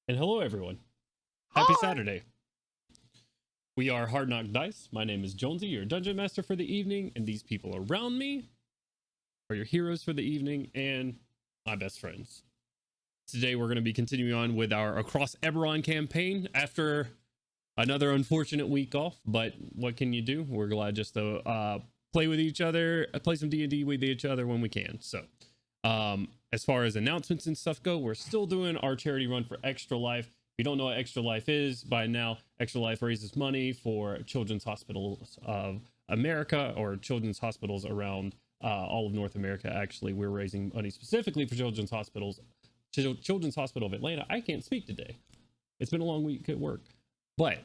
And hello, everyone. Happy Hi. Saturday. We are Hard Knock Dice. My name is Jonesy, your dungeon master for the evening, and these people around me are your heroes for the evening and my best friends. Today, we're going to be continuing on with our Across Eberron campaign after another unfortunate week off. But what can you do? We're glad just to play with each other, play some D&D with each other when we can. So, as far as announcements and stuff go, we're still doing our charity run for Extra Life. If you don't know what Extra Life is by now, Extra Life raises money for Children's Hospitals of America, or children's hospitals around all of North America. Actually, we're raising money specifically for Children's Hospitals, Children's Hospital of Atlanta. I can't speak today. It's been a long week at work, but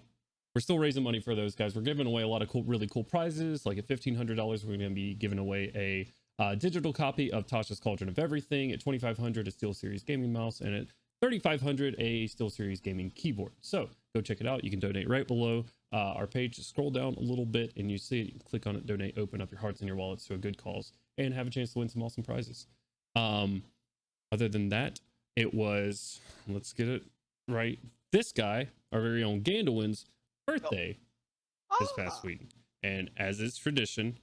we're still raising money for those guys. We're giving away a lot of cool, really cool prizes. Like at $1,500, we're going to be giving away a digital copy of Tasha's Cauldron of Everything. At $2,500, a SteelSeries gaming mouse, and at $3,500, a SteelSeries gaming keyboard. So go check it out. You can donate right below our page. Just scroll down a little bit and you see it. You click on it, donate, open up your hearts and your wallets to a good cause, and have a chance to win some awesome prizes. Other than that, it was, let's get it right, this guy, our very own Gandalwin's birthday this past week. And as is tradition,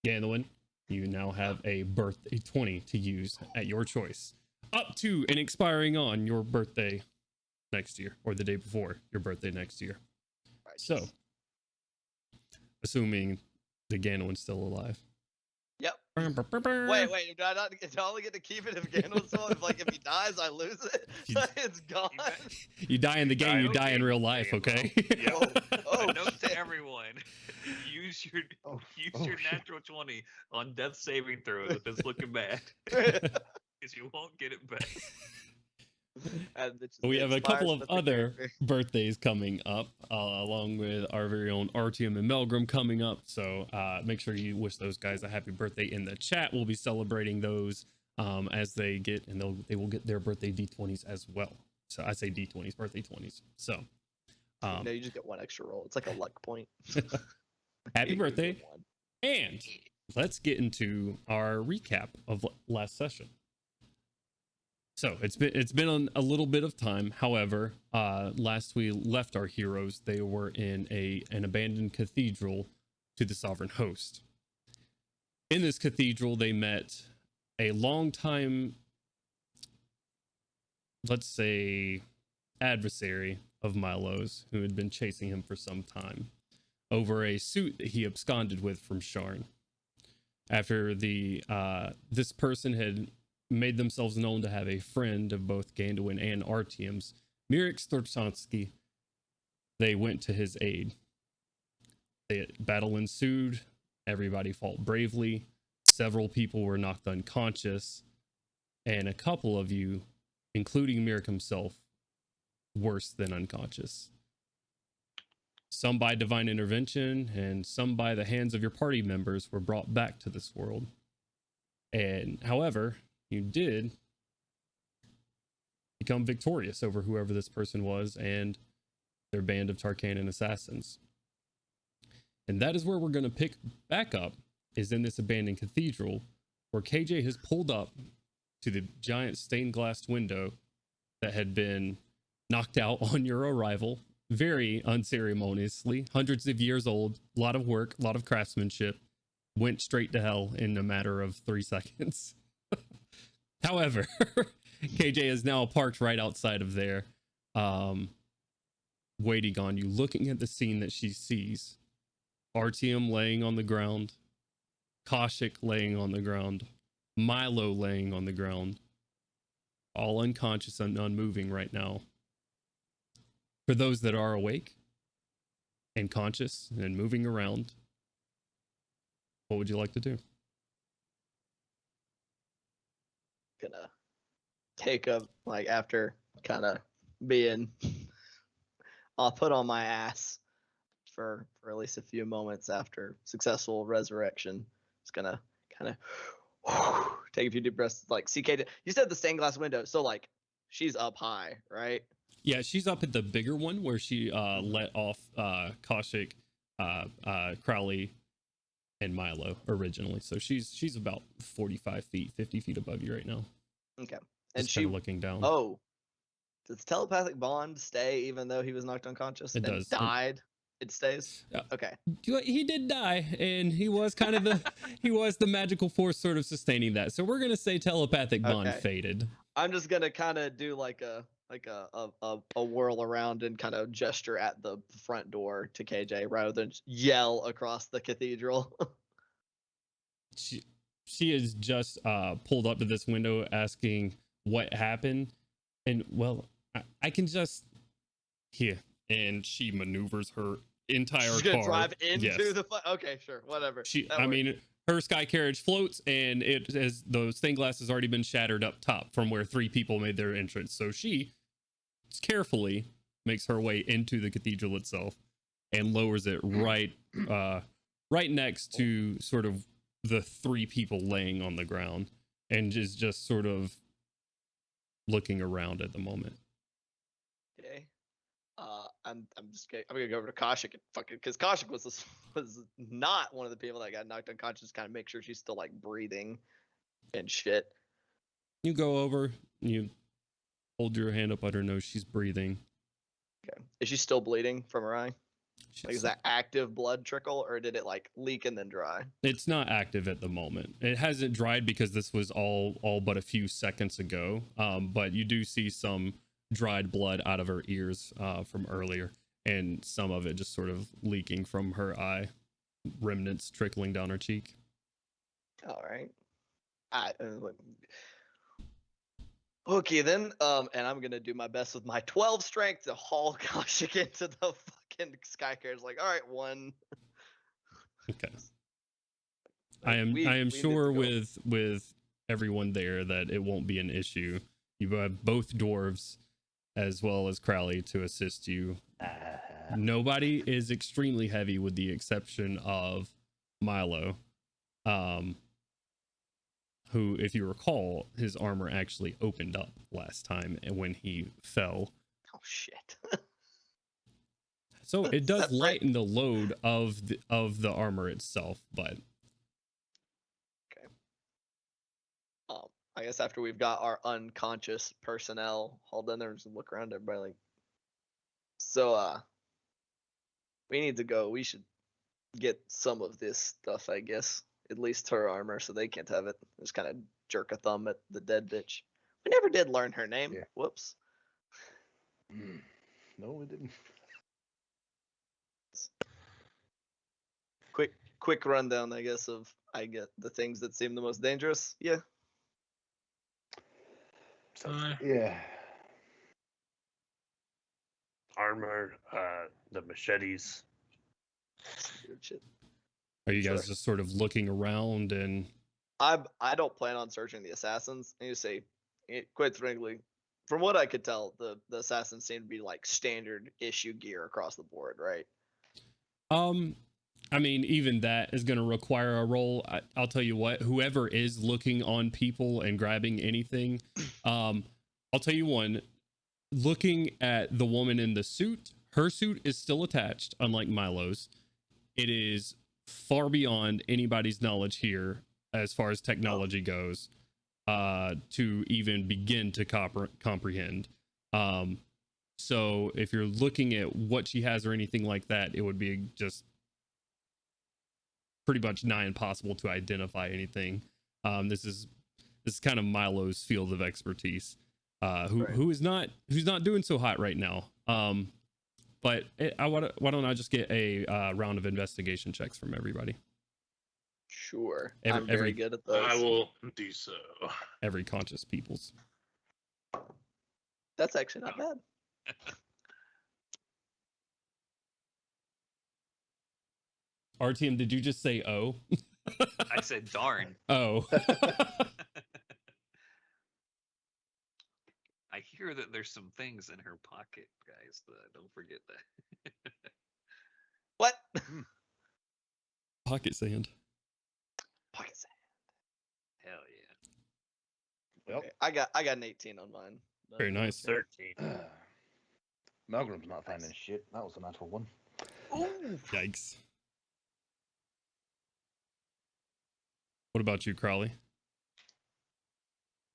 Gandalwin, you now have a birthday 20 to use at your choice, up to and expiring on your birthday next year, or the day before your birthday next year. Right. So, assuming the Gandalwin's still alive. Yep. Wait, do I only get to keep it if Gandalf's still alive? Like, if he dies, I lose it? It's gone? You die in the game, you die in real life, okay? Note to everyone: use your natural 20 on death saving throws if it's looking bad, because you won't get it back. We have a couple of other birthdays coming up, along with our very own Artyom and Melgrim coming up. So make sure you wish those guys a happy birthday in the chat. We'll be celebrating those as they get, and they will get their birthday D20s as well. So I say D20s, birthday 20s. So no, you just get one extra roll. It's like a luck point. Happy birthday! And let's get into our recap of last session. So it's been a little bit of time. However, last we left our heroes, they were in an abandoned cathedral to the Sovereign Host. In this cathedral, they met a longtime, let's say, adversary of Milo's, who had been chasing him for some time over a suit that he absconded with from Sharn. After this person had made themselves known to have a friend of both Gandalwin and Artyom's, Mirek Storchansky, they went to his aid. The battle ensued. Everybody fought bravely. Several people were knocked unconscious, and a couple of you, including Mirek himself, worse than unconscious. Some by divine intervention, and some by the hands of your party members, were brought back to this world. And however, you did become victorious over whoever this person was and their band of Tarkanan assassins. And that is where we're going to pick back up, is in this abandoned cathedral, where KJ has pulled up to the giant stained glass window that had been knocked out on your arrival, very unceremoniously, hundreds of years old, a lot of work, a lot of craftsmanship, went straight to hell in a matter of 3 seconds. However, KJ is now parked right outside of there, waiting on you, looking at the scene that she sees. Artyom laying on the ground, Kaushik laying on the ground, Milo laying on the ground, all unconscious and unmoving right now. For those that are awake and conscious and moving around, what would you like to do? Gonna take up, like, after kind of being I'll put on my ass for at least a few moments after successful resurrection. Just gonna kind of take a few deep breaths. Like, CK, you said the stained glass window, so like she's up high, right? Yeah, she's up at the bigger one where she let off Kaushik, Crowley, and Milo originally. So she's about 45 feet, 50 feet above you right now. Okay. And just kind of looking down. Oh. does the telepathic bond stay even though he was knocked unconscious? It and does. Died. It stays. Yeah. Okay. He did die, and he was kind of the magical force sort of sustaining that. So we're gonna say telepathic bond Okay. faded. I'm just gonna kind of do like a whirl around and kind of gesture at the front door to KJ rather than yell across the cathedral. She is just pulled up to this window asking what happened, and well, I can just here, and she maneuvers her entire She's gonna car. drive into Yes. the. Okay, sure, whatever. I mean, her sky carriage floats, and it as the stained glass has already been shattered up top from where 3 people made their entrance. So she carefully makes her way into the cathedral itself and lowers it right next to sort of the 3 people laying on the ground, and is just sort of looking around at the moment. Okay. I'm gonna go over to Kaushik and fucking because Kaushik was not one of the people that got knocked unconscious. Kind of make sure she's still like breathing and shit. You go over, you hold your hand up at her nose. She's breathing. Okay. Is she still bleeding from her eye? Like, is that active blood trickle, or did it like leak and then dry? It's not active at the moment. It hasn't dried because this was all but a few seconds ago. But you do see some dried blood out of her ears from earlier, and some of it just sort of leaking from her eye, remnants trickling down her cheek. All right. Okay then. And I'm gonna do my best with my 12 strength to haul Kaushik into the fucking sky carriage. Like, all right, 1. Okay. Like, I am need to sure go. with everyone there that it won't be an issue. You have both dwarves as well as Crowley to assist you. Nobody is extremely heavy with the exception of Milo, who, if you recall, his armor actually opened up last time when he fell. Oh shit. So it does That's right. lighten the load of the armor itself, but I guess after we've got our unconscious personnel hauled in there, just look around at everybody like, so we need to go. We should get some of this stuff, I guess. At least her armor, so they can't have it. Just kind of jerk a thumb at the dead bitch. We never did learn her name. Yeah. Whoops. No, we didn't. Quick rundown, I guess, of the things that seem the most dangerous. Yeah. So, yeah. Armor, the machetes. Weird shit. are you guys just sort of looking around and I don't plan on searching the assassins. And you say, quite frankly, from what I could tell, the assassins seem to be like standard issue gear across the board, right? I mean, even that is going to require a roll. I'll tell you what, whoever is looking on people and grabbing anything, I'll tell you one, looking at the woman in the suit, her suit is still attached, unlike Milo's. It is far beyond anybody's knowledge here as far as technology goes, to even begin to comprehend. So if you're looking at what she has or anything like that, it would be just pretty much nigh impossible to identify anything. This is kind of Milo's field of expertise, who's not doing so hot right now. But why don't I just get a round of investigation checks from everybody? Sure. I'm very good at those. I will do so. Every conscious people's. That's actually not bad. RTM, did you just say oh? I said darn. Oh. I hear that there's some things in her pocket, guys. Don't forget that. What? Pocket sand. Pocket sand. Hell yeah. Well, Okay, I got an 18 on mine. Very nice. 13. Malgrim's not finding shit. That was a natural one. Ooh. Yikes. What about you, Crowley?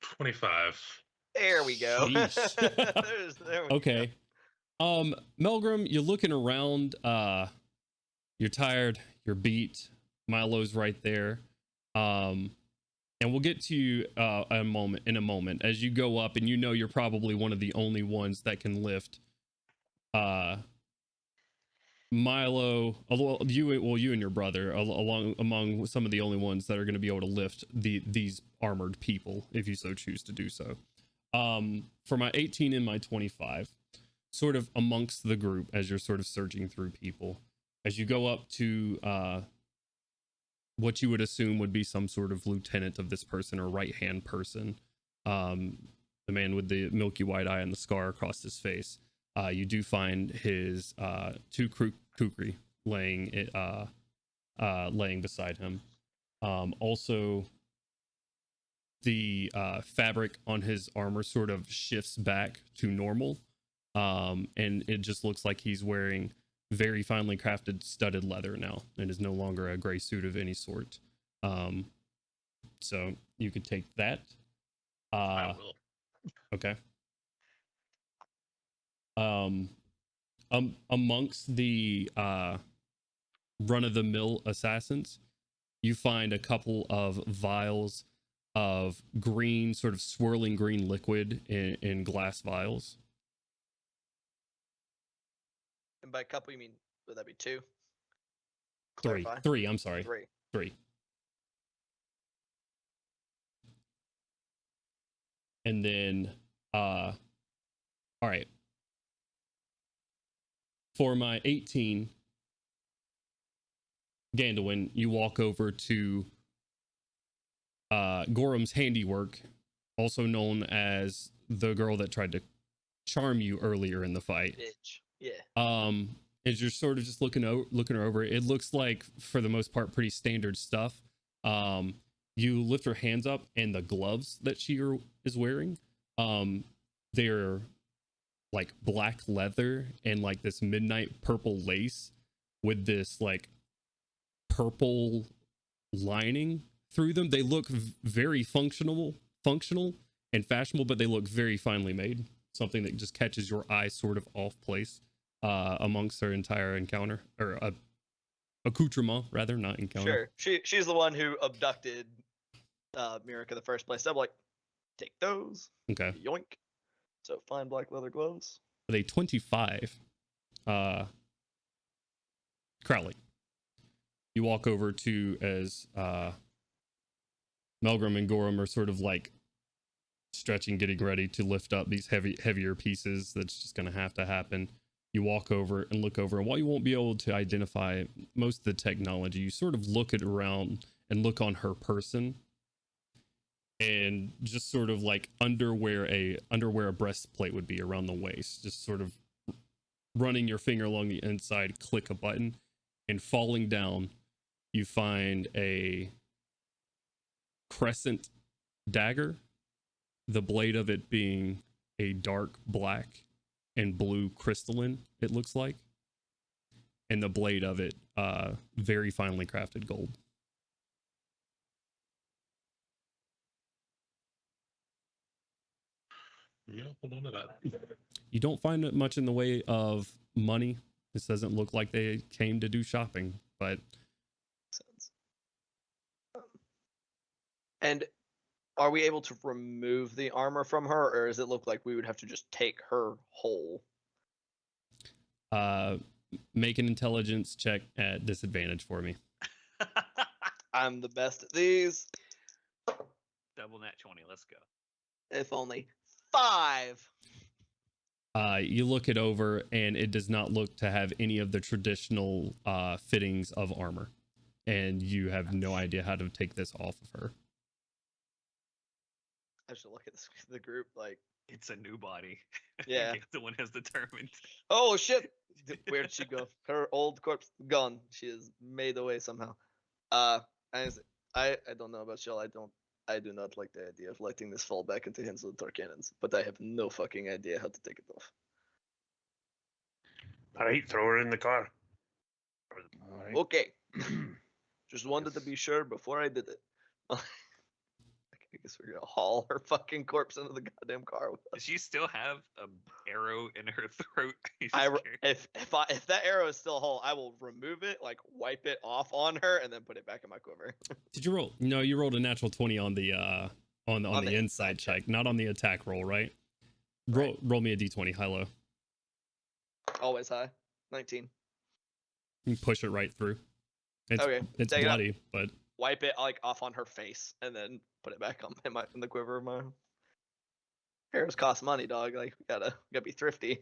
25. There we go. Sheesh. There we go. Okay. Melgrim, you're looking around. You're tired. You're beat. Milo's right there. And we'll get to you in a moment as you go up, and you know you're probably one of the only ones that can lift. Milo, you and your brother, among some of the only ones that are going to be able to lift these armored people, if you so choose to do so. For my 18 and my 25, sort of amongst the group as you're sort of searching through people, as you go up to what you would assume would be some sort of lieutenant of this person or right hand person, the man with the milky white eye and the scar across his face. You do find his two kukri laying beside him. Also, the fabric on his armor sort of shifts back to normal, and it just looks like he's wearing very finely crafted studded leather now, and is no longer a gray suit of any sort. So you could take that. I will. Okay. Amongst the run-of-the-mill assassins, you find a couple of vials of green, sort of swirling green liquid in glass vials. And by couple, you mean, would that be two? Three. Clarify. Three, I'm sorry. Three. And then, all right. For my 18, Gandalin, you walk over to Gorham's handiwork, also known as the girl that tried to charm you earlier in the fight. Bitch. Yeah. As you're sort of just looking her over, it looks like for the most part pretty standard stuff. You lift her hands up, and the gloves that she is wearing, they're like black leather and like this midnight purple lace with this like purple lining through them. They look very functional and fashionable, but they look very finely made. Something that just catches your eye sort of off place amongst her entire encounter, or accoutrement rather, not encounter. Sure. She's the one who abducted Mirka in the first place. I'm like, take those. Okay. Yoink. So fine black leather gloves. With a 25, Crowley, you walk over to as Melgrim and Gorham are sort of like stretching, getting ready to lift up these heavier pieces. That's just going to have to happen. You walk over and look over, and while you won't be able to identify most of the technology, you sort of look it around and look on her person, and just sort of like underwear a breastplate would be around the waist, just sort of running your finger along the inside, click a button, and falling down, you find a crescent dagger, the blade of it being a dark black and blue crystalline, it looks like, and the blade of it very finely crafted gold. Yeah, hold on to that. You don't find much in the way of money. This doesn't look like they came to do shopping, but Sense. And are we able to remove the armor from her, or does it look like we would have to just take her whole? make an intelligence check at disadvantage for me. I'm the best at these. Double nat 20. Let's go. If only 5. You look it over, and it does not look to have any of the traditional fittings of armor, and you have no idea how to take this off of her. I should look at the group like, It's a new body. yeah. The one has determined. Oh shit! Where did she go? Her old corpse gone. She is made away somehow. I don't know about y'all. I do not like the idea of letting this fall back into hands of the Tarkanans, but I have no fucking idea how to take it off. All right, throw her in the car. All right. Okay. Just wanted to be sure before I did it. I guess we're gonna haul her fucking corpse into the goddamn car with Does us. she still have an arrow in her throat? You I just re- carry- if that arrow is still whole, I will remove it, like wipe it off on her, and then put it back in my quiver. Did you roll? No, you rolled a natural 20 on the on On the the inside inside check, check. not on the attack roll, right? Right. Roll me a d20 high low. Always high. 19. You push it right through. It's Okay, it's take it out. bloody, but Wipe it like off on her face, and then put it back on in the quiver of my. Arrows cost money, dog. Like we gotta be thrifty.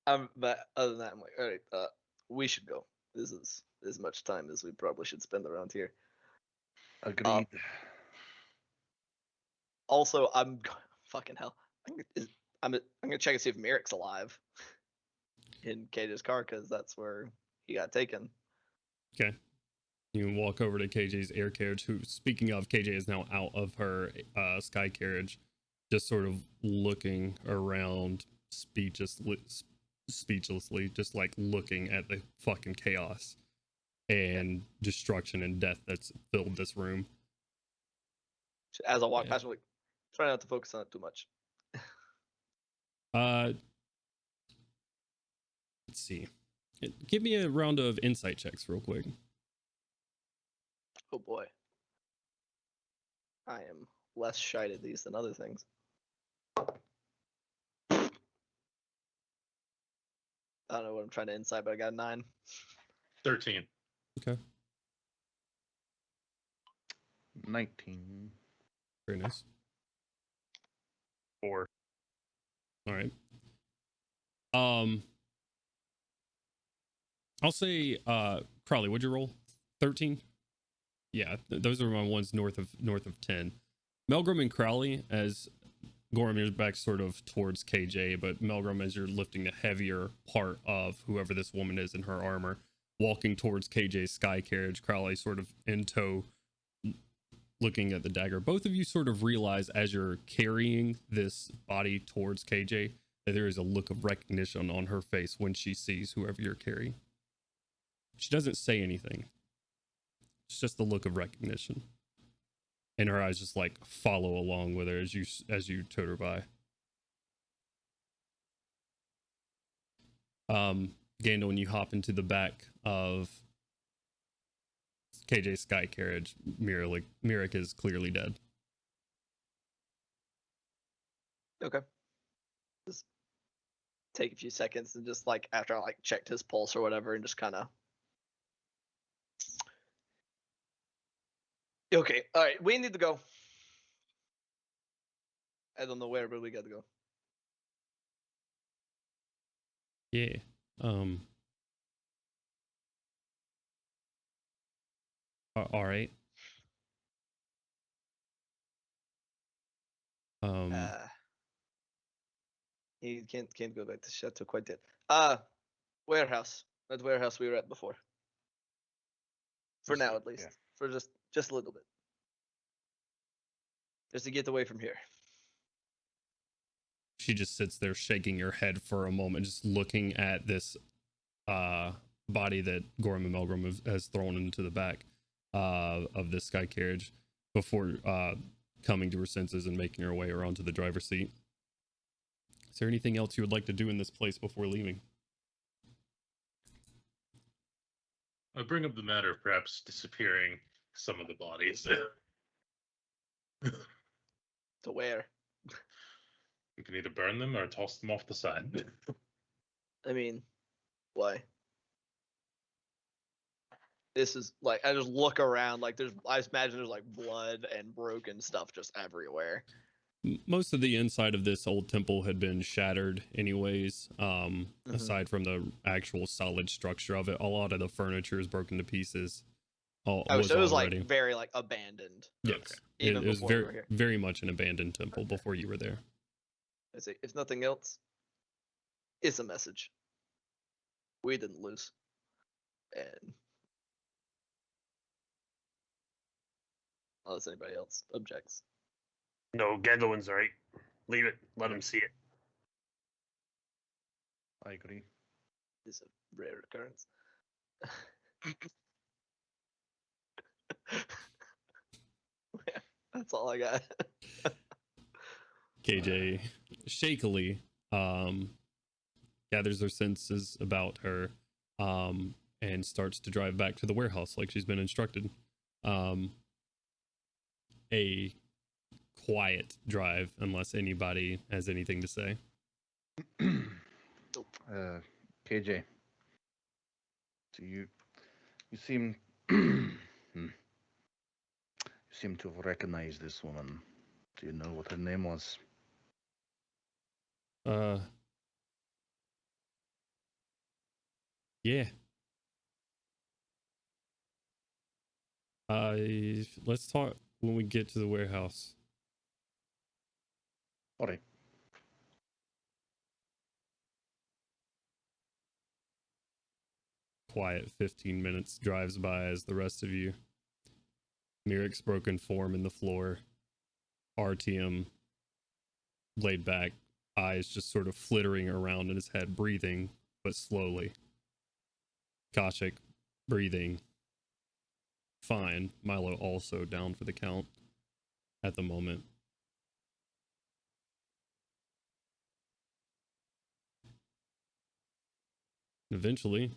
But other than that, I'm like, all right, we should go. This is as much time as we probably should spend around here. Agreed. Also, fucking hell. I'm gonna check and see if Merrick's alive in KJ's car, because that's where he got taken. okay. You can walk over to KJ's air carriage, who, speaking of, KJ is now out of her sky carriage, just sort of looking around speechlessly, just like looking at the fucking chaos and destruction and death that's filled this room. As I walk Yeah. past, I'm like, try not to focus on it too much. Let's see. Give me a round of insight checks real quick. Oh boy. I am less shite at these than other things. I don't know what I'm trying to insight, but I got a 9. 13. Okay, 19. very nice. 4. All right. I'll say Crowley, what'd you roll? 13? Yeah, those are my ones north of 10. Melgrim and Crowley, as Gorham, you're back sort of towards KJ, but Melgrim, as you're lifting the heavier part of whoever this woman is in her armor, walking towards KJ's sky carriage, Crowley sort of in tow, looking at the dagger. Both of you sort of realize as you're carrying this body towards KJ that there is a look of recognition on her face when she sees whoever you're carrying. She doesn't say anything. It's just the look of recognition. And her eyes just like follow along with her as you tote her by. Gandalf, when you hop into the back of KJ's sky carriage, Mirik is clearly dead. Okay. Just take a few seconds and just like after I like checked his pulse or whatever, and just kind of. Okay, all right, we need to go. I don't know where, but we got to go. Yeah. All right. He can't go back to Chateau quite yet. Warehouse. That warehouse we were at before. For Just now, a- at least. yeah. For just a little bit. Just to get away from here. She just sits there shaking her head for a moment, just looking at this body that Gorham and Melgrim has thrown into the back of this sky carriage before coming to her senses and making her way around to the driver's seat. Is there anything else you would like to do in this place before leaving? I bring up the matter of perhaps disappearing some of the bodies. To where? You can either burn them or toss them off the side. I mean, why? This is like I just look around like I imagine there's like blood and broken stuff just everywhere. Most of the inside of this old temple had been shattered anyways, aside from the actual solid structure of it. A lot of the furniture is broken to pieces. So it was already. like very like abandoned. Yes. Okay. Even It was before we were here. very much an abandoned temple before you were there. I say, if nothing else, it's a message. We didn't lose. And unless anybody else objects. No, Gandalf's right. Leave it. Let him see it. I agree. It's a rare occurrence. That's all I got. KJ shakily gathers her senses about her and starts to drive back to the warehouse like she's been instructed. A quiet drive unless anybody has anything to say. KJ, do you seem you seem to have recognized this woman. Do you know what her name was? Yeah. Let's talk when we get to the warehouse. All right. Quiet 15 minutes drives by as the rest of you. Miric's broken form in the floor. RTM laid back, eyes just sort of flittering around in his head, breathing, but slowly. Koshik breathing fine. Milo also down for the count at the moment. Eventually,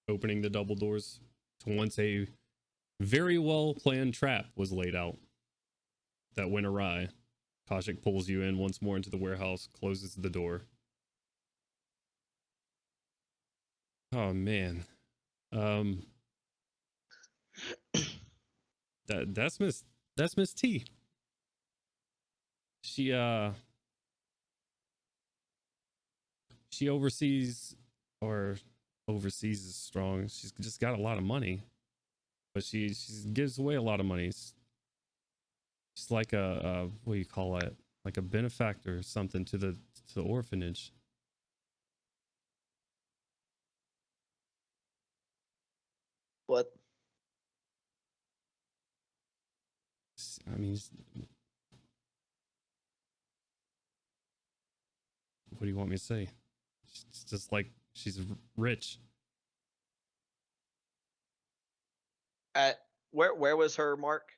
opening the double doors to once a very well planned trap was laid out that went awry. Koshik pulls you in once more into the warehouse, closes the door. Oh man. That's Miss T. She oversees, or overseas is strong. She's just got a lot of money, but she gives away a lot of money. She's like a what do you call it? Like a benefactor or something to the orphanage. What? I mean, what do you want me to say? It's just like she's rich. At where was her mark?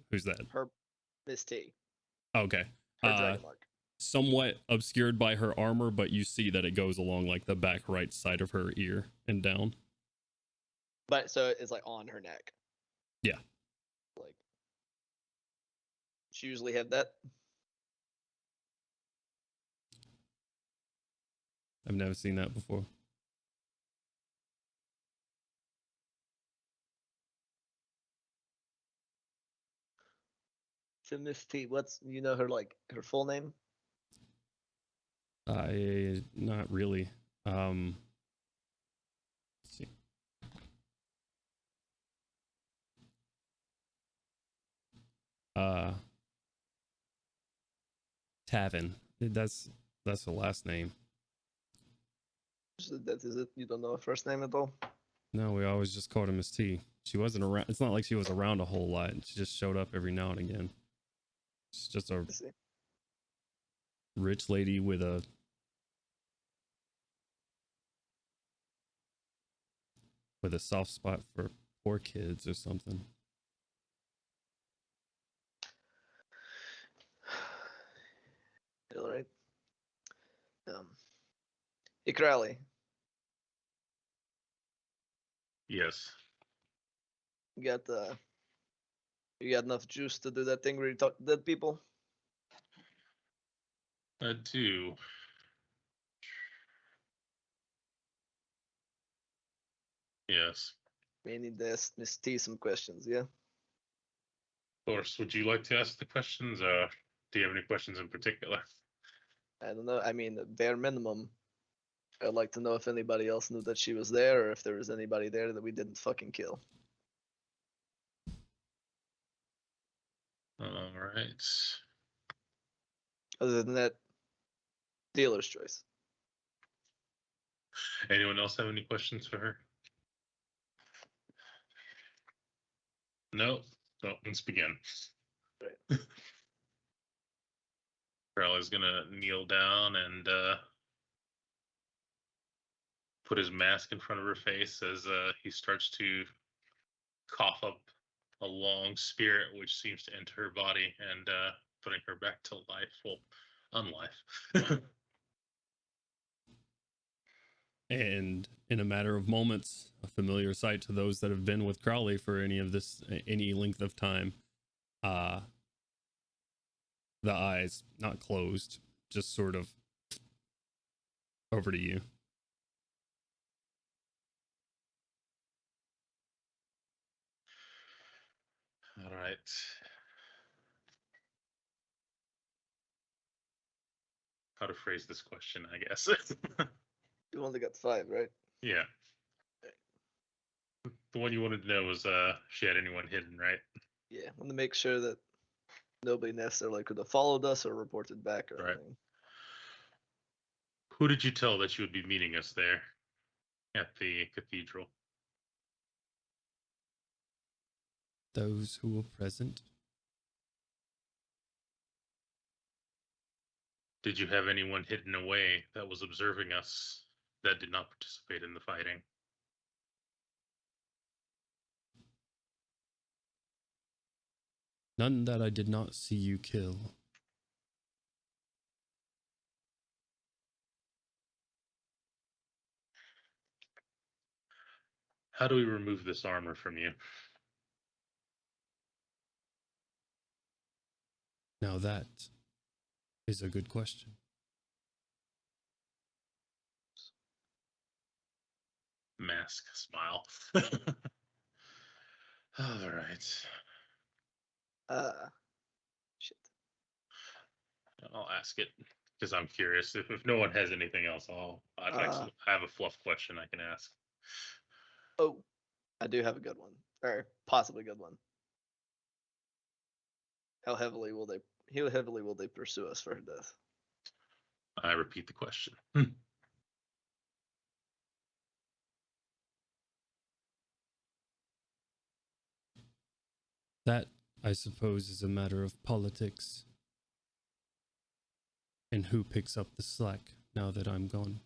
Who's that? Her Miss T. Okay. Her dragon mark. Somewhat obscured by her armor, but you see that it goes along like the back right side of her ear and down. But so it's like on her neck. Yeah. Like she usually have that. I've never seen that before. To Miss T. What's her like her full name? Not really. Let's see. Tavin. That's her last name. That is it. You don't know her first name at all. No, we always just called her Miss T. She wasn't around. It's not like she was around a whole lot. She just showed up every now and again. She's just a rich lady with a soft spot for poor kids or something. All right. Ikrali. Yes. You got enough juice to do that thing where you talk to dead people? I do. Yes. We need to ask Miss T some questions, yeah? Of course. Would you like to ask the questions? Do you have any questions in particular? I don't know. I mean, bare minimum, I'd like to know if anybody else knew that she was there or if there was anybody there that we didn't fucking kill. All right. Other than that, dealer's choice. Anyone else have any questions for her? No? So let's begin. Right. Crowley's gonna kneel down and put his mask in front of her face as he starts to cough up a long spirit which seems to enter her body and putting her back to life, well, unlife. And in a matter of moments, a familiar sight to those that have been with Crowley for any length of time, the eyes not closed, just sort of over to you. All right. How to phrase this question, I guess. You only got 5, right? Yeah. The one you wanted to know was if she had anyone hidden, right? Yeah, I want to make sure that nobody necessarily could have followed us or reported back or Right. anything. Who did you tell that you would be meeting us there at the cathedral? Those who were present. Did you have anyone hidden away that was observing us that did not participate in the fighting? None that I did not see you kill. How do we remove this armor from you? Now that is a good question. Mask, smile. All right. Shit. I'll ask it because I'm curious. If no one has anything else, I'd like to have a fluff question I can ask. Oh, I do have a good one, or possibly good one. How heavily will they pursue us for her death? I repeat the question. That, I suppose, is a matter of politics. And who picks up the slack now that I'm gone?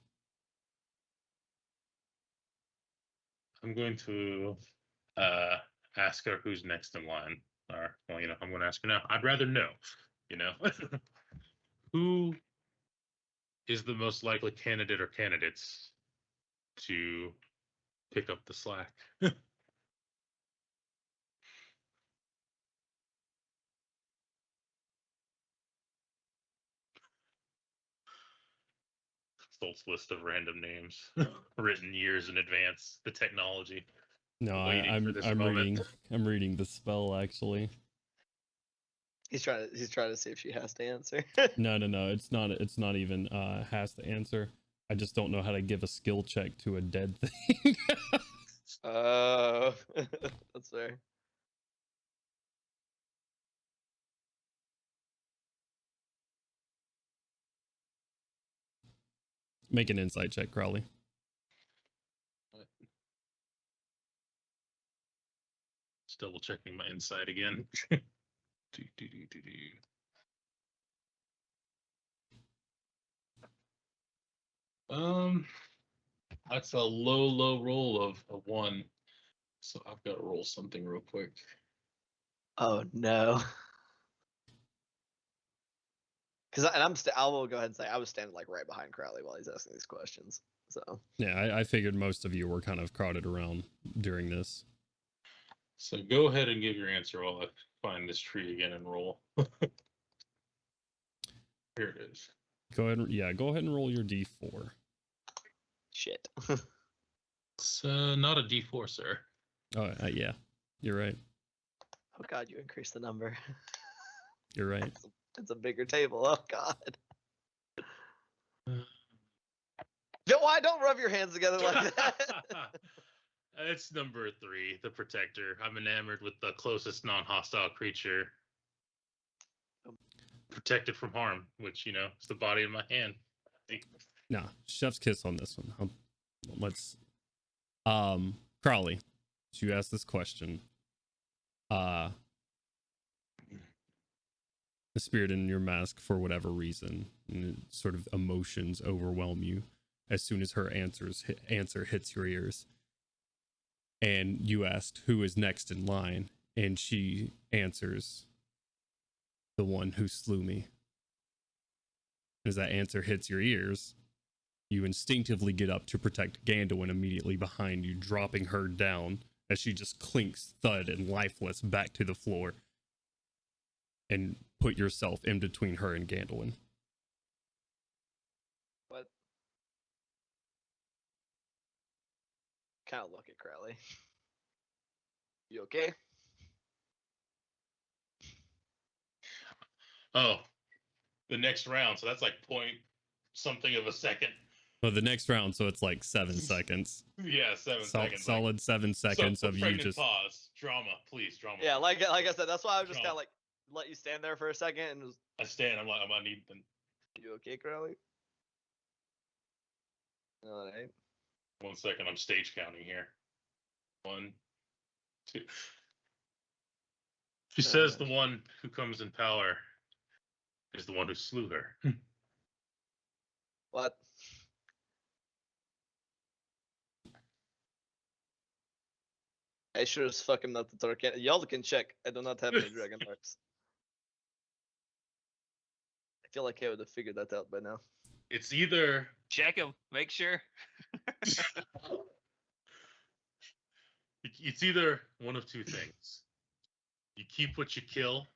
I'm going to ask her who's next in line. Or, well, I'm going to ask her now. I'd rather know, who is the most likely candidate or candidates to pick up the slack? Stoltz list of random names written years in advance. The technology. No, Waiting for this moment. I'm reading the spell actually. He's trying to see if she has to answer. No, it's not even has to answer. I just don't know how to give a skill check to a dead thing. Oh, that's fair. Make an insight check, Crowley. Just double checking my insight again. That's a low roll of a 1. So I've got to roll something real quick. Oh no. Because I will go ahead and say I was standing like right behind Crowley while he's asking these questions. So Yeah, I figured most of you were kind of crowded around during this. So go ahead and give your answer while I find this tree again and roll. Here it is. Go ahead and roll your d4. shit. It's not a D4, sir. Oh, yeah, you're right. Oh god, you increased the number. You're right. It's a bigger table. Oh god. Why don't rub your hands together like that? It's number 3, the Protector. I'm enamored with the closest non-hostile creature. Protected from harm, which, is the body in my hand. Nah, chef's kiss on this one. Let's Crowley, so you asked this question. The spirit in your mask, for whatever reason, sort of emotions overwhelm you as soon as her answer hits your ears. And you asked who is next in line, And she answers, "The one who slew me." As that answer hits your ears, you instinctively get up to protect Gandalf immediately behind you, dropping her down as she just clinks, thud, and lifeless back to the floor, and put yourself in between her and Gandalf. What? Kind of look at Crowley. You okay? Oh, the next round. So that's like point something of a second. Well, the next round, so it's like 7 seconds. Yeah, 7 seconds. Solid 7 seconds so of you pregnant just. Pause. Drama, please. Drama. Yeah, please. like I said, that's why I was just kind Drama. of like let you stand there for a second and was, I stand. I'm like, I need them. you okay, Crowley? All right. 1 second. I'm stage counting here. 1, 2. She says the one who comes in power is the one who slew her. What? I sure as fuck am not the Tarkan. Y'all can check. I do not have any dragon marks. I feel like I would have figured that out by now. It's either Check him. Make sure. it's either one of two things. You keep what you kill,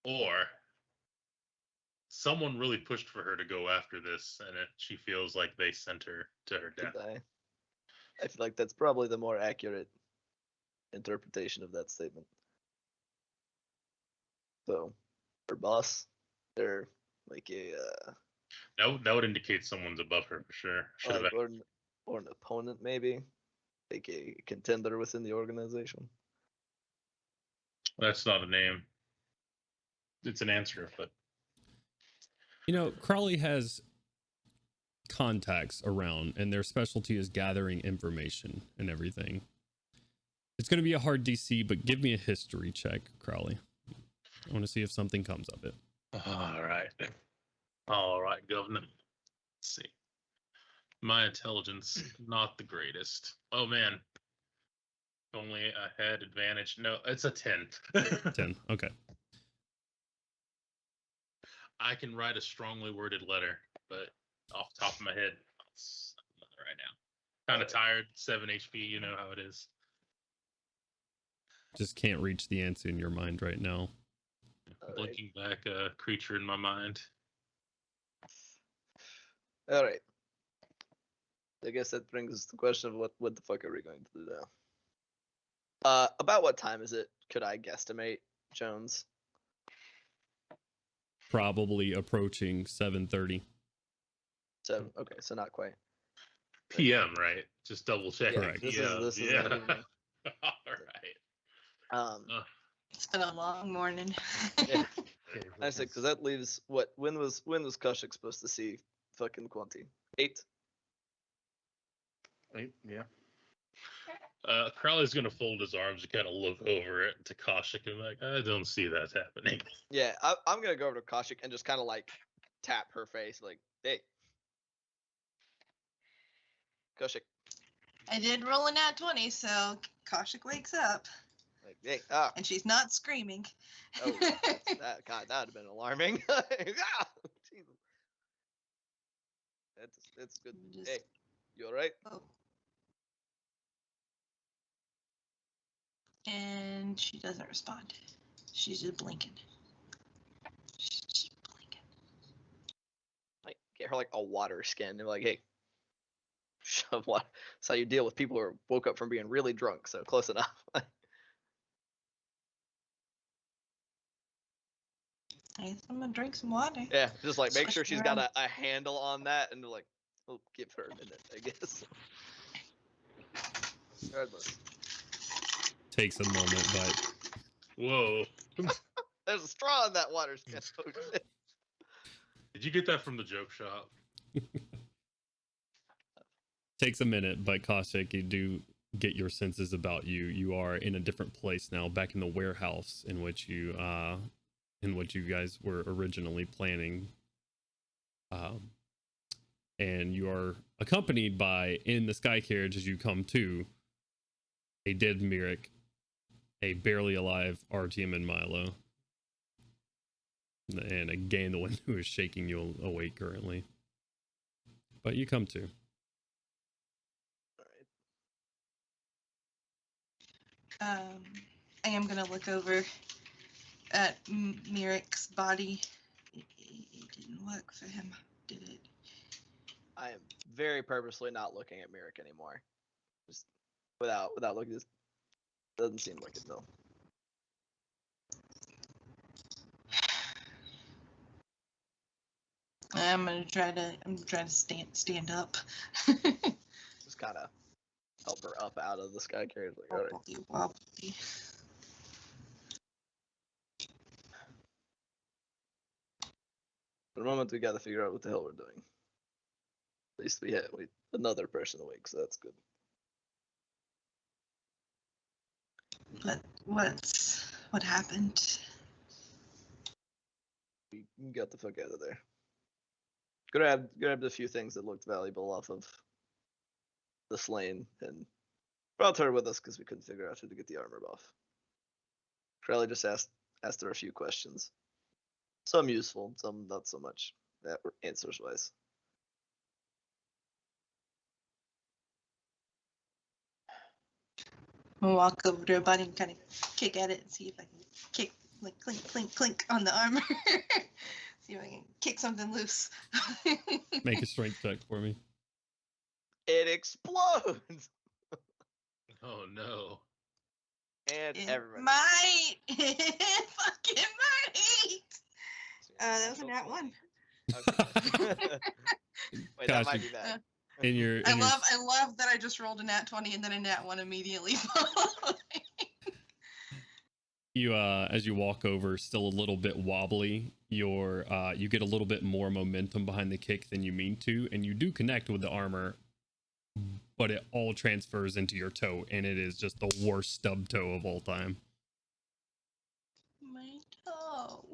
or someone really pushed for her to go after this, and she feels like they sent her to her death. I feel like that's probably the more accurate interpretation of that statement. So, her boss, they're like a That would indicate someone's above her for sure. Should have like, or an opponent maybe, like a contender within the organization. That's not a name. It's an answer, but You know, Crowley has contacts around, and their specialty is gathering information and everything. It's going to be a hard DC, but give me a history check, Crowley. I want to see if something comes of it. all right, Governor. Let's see. My intelligence, not the greatest. Oh man. Only I had advantage. No, it's a 10. 10. Okay. I can write a strongly worded letter, but off the top of my head, it's nothing right now. Kind of tired, 7 HP, you know how it is. Just can't reach the answer in your mind right now. Blinking back a creature in my mind. All right. I guess that brings us to the question of what the fuck are we going to do now? About what time is it? Could I guesstimate, Jones? Probably approaching 7:30. Okay, so not quite. PM, right? Just double check. Yeah, Correct. this PM. is Yeah. an evening. All right. It's been a long morning. Yeah. I said because that leaves what? When was Kushik supposed to see fucking Quanti? 8. Yeah. Crowley's gonna fold his arms and kind of look over it to Kaushik and be like, I don't see that happening. Yeah, I'm gonna go over to Kaushik and just kind of like tap her face, like, hey, Kaushik, I did roll a nat 20, so Kaushik wakes up, like, hey, and she's not screaming. oh, that would have been alarming. Jesus. That's good. Just- Hey, you all right? Oh. And she doesn't respond. She's just blinking. She's just blinking. Like, get her like a water skin. They're like, hey, what? That's how you deal with people who woke up from being really drunk. So close enough. Hey, I'm gonna drink some water. Yeah, just like make sure Swishing she's got around. a handle on that, and like, oh, give her a minute, I guess. Regardless, Takes a moment, but Whoa. there's a straw in that water skin. Oh, shit. Did you get that from the joke shop? takes a minute. But Kaushik, you do get your senses about you. You are in a different place now, back in the warehouse in which you guys were originally planning. And you are accompanied by, in the sky carriage as you come to, a dead Myrick a barely alive Artyom and Milo. And again, the one who is shaking you awake currently. But you come to. Alright. I am gonna look over at Mirek's body. It didn't work for him, did it? I am very purposely not looking at Mirik anymore. Just without looking, just doesn't seem like it though. I'm gonna try to stand up. Just kind of help her up out of the sky carrier. Like, all right. Wobbly, wobbly. For the moment, we got to figure out what the hell we're doing. At least we another person awake, so that's good. But what happened? We got the fuck out of there. Grabbed a few things that looked valuable off of the slain and brought her with us because we couldn't figure out who to get the armor off. Crowley just asked her a few questions. Some useful, some not so much. That were answers wise. I'll walk over to her body and kind of kick at it and see if I can kick, like clink, clink, clink on the armor. See if I can kick something loose. Make a strength check for me. It explodes, Oh no. and It everybody. might. It fucking might. That was a nat one. Okay. Wait, that might Gosh, be bad. In your, I love that I just rolled a nat 20 and then a nat 1 immediately following. you as you walk over, still a little bit wobbly, you get a little bit more momentum behind the kick than you mean to, and you do connect with the armor, but it all transfers into your toe, and it is just the worst stub toe of all time. My toe.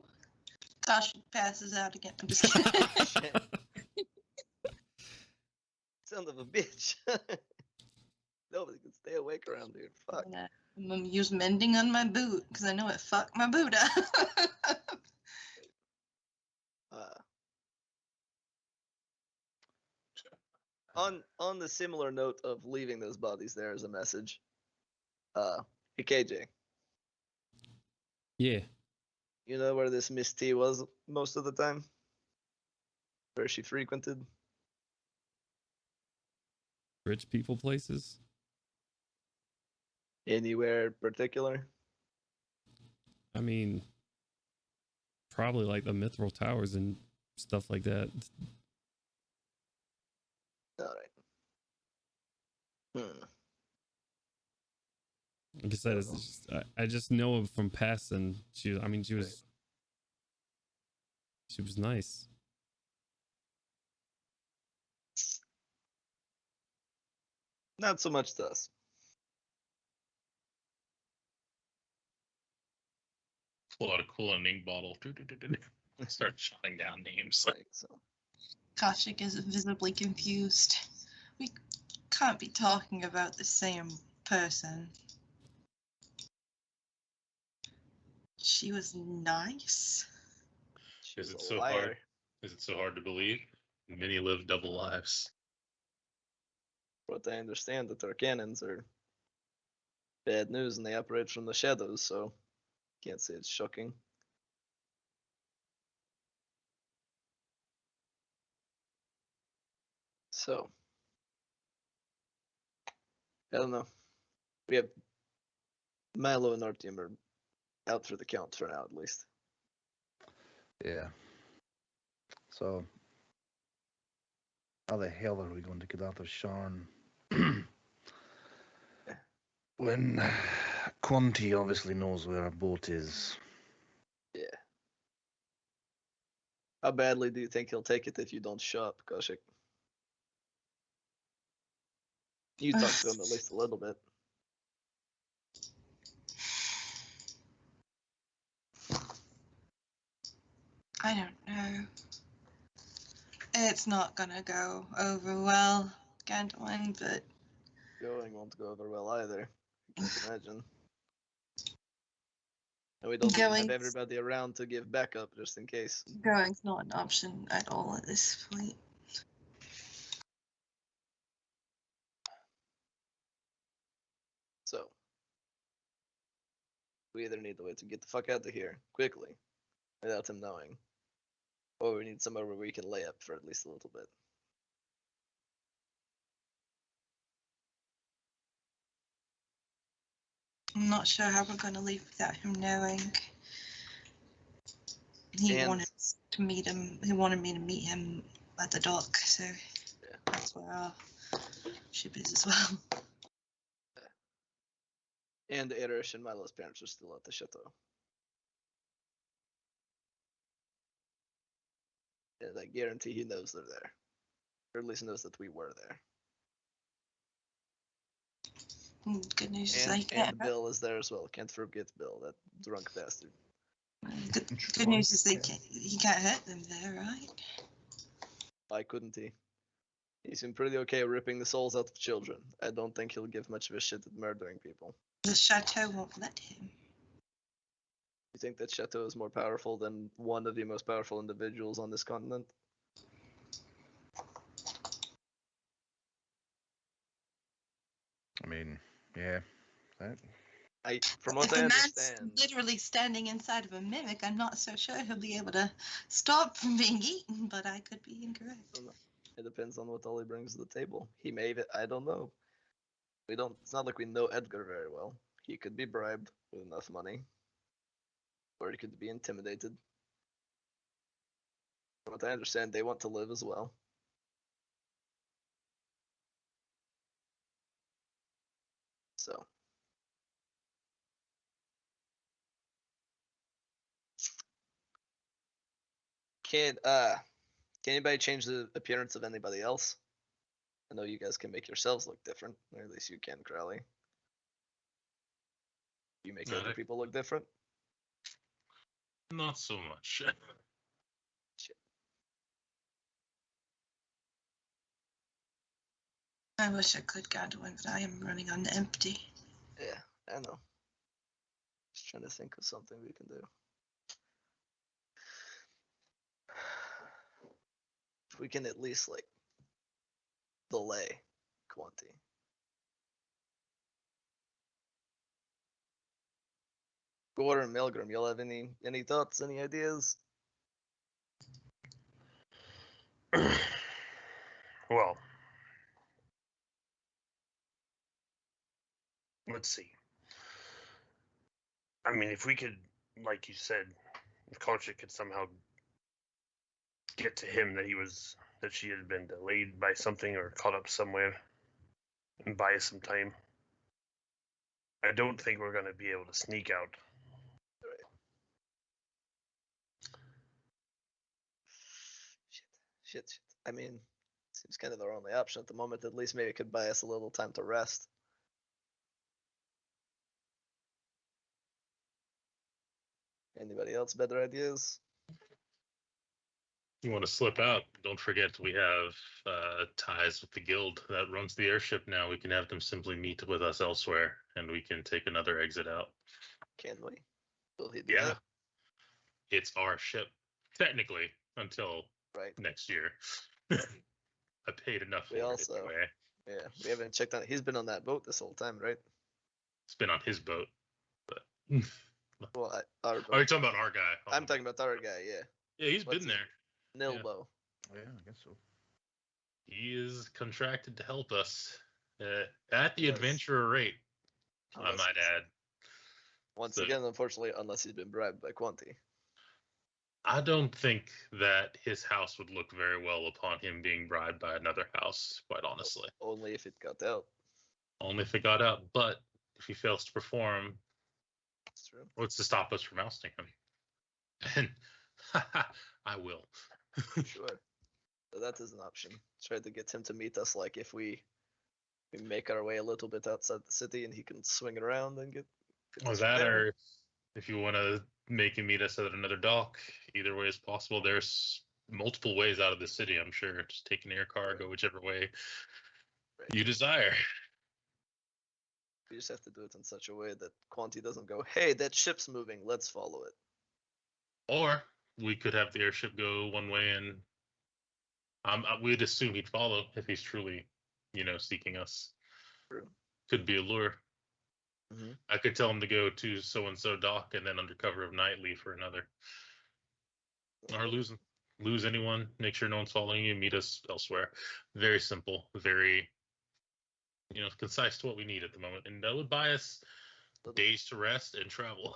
Gosh, passes out again. I'm just kidding. Son of a bitch. Nobody can stay awake around here. Fuck. I'm gonna use mending on my boot because I know it fucked my boot up. On the similar note of leaving those bodies there as a message. Hey KJ, Yeah. you know where this Miss T was most of the time? Where she frequented? Rich people places. Anywhere particular? I mean, probably like the Mithril Towers and stuff like that. Alright. Like I said, it's just, I just know her from past, and she was nice. Not so much to us. Pull out a cool and ink bottle. Start shutting down names. Like, so. Koshik is visibly confused. We can't be talking about the same person. She was nice. She Is was it a so liar. hard? Is it so hard to believe? Many live double lives. But I understand that Tarkanans are bad news and they operate from the shadows, so can't say it's shocking. So, I don't know. We have Milo and Artyom are out for the count for now, at least. Yeah. So, how the hell are we going to get out of Sharn? When Quanti obviously knows where our boat is. Yeah. How badly do you think he'll take it if you don't show up, Koshik? You talk to him at least a little bit. I don't know. It's not gonna go over well, Gandalin, but Going won't go over well either. I can't imagine. And we don't have Going- everybody around to give backup just in case. Going's not an option at all at this point. So we either need the way to get the fuck out of here quickly without him knowing, or we need somewhere where we can lay up for at least a little bit. I'm not sure how we're going to leave without him knowing. He And- wanted to meet him. He wanted me to meet him at the dock, so Yeah. that's where our ship is as well. And Irish and Milo's parents are still at the chateau. And I guarantee he knows they're there. Or at least knows that we were there. Good news is I And can't. Bill is there as well. Can't forget Bill, that drunk bastard. Good news is he can't hurt them there, right? Why couldn't he? He seemed pretty okay ripping the souls out of children. I don't think he'll give much of a shit at murdering people. The chateau won't let him. You think that Chateau is more powerful than one of the most powerful individuals on this continent? I mean, yeah. That, From what If I the man's understand, literally standing inside of a mimic, I'm not so sure he'll be able to stop from being eaten, but I could be incorrect. it depends on what all he brings to the table. He may, I don't know. We don't. It's not like we know Edgar very well. He could be bribed with enough money, or he could be intimidated. From what I understand, they want to live as well. So. Can anybody change the appearance of anybody else? I know you guys can make yourselves look different, or at least you can, Crowley. You make No, other I- people look different. Not so much. I wish I could Gadwin, but I am running on empty. Yeah, I know. Just trying to think of something we can do. If we can at least like delay Quanti. Gore and Milgram, y'all have any thoughts, any ideas? Well, let's see. I mean, if we could, like you said, if Concha could somehow get to him that she had been delayed by something or caught up somewhere and buy us some time. I don't think we're going to be able to sneak out. Shit. I mean, seems kind of our only option at the moment. At least maybe it could buy us a little time to rest. Anybody else better ideas? You want to slip out? Don't forget we have ties with the guild that runs the airship now. We can have them simply meet with us elsewhere, and we can take another exit out. Can we? Will he do Yeah, that? it's our ship technically until Right. next year. I paid enough for We it also- anyway. Yeah, we haven't checked on. He's been on that boat this whole time, right? It's been on his boat, but Well, our oh, you're boat. talking about our guy. I'm talking about our guy. Yeah, Yeah, he's what's been his- there. Nilbo. yeah, I guess so. He is contracted to help us at the Yes. adventurer rate. I Unless might he's- add. Once So- again, unfortunately, unless he's been bribed by Quanti. I don't think that his house would look very well upon him being bribed by another house, quite honestly. Only if it got out. Only if it got out. But if he fails to perform, That's true. what's to stop us from ousting him? And I will. Sure. So that is an option. Try to get him to meet us, like if we make our way a little bit outside the city, and he can swing it around and get. Was that or if you want to make him meet us at another dock, either way is possible. There's multiple ways out of the city, I'm sure. Just take an air car, go whichever way Right. you desire. We just have to do it in such a way that Quanti doesn't go, "Hey, that ship's moving. Let's follow it." Or we could have the airship go one way, and we'd assume he'd follow if he's truly, seeking us. True. Could be a lure. Mm-hmm. I could tell him to go to so and so dock and then under cover of night leave for another. Or lose anyone. Make sure no one's following you. Meet us elsewhere. Very simple. Very, concise to what we need at the moment, and that would buy us days to rest and travel.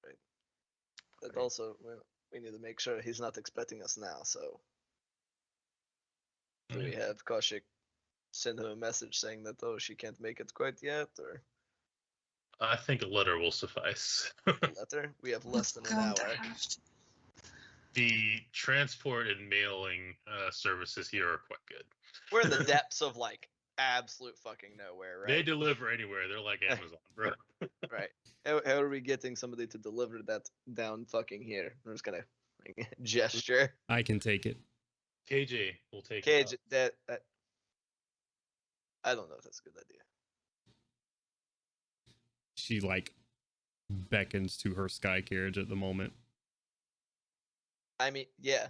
Right. But also, we need to make sure he's not expecting us now. So, do we have Kaushik send him a message saying that she can't make it quite yet, or I think a letter will suffice. a letter? We have less than an Going to hour. have to. The transport and mailing services here are quite good. We're in the depths of like absolute fucking nowhere, right? They deliver anywhere. They're like Amazon, bro. Right. How are we getting somebody to deliver that down fucking here? I'm just gonna gesture. I can take it. KJ will take Cage, it. that I don't know if that's a good idea. She like beckons to her sky carriage at the moment. I mean, yeah,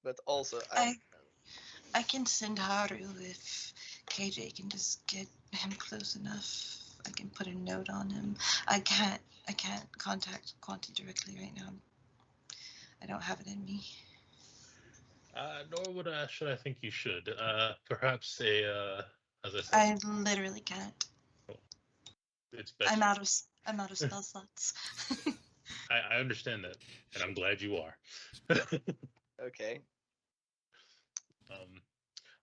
but also I can send Haru if KJ can just get him close enough. I can put a note on him. I can't contact Quanti directly right now. I don't have it in me. Nor should I think you should. Perhaps as I said, I literally can't. it's best. I'm out of spell slots. I understand that, and I'm glad you are. okay.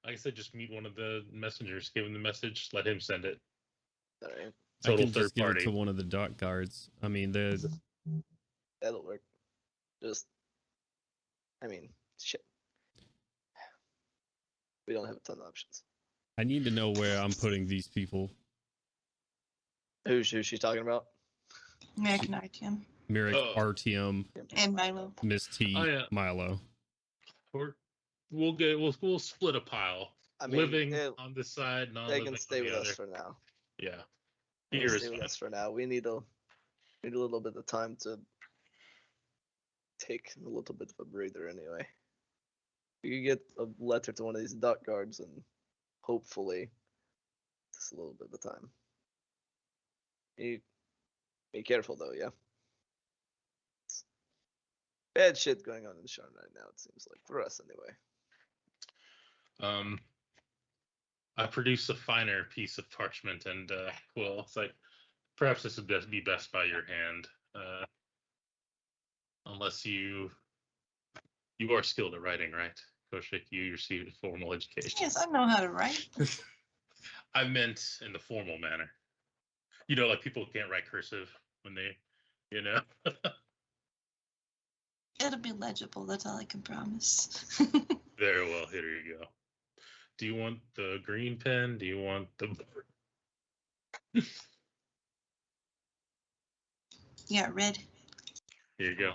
Like I said, just meet one of the messengers, give him the message, let him send it. All right. Total I can third just give party. it to one of the dock guards. I mean, there's That'll work. Shit. We don't have a ton of options. I need to know where I'm putting these people. Who's she talking about? American RTM Mirik, Oh. RTM, and Milo. Miss T, Oh, yeah. Milo. We'll split a pile. I mean, Living on this side, non they living can on stay the with other. us for now. Yeah. They Here can is stay with fine. us for now. We need a little bit of time to take a little bit of a breather anyway. We could get a letter to one of these dock guards and hopefully just a little bit of time. Be careful though, yeah. Bad shit going on in Sharn right now, it seems like, for us anyway. I produce a finer piece of parchment and quill. It's like, perhaps this would be best by your hand, unless you are skilled at writing, right, Kaushik? You received a formal education. Yes, I know how to write. I meant in the formal manner. Like people can't write cursive when they, It'll be legible. That's all I can promise. Very well. Here you go. Do you want the green pen? Do you want the? Yeah, red. Here you go.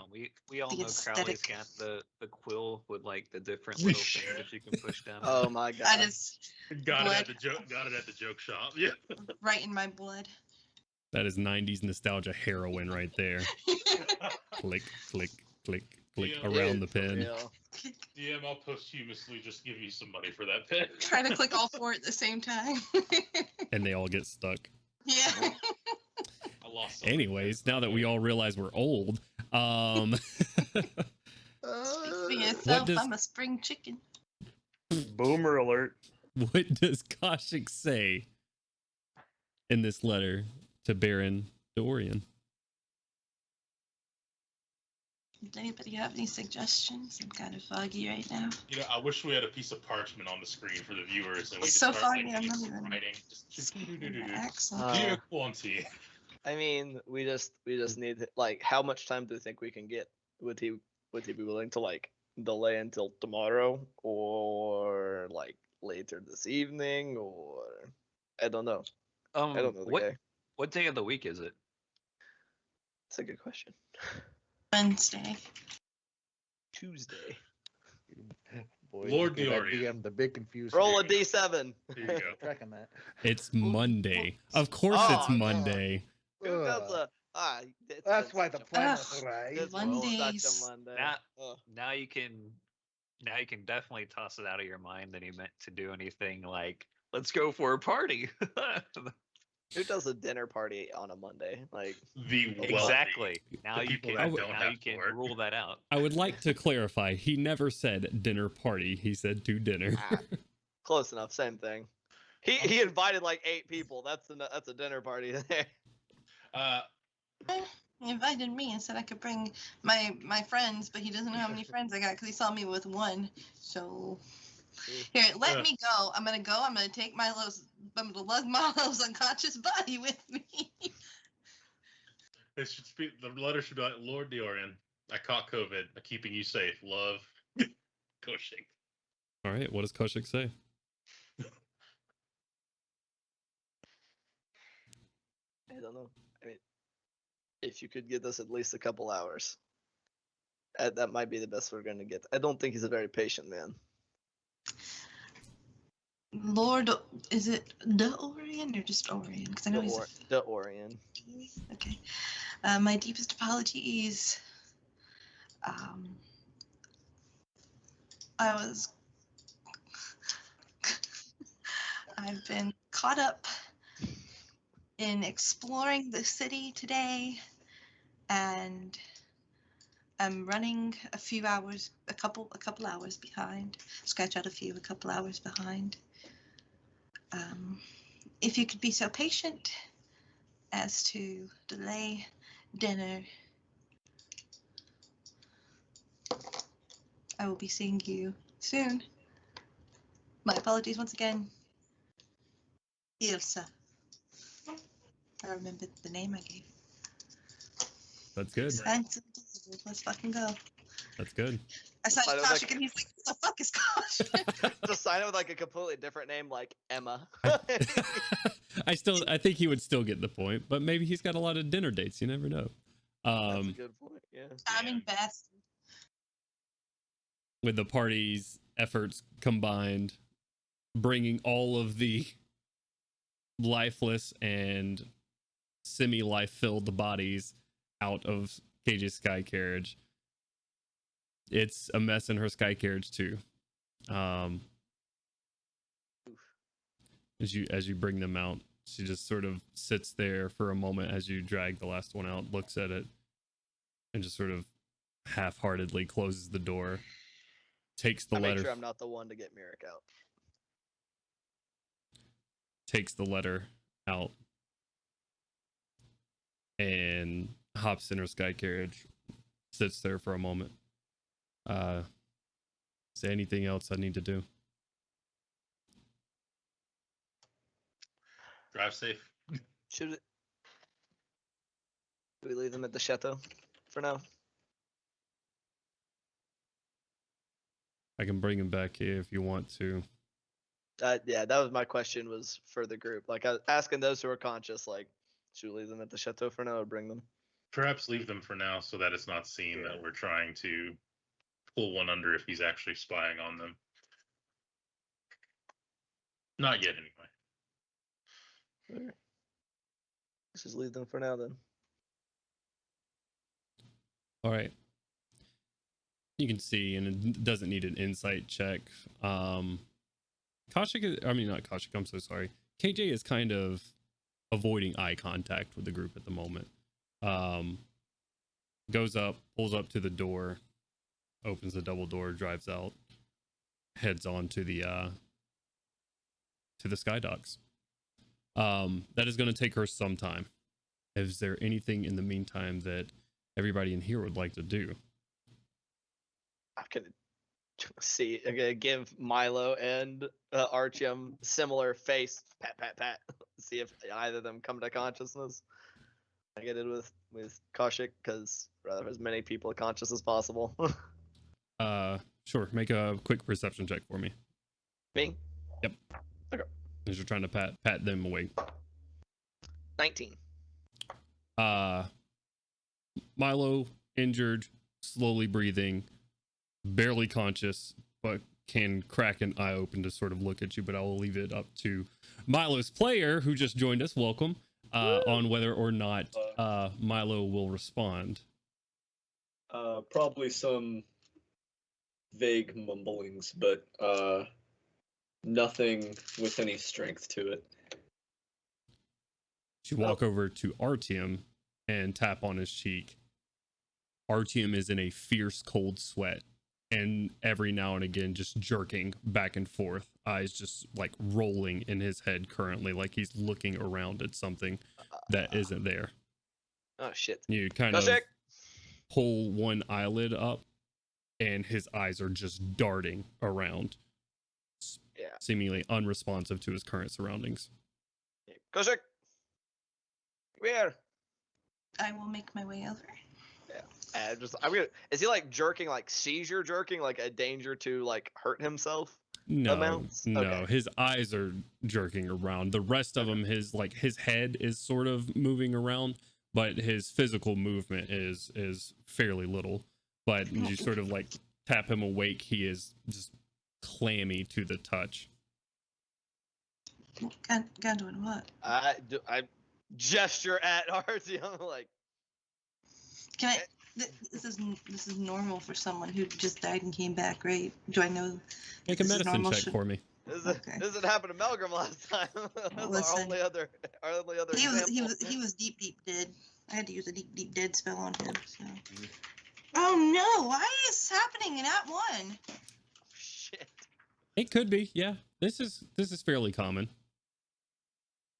We all The know Crowley's aesthetic. got the quill with like the different little things that you can push down. Oh my god. I just Got it at the joke shop. Yeah. right in my blood. That is 90s nostalgia heroin right there. Click, click, click, click Yeah, around the For pen. real. DM, I'll posthumously just give you some money for that pen. Try to click all four at the same time. And they all get stuck. Yeah. I lost. Something. Anyways, now that we all realize we're old, For yourself, does- I'm a spring chicken. Boomer alert. what does Kaushik say in this letter to Baron Dorian? Does anybody have any suggestions? I'm kind of foggy right now. I wish we had a piece of parchment on the screen for the viewers, and we So could start foggy, I'm not even writing. Just Accent. Dear Quanti. I mean, we just need like, how much time do you think we can get? Would he be willing to like delay until tomorrow, or like later this evening, or I don't know. I don't know the guy. What day of the week is it? That's a good question. Wednesday. Tuesday. Boy, Lord give that Diorian. DM the big confused. Roll a There you d7. There you go. Tracking that. It's Monday. Of course Oh, it's God. Monday. Who does Ugh. a? It's That's been why the such a- plan Ugh. was right. It's been Mondays. such a Monday. Now, Ugh. now you can definitely toss it out of your mind that he meant to do anything like, let's go for a party. Who does a dinner party on a Monday? Like, The wealthy. Exactly. Now The you people can that don't now have you can to work. rule that out. I would like to clarify. He never said dinner party. He said to dinner. ah, close enough. Same thing. He invited like 8 people. That's a dinner party there. He invited me and said I could bring my friends, but he doesn't know how many friends I got because he saw me with one. So here, let me go. I'm gonna go. I'm gonna take I'm gonna lug Milo's unconscious body with me. It should be, the letter should be like, Lord Diorian, I caught COVID. I'm keeping you safe. Love, Koshik. All right. What does Koshik say? I don't know. I mean, if you could give us at least a couple hours, that might be the best we're gonna get. I don't think he's a very patient man. Lord, is it the Orion or just Orion? Because I know he's The Orion. okay. My deepest apologies. I've been caught up in exploring the city today, and I'm running a couple hours behind. Scratch out a couple hours behind. If you could be so patient as to delay dinner, I will be seeing you soon. My apologies once again. Ilsa. I remembered the name I gave. That's good. Thanks. Let's fucking go. That's good. I signed I to was Koshik like- and he's like, what the fuck is Koshik? Just sign it with like a completely different name, like Emma. I think he would still get the point, but maybe he's got a lot of dinner dates. You never know. That's a good point. Yeah. Timing best. With the party's efforts combined, bringing all of the lifeless and semi-life filled bodies out of KJ's sky carriage. It's a mess in her sky carriage too. As you bring them out, she just sort of sits there for a moment as you drag the last one out, looks at it, and just sort of half-heartedly closes the door. Takes the I letter. make sure I'm not the one to get Merrick out. Takes the letter out and hops in her sky carriage. Sits there for a moment. Is there anything else I need to do? Drive safe. Should we leave them at the chateau for now? I can bring him back here if you want to. Yeah, that was my question, was for the group. Like, I was asking those who are conscious, like, should we leave them at the chateau for now or bring them? Perhaps leave them for now so that it's not seen that we're trying to pull one under if he's actually spying on them. Not yet, anyway. Okay. Let's just leave them for now then. All right. You can see, and it doesn't need an insight check. Koshik, not Koshik, I'm so sorry. KJ is kind of avoiding eye contact with the group at the moment. Goes up, pulls up to the door, opens the double door, drives out, heads on to the sky docks. That is going to take her some time. Is there anything in the meantime that everybody in here would like to do? I'm gonna see. I'm gonna give Milo and Artyom similar face pat pat pat. See if either of them come to consciousness. I get it with Koshik because rather have as many people conscious as possible. Sure. Make a quick perception check for me. Me? Yep. Okay. As you're trying to pat them away. 19. Milo, injured, slowly breathing, barely conscious, but can crack an eye open to sort of look at you, but I will leave it up to Milo's player, who just joined us. Welcome. On whether or not Milo will respond. Probably some vague mumblings, but nothing with any strength to it. You walk over to Artyom and tap on his cheek. Artyom is in a fierce cold sweat, and every now and again just jerking back and forth, eyes just like rolling in his head currently, like he's looking around at something that isn't there. Oh shit. You kind Go of check. pull one eyelid up, and his eyes are just darting around, seemingly unresponsive to his current surroundings. Go check. Where? I will make my way over. Yeah. I'm gonna. Is he like jerking, like seizure jerking, like a danger to like hurt himself? No, Amounts? no, Okay. his eyes are jerking around. The rest of him, his head is sort of moving around, but his physical movement is fairly little. But you sort of like tap him awake. He is just clammy to the touch. God doing what? I gesture at Artyom like. Can I? This is normal for someone who just died and came back, right? Do I know? Make a this is medicine normal? check for me. This Okay. didn't happen to Melgrim last time. That's Listen. our only other He example. was deep dead. I had to use a deep dead spell on him. So. Oh no! Why is this happening in Act 1? Shit. It could be, yeah. This is fairly common.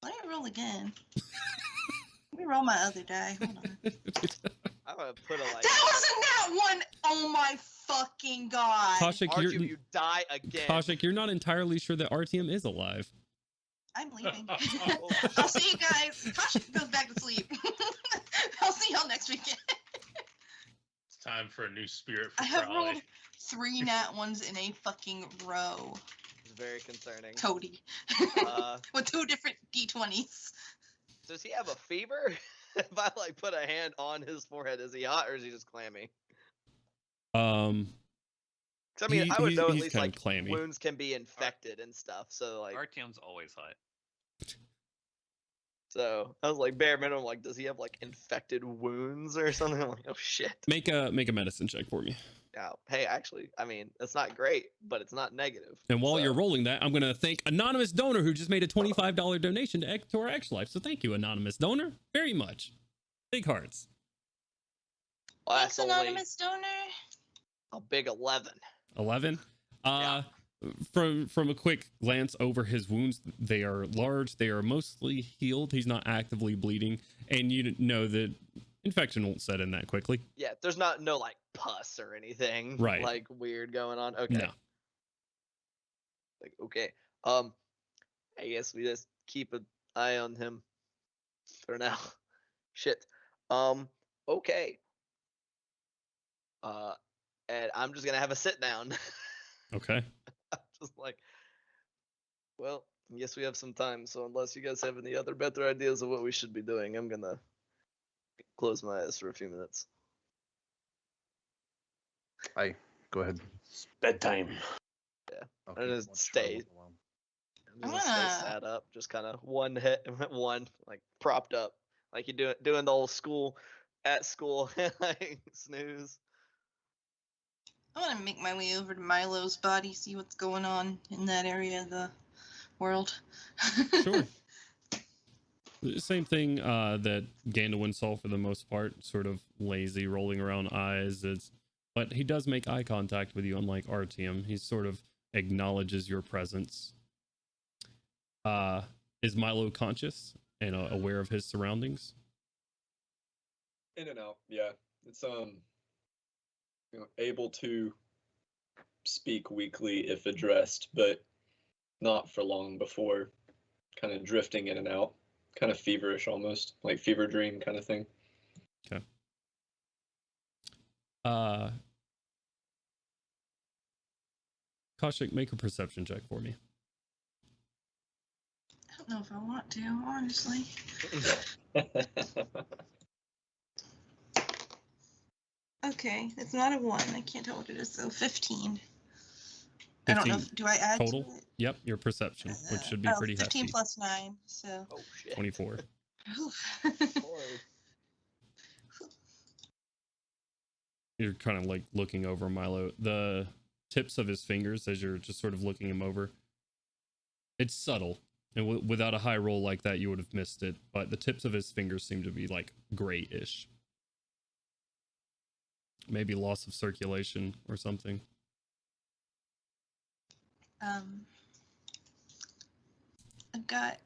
Let me roll again. Let me roll my other die. Hold on. I'm gonna put a like. That wasn't that one! Oh my fucking god! Kaushik, Artyom, you die again. Kaushik, you're not entirely sure that Artyom is alive. I'm leaving. I'll see you guys. Kaushik goes back to sleep. I'll see y'all next weekend. It's time for a new spirit for I have Crowley. rolled 3 nat ones in a fucking row. It's very concerning. Cody. With 2 different d20s. Does he have a fever? If I like put a hand on his forehead, is he hot or is he just clammy? 'Cause, I mean, I would know at he's least kinda like clammy. wounds can be infected and stuff. So like, Artyom's always hot. so I was like bare minimum. Like, does he have like infected wounds or something? I'm like, oh shit. Make a medicine check for me. Yeah. Hey, actually, I mean, it's not great, but it's not negative. And while so. you're rolling that, I'm going to thank anonymous donor who just made a $25 donation to our X Life. So thank you, anonymous donor, very much. Big hearts. Well, Thanks, that's only anonymous donor. a big 11. 11. Yeah. From a quick glance over his wounds, they are large. They are mostly healed. He's not actively bleeding, and you know that infection won't set in that quickly. Yeah, there's no like pus or anything Right. like weird going on. Okay. No. Like okay. I guess we just keep an eye on him for now. Shit. Okay. And I'm just gonna have a sit down. Okay. I'm just like, well, I guess we have some time. So unless you guys have any other better ideas of what we should be doing, I'm gonna close my eyes for a few minutes. Aye, go ahead. It's bedtime. I'll I keep just watch stay. for a while. I'm just gonna stay sat up, just kind of one like propped up, like you doing the old school at school like snooze. I want to make my way over to Milo's body, see what's going on in that area of the world. Sure. Same thing that Gandalf saw for the most part, sort of lazy, rolling around eyes. But he does make eye contact with you, unlike Artyom. He sort of acknowledges your presence. Is Milo conscious and aware of his surroundings? In and out, yeah. It's able to speak weakly if addressed, but not for long before kind of drifting in and out, kind of feverish almost, like fever dream kind of thing. Okay. Kaushik, make a perception check for me. I don't know if I want to, honestly. Okay, it's not a 1. I can't tell what it is, though. 15. I don't know. 15 Do I add total? to it? Yep, your perception, which should be pretty 15 hefty. plus 9, so. Oh shit. 24. Lord. You're kind of like looking over Milo. The tips of his fingers, as you're just sort of looking him over, it's subtle. And without a high roll like that, you would have missed it. But the tips of his fingers seem to be like grayish. Maybe loss of circulation or something. I've got.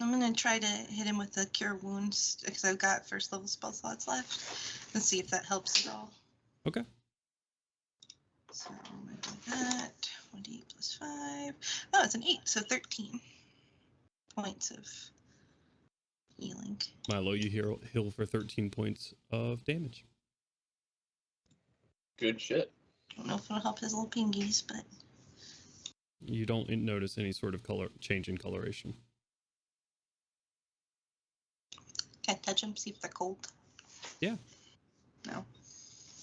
I'm gonna try to hit him with the cure wounds because I've got first level spell slots left, and see if that helps at all. Okay. So I'm gonna do that. 1d8 plus 5. Oh, it's an 8, so 13 points of healing. Milo, you heal for 13 points of damage. Good shit. Don't know if it'll help his little pingies, but You don't notice any sort of change in coloration. can I touch them, see if they're cold? Yeah. No.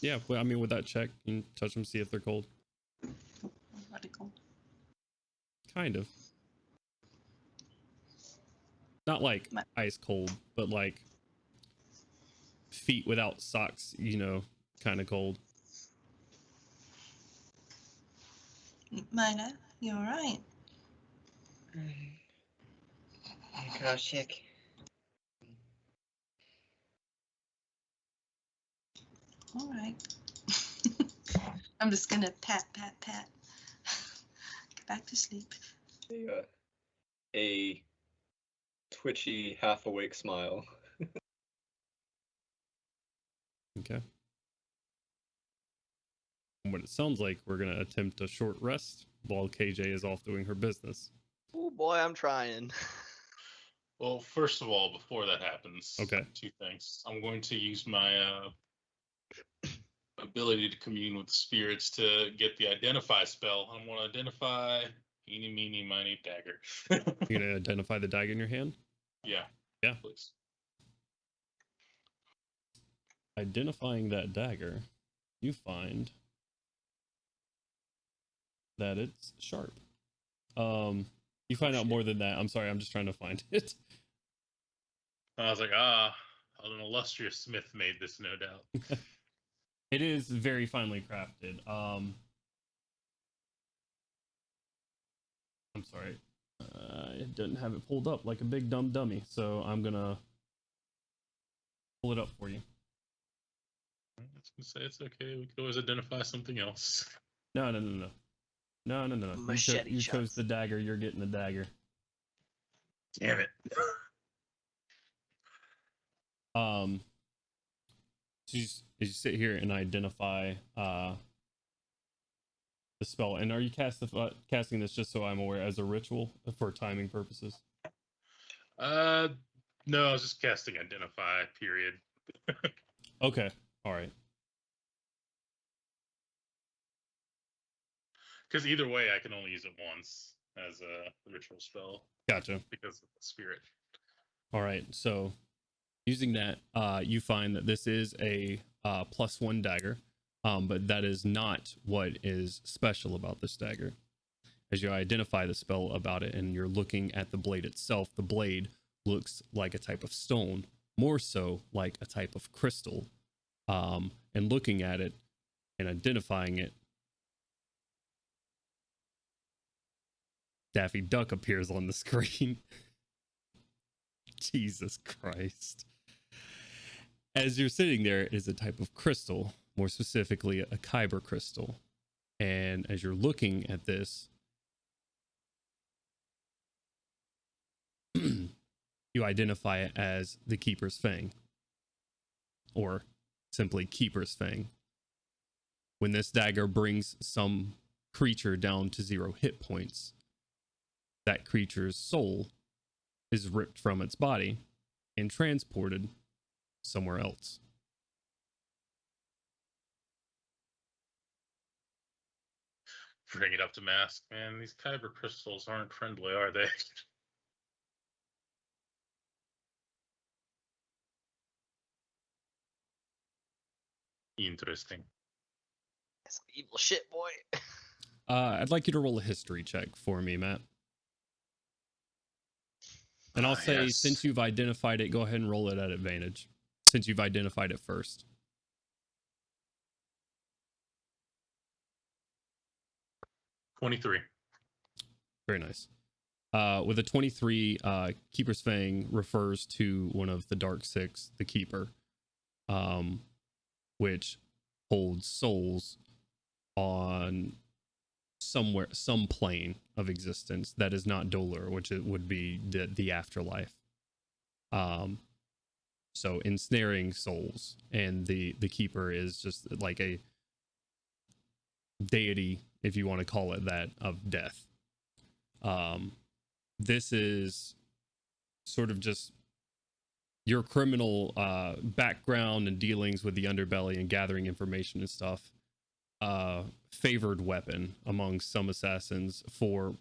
Yeah, well, I mean, with that check, you can touch them, see if they're cold. Are they cold? Kind of. Not like ice cold, but like feet without socks, kind of cold. Mina, you alright? Gosh, heck. Alright. I'm just gonna pat. Get back to sleep. A twitchy, half awake smile. Okay. And what it sounds like, we're going to attempt a short rest while KJ is off doing her business. Oh boy, I'm trying. Well, first of all, before that happens, Okay. 2 things. I'm going to use my ability to commune with spirits to get the identify spell. I'm going to identify eeny, meeny, miny, dagger. You're going to identify the dagger in your hand? Yeah. Yeah. Please. Identifying that dagger, you find that it's sharp. You find out more than that. I'm sorry, I'm just trying to find it. I was like, an illustrious smith made this, no doubt. It is very finely crafted. I'm sorry. I didn't have it pulled up like a big dumb dummy, so I'm gonna pull it up for you. I was gonna say it's okay. We could always identify something else. No. Machete You shots. chose the dagger. You're getting the dagger. Damn it. So you sit here and identify the spell. And are you casting this just so I'm aware as a ritual for timing purposes? No, I was just casting identify, period. Okay. All right. Because either way, I can only use it once as a ritual spell. Gotcha. Because of the spirit. All right. So using that, you find that this is a +1 dagger, but that is not what is special about this dagger. As you identify the spell about it and you're looking at the blade itself, the blade looks like a type of stone, more so like a type of crystal. And looking at it and identifying it, Daffy Duck appears on the screen. Jesus Christ. As you're sitting there, it is a type of crystal, more specifically a kyber crystal. And as you're looking at this, you identify it as the Keeper's Fang, or simply Keeper's Fang. When this dagger brings some creature down to 0 hit points, that creature's soul is ripped from its body and transported somewhere else. Bring it up to mask. Man, these kyber crystals aren't friendly, are they? Interesting. That's some evil shit, boy. I'd like you to roll a history check for me, Matt. And I'll say, yes. since you've identified it, go ahead and roll it at advantage. Since you've identified it first. 23. Very nice. With a 23, Keeper's Fang refers to one of the Dark Six, the Keeper, which holds souls on some plane of existence that is not Dolor, which it would be the afterlife. So ensnaring souls, and the Keeper is just like a deity, if you want to call it that, of death. This is sort of just your criminal background and dealings with the underbelly and gathering information and stuff. Favored weapon among some assassins for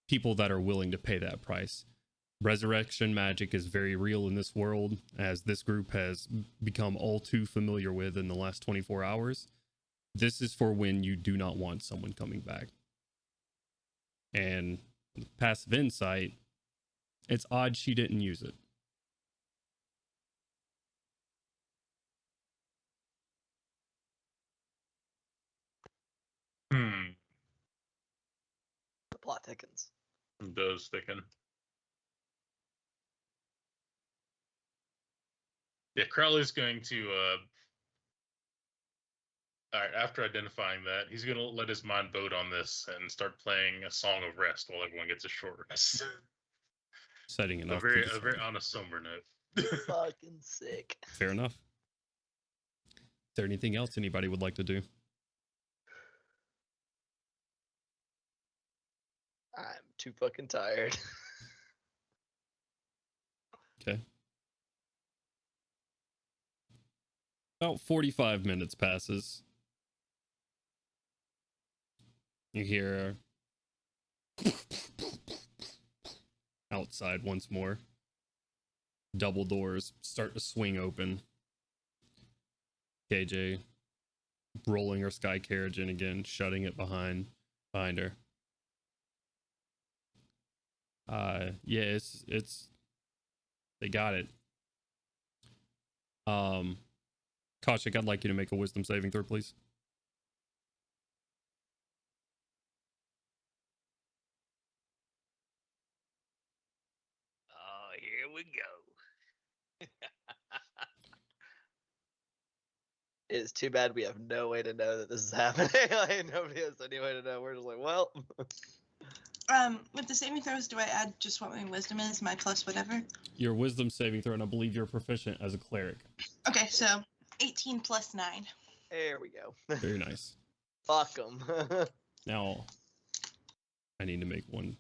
people that are willing to pay that price. Resurrection magic is very real in this world, as this group has become all too familiar with in the last 24 hours. This is for when you do not want someone coming back. And passive insight, it's odd she didn't use it. The plot thickens. It does thicken. Yeah, Crowley's going to all right, after identifying that, he's going to let his mind vote on this and start playing a song of rest while everyone gets a short rest. Setting it a off. very on a somber note. Fucking sick. Fair enough. Is there anything else anybody would like to do? I'm too fucking tired. Okay. About 45 minutes passes. You hear outside once more. Double doors start to swing open. KJ rolling her sky carriage in again, shutting it behind her. Yeah, it's they got it. Kaushik, I'd like you to make a wisdom saving throw, please. Oh, here we go. It's too bad we have no way to know that this is happening. Like, nobody has any way to know. We're just like, well. With the saving throws, do I add just what my wisdom is, my plus whatever? Your wisdom saving throw, and I believe you're proficient as a cleric. Okay, so 18 plus 9. There we go. Very nice. Fuck them. Now, I need to make one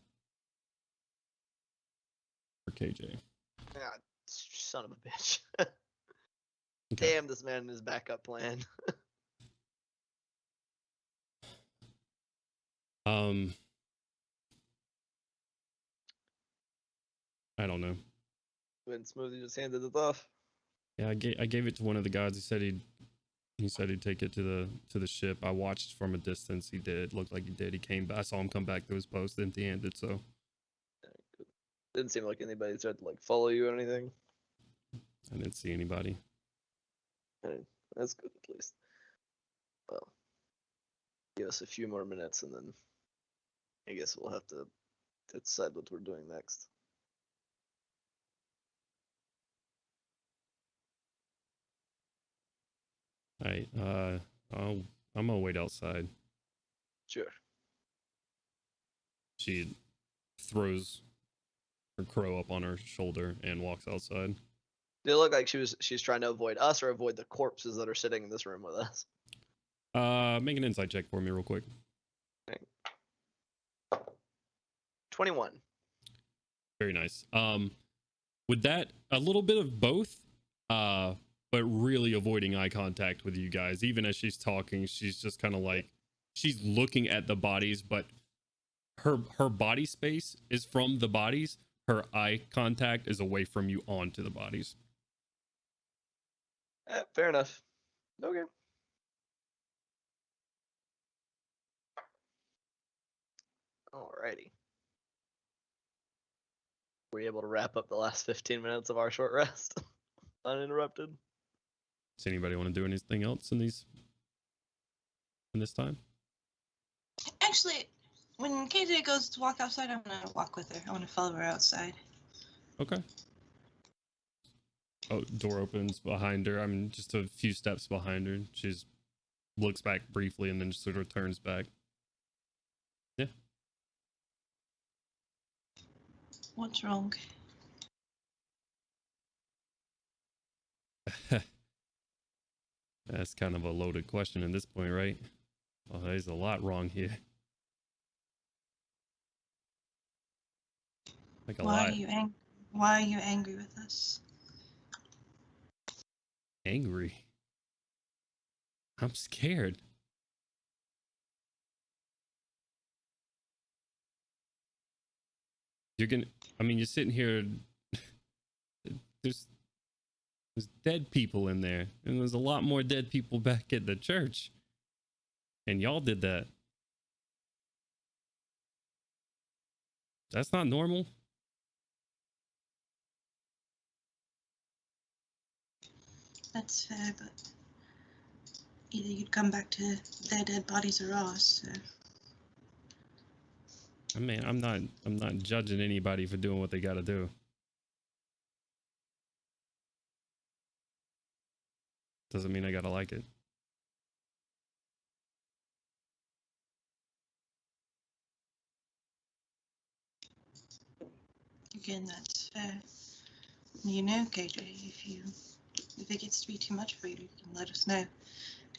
for KJ. God, son of a bitch. Okay. Damn, this man and his backup plan. I don't know. When Smoothie just handed it off. Yeah, I gave it to one of the guys. He said he'd take it to the ship. I watched from a distance. He did. Looked like he did. He came back. I saw him come back to his post empty-handed. So Didn't seem like anybody tried to like follow you or anything. I didn't see anybody. That's good at least. Well, give us a few more minutes and then I guess we'll have to decide what we're doing next. All right. I'm gonna wait outside. Sure. She throws her crow up on her shoulder and walks outside. Did it look like she's trying to avoid us or avoid the corpses that are sitting in this room with us? Make an insight check for me real quick. Okay. 21. Very nice. With that, a little bit of both, but really avoiding eye contact with you guys. Even as she's talking, she's just kind of like, she's looking at the bodies, but her body space is from the bodies. Her eye contact is away from you onto the bodies. Fair enough. Okay. Alrighty. Were you able to wrap up the last 15 minutes of our short rest uninterrupted? Does anybody want to do anything else in this time? Actually, when KJ goes to walk outside, I'm gonna walk with her. I want to follow her outside. Okay. Oh, door opens behind her. I'm just a few steps behind her. She looks back briefly and then just sort of turns back. Yeah. What's wrong? That's kind of a loaded question at this point, right? Oh, there's a lot wrong here. Like a lot. Why are you angry with us? Angry. I'm scared. You're sitting here. There's dead people in there, and there's a lot more dead people back at the church. And y'all did that. That's not normal. That's fair, but either you'd come back to their dead bodies or ours. So. I mean, I'm not judging anybody for doing what they got to do. Doesn't mean I gotta like it. Again, that's fair. You know, KJ, if it gets to be too much for you, you can let us know,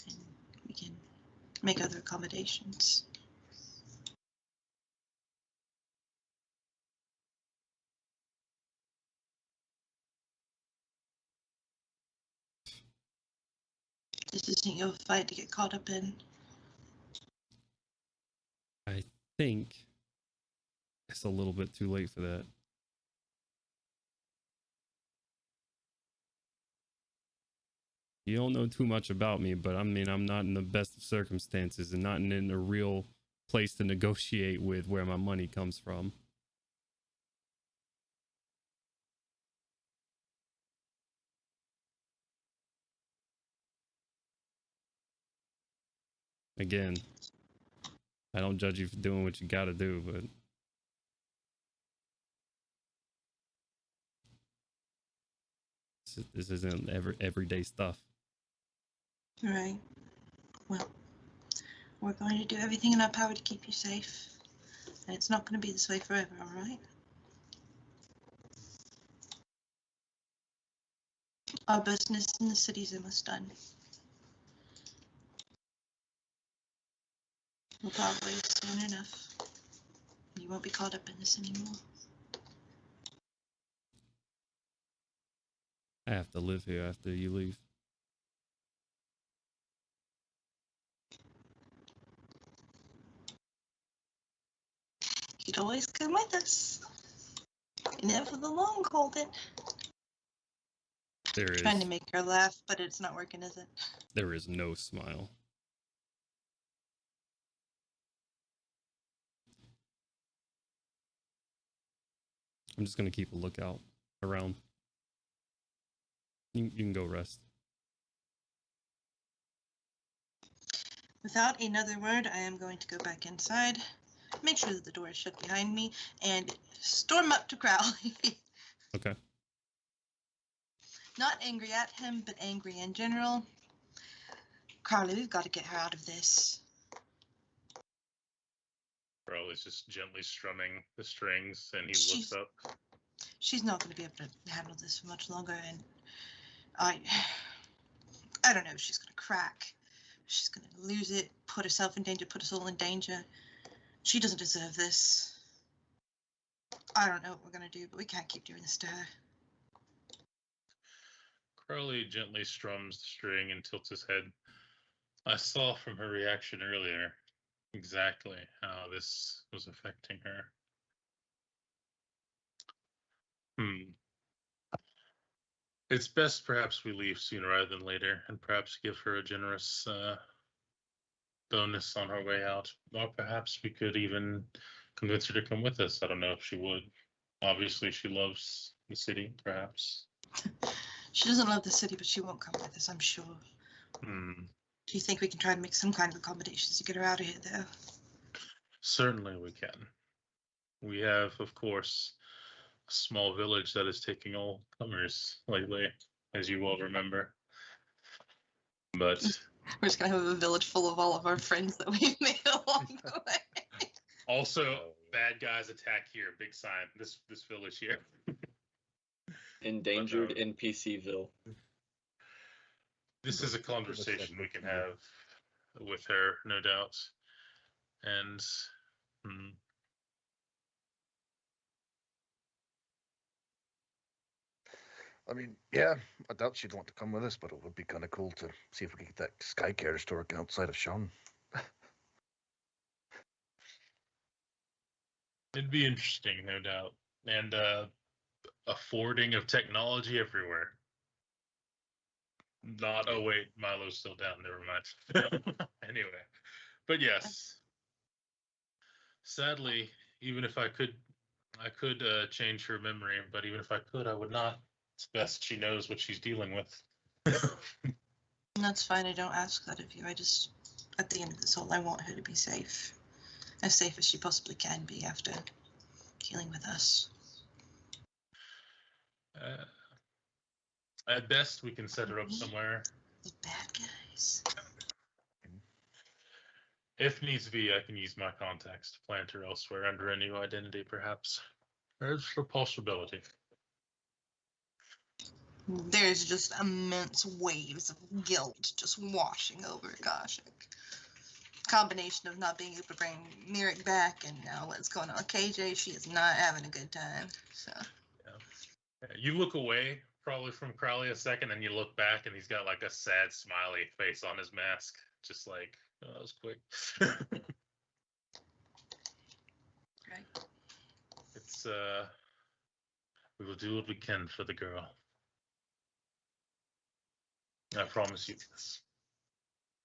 and we can make other accommodations. This isn't your fight to get caught up in. I think it's a little bit too late for that. You don't know too much about me, but I mean, I'm not in the best of circumstances and not in a real place to negotiate with where my money comes from. Again, I don't judge you for doing what you gotta do, but this isn't everyday stuff. Right. Well, we're going to do everything in our power to keep you safe. And it's not going to be this way forever, all right? Our business in the city's almost done. We'll probably soon enough. You won't be caught up in this anymore. I have to live here after you leave. You'd always come with us. Never for the long haul, then. There is. Trying to make her laugh, but it's not working, is it? There is no smile. I'm just gonna keep a lookout around. You can go rest. Without another word, I am going to go back inside, make sure that the door is shut behind me, and storm up to Crowley. Okay. Not angry at him, but angry in general. Crowley, we've got to get her out of this. Crowley's just gently strumming the strings, and he looks up. She's not going to be able to handle this for much longer, and I don't know. She's going to crack. She's going to lose it, put herself in danger, put us all in danger. She doesn't deserve this. I don't know what we're going to do, but we can't keep doing this to her. Crowley gently strums the string and tilts his head. I saw from her reaction earlier exactly how this was affecting her. It's best perhaps we leave sooner rather than later, and perhaps give her a generous bonus on her way out. Or perhaps we could even convince her to come with us. I don't know if she would. Obviously, she loves the city, perhaps. She doesn't love the city, but she won't come with us, I'm sure. Hmm. Do you think we can try to make some kind of accommodations to get her out of here, though? Certainly we can. We have, of course, a small village that is taking all comers lately, as you will remember. But We're just going to have a village full of all of our friends that we've made along the way. also, bad guys attack here. Big sign. This village here. Endangered NPCville. This is a conversation we can have with her, no doubt. And I mean, yeah, I doubt she'd want to come with us, but it would be kind of cool to see if we could get that sky carriage to work outside of Sharn. it'd be interesting, no doubt. And a forwarding of technology everywhere. Not, oh wait, Milo's still down, never mind. Anyway, but yes. Sadly, even if I could change her memory, but even if I could, I would not. It's best she knows what she's dealing with. That's fine, I don't ask that of you. I just, at the end of this whole, I want her to be safe. As safe as she possibly can be after dealing with us. At best, we can set her up somewhere. The bad guys. If needs be, I can use my contacts to plant her elsewhere under a new identity, perhaps. There's a possibility. There's just immense waves of guilt just washing over Koshik. Combination of not being able to bring Mirik back and now what's going on with KJ, she is not having a good time. So Yeah. You look away probably from Crowley a second, and you look back, and he's got like a sad, smiley face on his mask, just like, oh, that was quick. right. It's we will do what we can for the girl. I promise you this.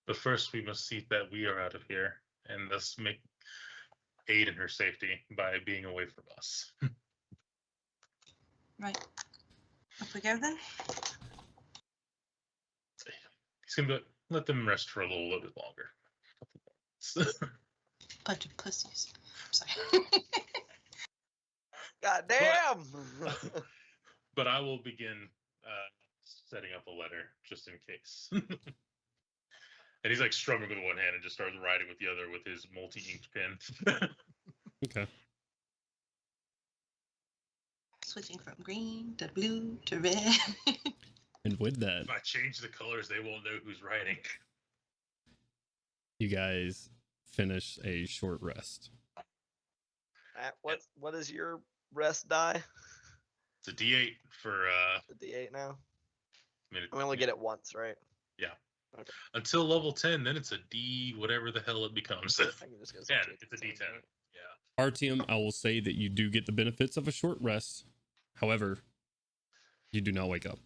But first, we must see that we are out of here, and thus aid in her safety by being away from us. Right. Up we go then? He's gonna be like, let them rest for a little bit longer. Bunch of pussies. Sorry. God damn! But I will begin setting up a letter just in case. And he's like strumming with one hand and just starts writing with the other with his multi-inked pen. Okay. Switching from green to blue to red. And with that, If I change the colors, they won't know who's writing. you guys finish a short rest. What is your rest die? It's a D8 for The D8 now? I mean, We only get it once, right? Yeah. Okay. Until level 10, then it's a D whatever the hell it becomes. I can just go 10. to It's a D10. Yeah. Artyom, I will say that you do get the benefits of a short rest. However, you do not wake up.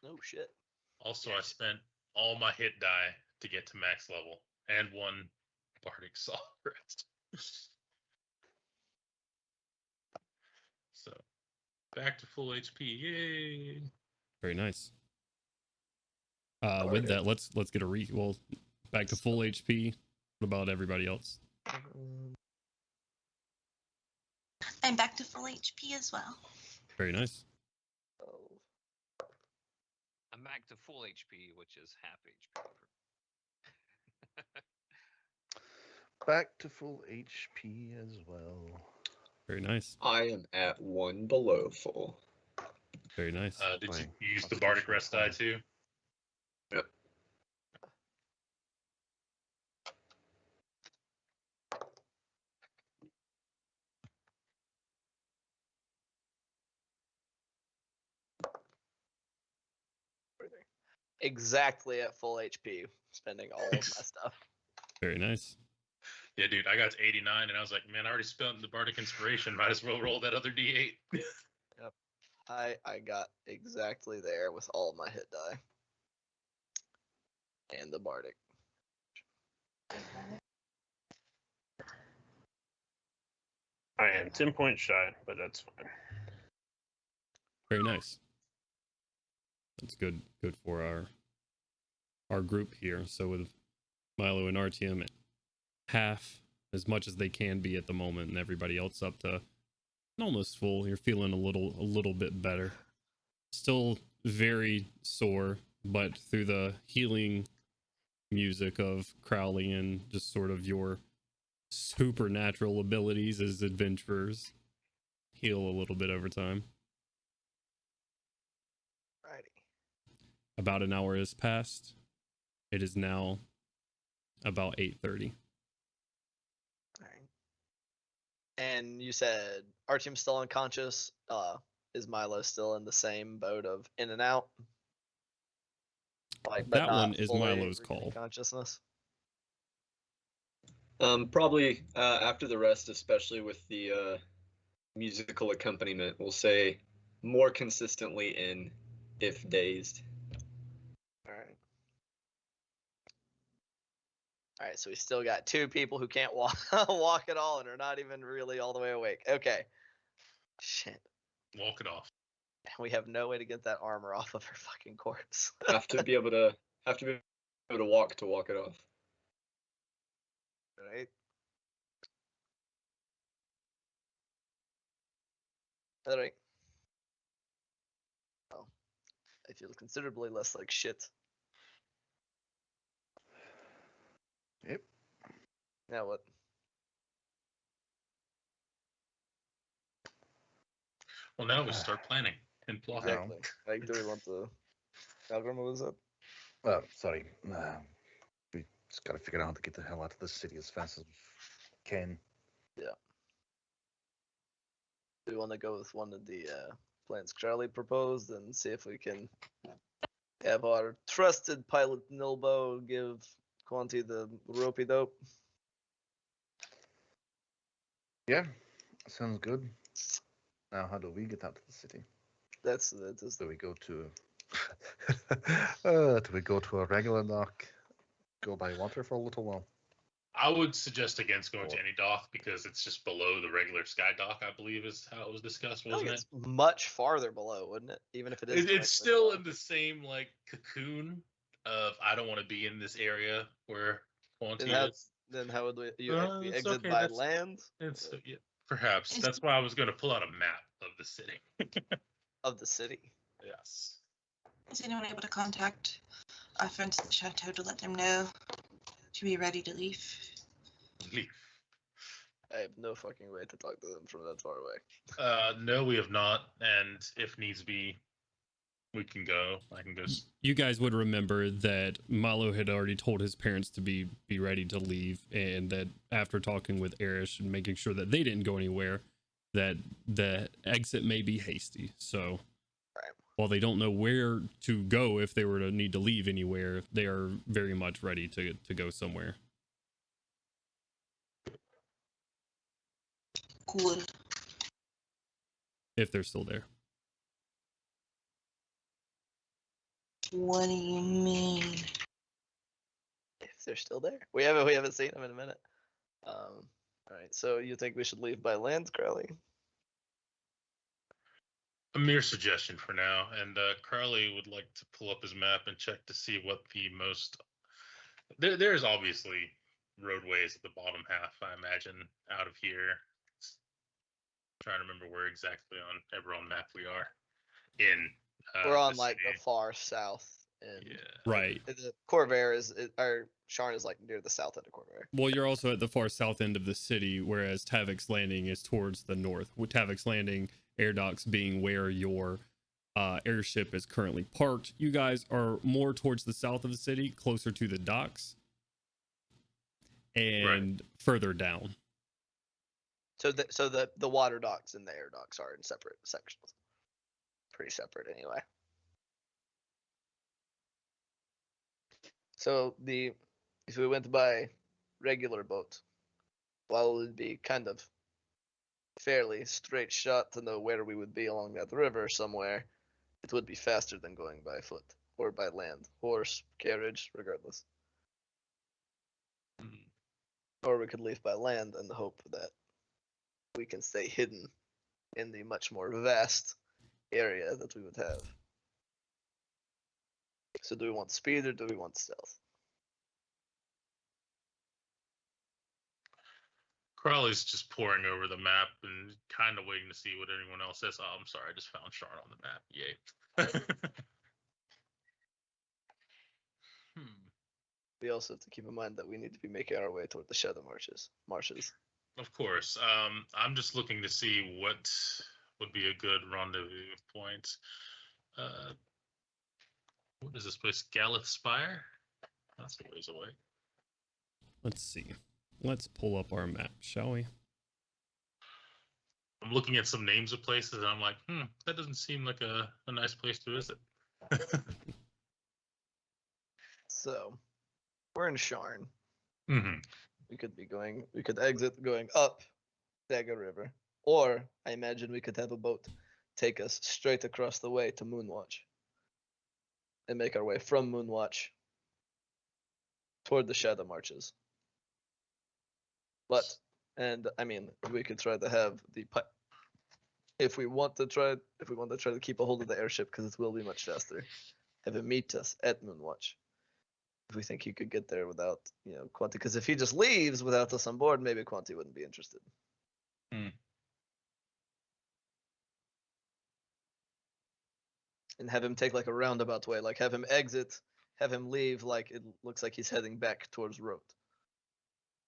No shit. Also, I spent all my hit die to get to max level and one bardic solid rest. So, back to full HP. Yay! Very nice. With that, let's get a well, back to full HP. What about everybody else? I'm back to full HP as well. Very nice. I'm back to full HP, which is half HP. Back to full HP as well. Very nice. I am at 1 below full. Very nice. Did you Fine. use the bardic rest die too? Yep. Exactly at full HP, spending all of my stuff. Very nice. Yeah, dude, I got to 89, and I was like, man, I already spent the bardic inspiration. Might as well roll that other D8. Yep. I got exactly there with all of my hit die. And the bardic. I am 10 points shy, but that's fine. Very nice. That's good. Good for our group here. So with Milo and Artyom at half as much as they can be at the moment, and everybody else up to almost full, you're feeling a little bit better. Still very sore, but through the healing music of Crowley and just sort of your supernatural abilities as adventurers, heal a little bit over time. Righty. About an hour has passed. It is now about 8:30. All right. And you said Artyom's still unconscious. Is Milo still in the same boat of in and out? Like, but That not one is fully Milo's regaining call. consciousness. Probably after the rest, especially with the musical accompaniment, we'll say more consistently in, if dazed. All right. All right, so we still got two people who can't walk walk at all and are not even really all the way awake. Okay. Shit. Walk it off. We have no way to get that armor off of her fucking corpse. Have to be able to walk it off. Right? All right. Oh, I feel considerably less like shit. Yep. Now what? Well, now we start planning and plotting. Exactly. Like, do we want the Algrim? What was that? Sorry. We just gotta figure out how to get the hell out of this city as fast as we can. Yeah. Do we want to go with one of the plans Charlie proposed and see if we can have our trusted pilot Nilbo give Quanti the ropey dope? Yeah, sounds good. Now, how do we get out of the city? That's Do we go to? Do we go to a regular dock? Go by water for a little while. I would suggest against going to Or- any dock because it's just below the regular sky dock, I believe is how it was discussed, I think wasn't it? it's much farther below, wouldn't it? Even if it is. It's still in the same like cocoon of I don't want to be in this area where Quanti is. Then how would we we It's exit okay, by that's- land It's yeah, perhaps Is- that's why I was going to pull out a map of the city. of the city? Yes. Is anyone able to contact our friends at the chateau to let them know to be ready to leave? Leave. I have no fucking way to talk to them from that far away. No, we have not, and if needs be, we can go. I can go. You guys would remember that Milo had already told his parents to be ready to leave, and that after talking with Erish and making sure that they didn't go anywhere, that the exit may be hasty. So Right. while they don't know where to go if they were to need to leave anywhere, they are very much ready to go somewhere. Cool. If they're still there. What do you mean? If they're still there, we haven't seen them in a minute. All right. So you think we should leave by land, Crowley? A mere suggestion for now, and Carly would like to pull up his map and check to see what the most. There's obviously roadways at the bottom half, I imagine, out of here. Trying to remember where exactly on Eberron map we are. In We're on the like city. the far south, and Yeah. Right. the Corvair or Sharn is like near the south end of Corvair. Well, you're also at the far south end of the city, whereas Tavik's Landing is towards the north. With Tavik's Landing, air docks being where your airship is currently parked. You guys are more towards the south of the city, closer to the docks, and further down. So the water docks and the air docks are in separate sections. Pretty separate anyway. So if we went by regular boat, while it would be kind of fairly straight shot to know where we would be along that river somewhere, it would be faster than going by foot or by land, horse, carriage, regardless. Or we could leave by land and hope that we can stay hidden in the much more vast area that we would have. So do we want speed or do we want stealth? Crowley's just poring over the map and kind of waiting to see what anyone else says. Oh, I'm sorry, I just found Sharn on the map. Yay. We also have to keep in mind that we need to be making our way toward the Shadow Marshes. Of course. I'm just looking to see what would be a good rendezvous point. What is this place? Galeth Spire? That's a ways away. Let's see. Let's pull up our map, shall we? I'm looking at some names of places and I'm like, that doesn't seem like a nice place to visit. So, we're in Sharn. Mm-hmm. We could exit going up Dagger River. Or, I imagine we could have a boat take us straight across the way to Moonwatch. And make our way from Moonwatch toward the Shadow Marches. But, and I mean, we could try to have the if we want to try to keep a hold of the airship, because it will be much faster, have him meet us at Moonwatch. If we think he could get there without, Quanti, because if he just leaves without us on board, maybe Quanti wouldn't be interested. And have him take like a roundabout way, like have him exit, have him leave, like it looks like he's heading back towards Road.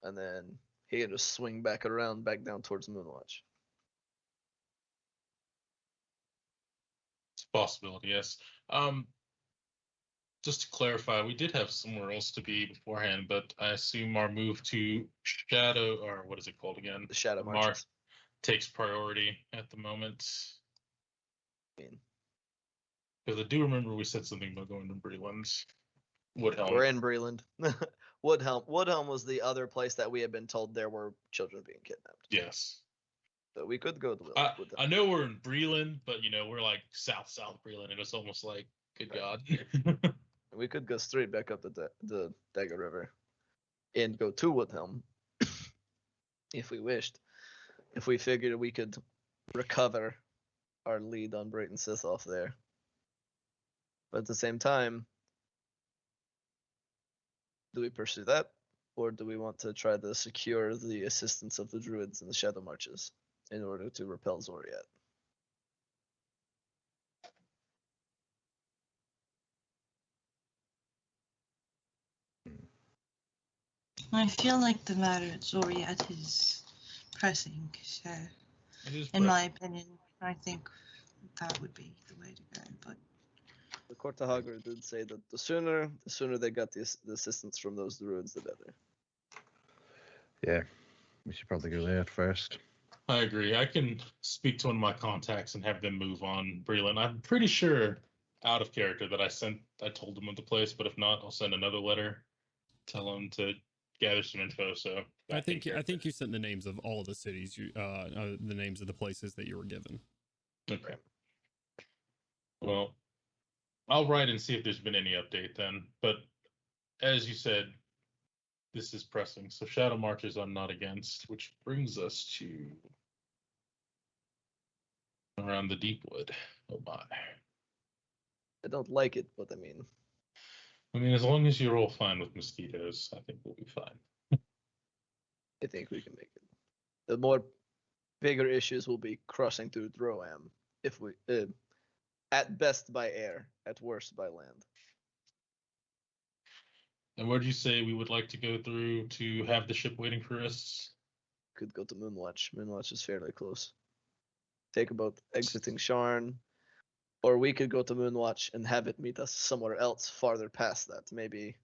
And then he can just swing back around, back down towards Moonwatch. It's a possibility, yes. Just to clarify, we did have somewhere else to be beforehand, but I assume our move to Shadow, or what is it called again? The Shadow Marches. Takes priority at the moment. Because I do remember we said something about going to Breland. Woodhelm. We're in Breland. Woodhelm was the other place that we had been told there were children being kidnapped. Yes. So we could go to Woodhelm. I know we're in Breland, but we're like south Breland, and it's almost like, good God. We could go straight back up the Dagger River and go to Woodhelm if we wished. If we figured we could recover our lead on Brayton Sithoff there. But at the same time, do we pursue that? Or do we want to try to secure the assistance of the Druids in the Shadow Marches in order to repel Zoriat? I feel like the matter at Zoriat is pressing, so in my opinion, I think that would be the way to go. But the Kortahagar did say that the sooner they got the assistance from those Druids, the better. Yeah, we should probably go there first. I agree. I can speak to one of my contacts and have them move on Breland. I'm pretty sure, out of character, that I told them of the place, but if not, I'll send another letter, tell them to gather some info. So I think you sent the names of all the cities, the names of the places that you were given. Okay. Well, I'll write and see if there's been any update then. But as you said, this is pressing. So Shadow Marches I'm not against, which brings us to around the Deepwood. Oh my. I don't like it, but I mean, as long as you're all fine with mosquitoes, I think we'll be fine. I think we can make it. The more bigger issues will be crossing through Droam, if we, at best by air, at worst by land. And where do you say we would like to go through to have the ship waiting for us? Could go to Moonwatch. Moonwatch is fairly close. Take a boat exiting Sharn, or we could go to Moonwatch and have it meet us somewhere else farther past that, maybe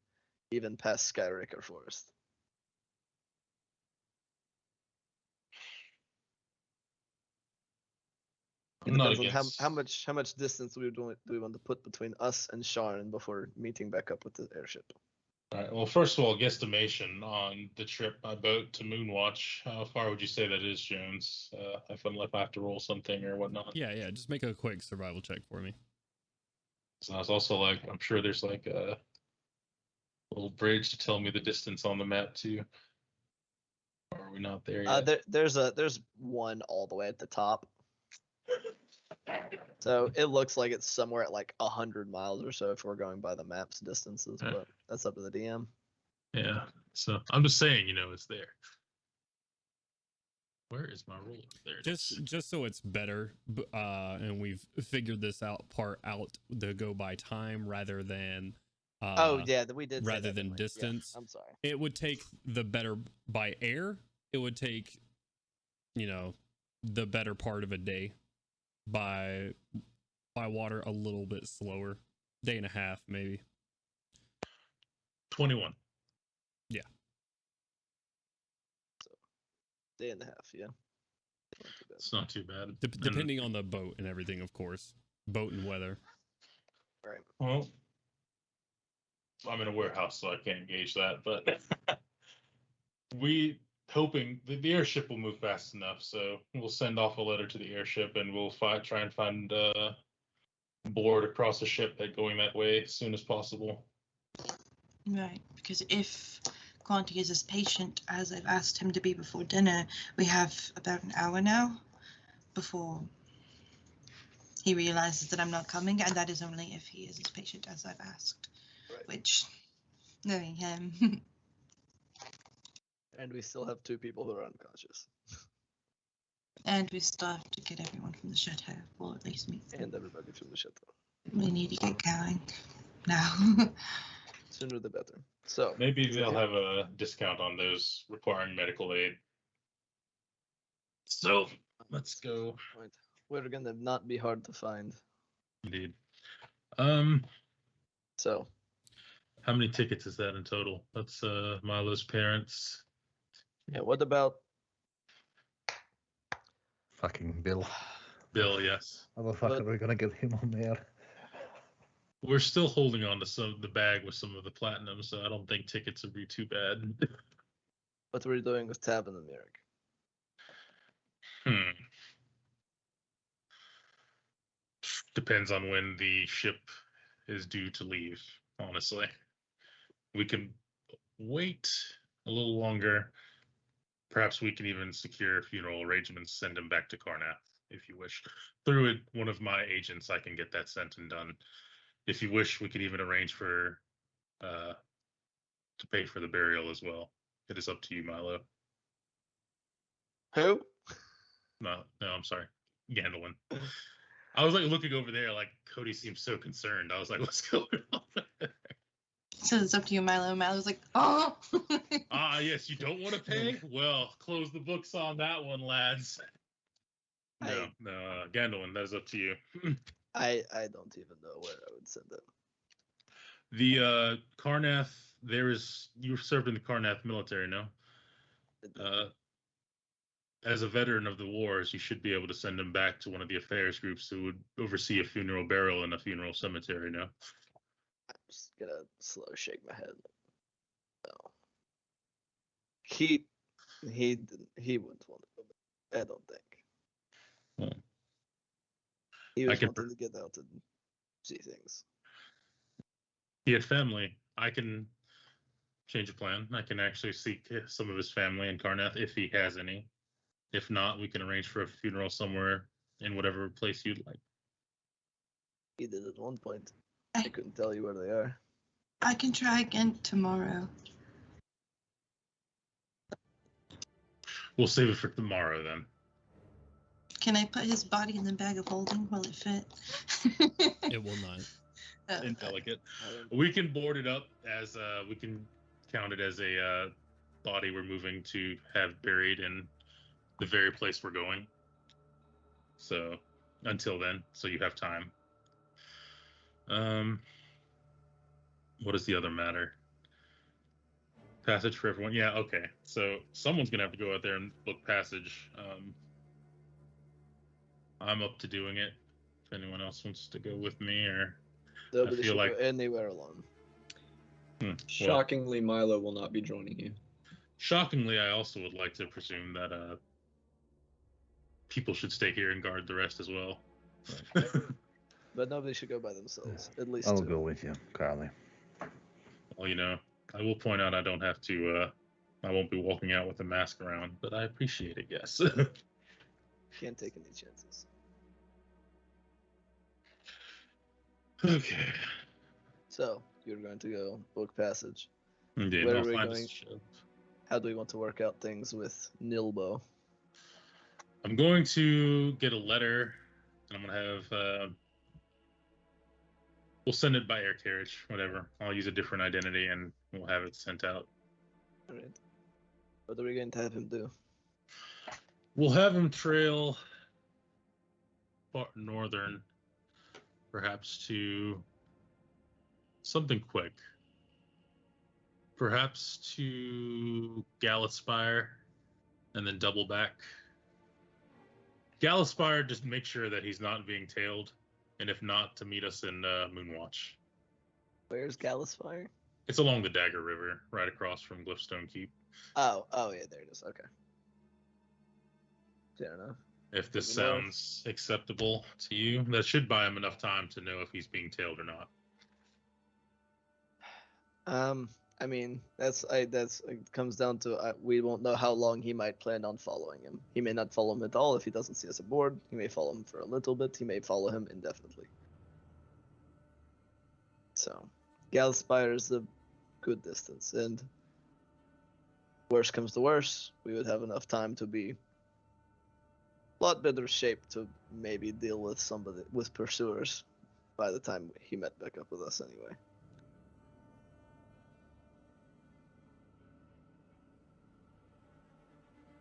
even past Skyraker Forest. It depends on how much distance do we want to put between us and Sharn before meeting back up with the airship. All right. Well, first of all, guesstimation on the trip by boat to Moonwatch. How far would you say that is, Jones? If I have to roll something or whatnot. Yeah. Just make a quick survival check for me. So I was also like, I'm sure there's like a little bridge to tell me the distance on the map too. Or are we not there yet? There's one all the way at the top. So it looks like it's somewhere at like 100 miles or so if we're going by the map's distances, Yeah. but that's up to the DM. Yeah. So I'm just saying, it's there. Where is my ruler? There it is. Just so it's better, and we've figured this out to go by time rather than We did say rather that, than didn't we? Yeah, distance. I'm sorry. It would take the better by air. It would take, the better part of a day. By water, a little bit slower, day and a half maybe. 21. Yeah. So day and a half, yeah. Not too bad. It's not too bad. Depending on the boat and everything, of course. Boat and weather. Right. Well, I'm in a warehouse, so I can't gauge that, but we hoping the airship will move fast enough, so we'll send off a letter to the airship and we'll try and find board across the ship going that way as soon as possible. Right, because if Quanti is as patient as I've asked him to be before dinner, we have about an hour now before he realizes that I'm not coming, and that is only if he is as patient as I've asked. Right. Which, knowing him. And we still have 2 people who are unconscious. And we still have to get everyone from the chateau, or at least me. And everybody from the chateau. We need to get going now. Sooner the better. So Maybe they'll have a discount on those requiring medical aid. So let's go. Right. We're gonna not be hard to find. Indeed. So How many tickets is that in total? That's Milo's parents. yeah, what about Fucking Bill. Bill, yes. How the fuck are we gonna get him on there? We're still holding on to some of the bag with some of the platinum, so I don't think tickets would be too bad. what we're doing with Tab and Americ? Depends on when the ship is due to leave, honestly. We can wait a little longer. Perhaps we can even secure funeral arrangements, send him back to Karnath, if you wish. Through one of my agents, I can get that sent and done. If you wish, we could even arrange for to pay for the burial as well. It is up to you, Milo. Who? No, I'm sorry. Gandalin. I was like looking over there, like Cody seems so concerned. I was like, what's going on? So it's up to you, Milo. Milo's like, oh. Yes, you don't want to pay? Well, close the books on that one, lads. No, Gandalin, that is up to you. I don't even know where I would send it. The Karnath, you served in the Karnath military, no? As a veteran of the wars, you should be able to send him back to one of the affairs groups who would oversee a funeral burial in a funeral cemetery, no? I'm just gonna slow shake my head. No. He wouldn't want to go back. I don't think. He was wanting to get out and see things. He had family. I can change a plan. I can actually seek some of his family in Karnath if he has any. If not, we can arrange for a funeral somewhere in whatever place you'd like. He did at one point. I couldn't tell you where they are. I can try again tomorrow. We'll save it for tomorrow then. Can I put his body in the bag of holding? Will it fit? It will not. Indelicate. We can board it up as we can count it as a body we're moving to have buried in the very place we're going. So until then, so you have time. What is the other matter? Passage for everyone. Yeah, okay. So someone's gonna have to go out there and book passage. I'm up to doing it. If anyone else wants to go with me, or Nobody should go anywhere alone. Shockingly, Milo will not be joining you. Shockingly, I also would like to presume that people should stay here and guard the rest as well. But nobody should go by themselves. At least I'll go with you, Carly. Well, I will point out I don't have to I won't be walking out with a mask around, but I appreciate it, yes. Can't take any chances. Okay. So you're going to go book passage. Indeed, Where I'll are we find going? a ship. How do we want to work out things with Nilbo? I'm going to get a letter, and I'm going to have... we'll send it by air carriage, whatever. I'll use a different identity, and we'll have it sent out. All right. What are we going to have him do? We'll have him trail far northern, perhaps to something quick. Perhaps to Gallespire, and then double back. Gallespire, just make sure that he's not being tailed, and if not, to meet us in Moonwatch. Where's Gallespire? It's along the Dagger River, right across from Glyphstone Keep. Oh, yeah, there it is. Okay. Fair enough. If this Good enough. sounds acceptable to you, that should buy him enough time to know if he's being tailed or not. I mean, it comes down to we won't know how long he might plan on following him. He may not follow him at all if he doesn't see us aboard. He may follow him for a little bit. He may follow him indefinitely. So, Gallespire is a good distance, and worst comes to worst, we would have enough time to be a lot better shape to maybe deal with pursuers by the time he met back up with us anyway.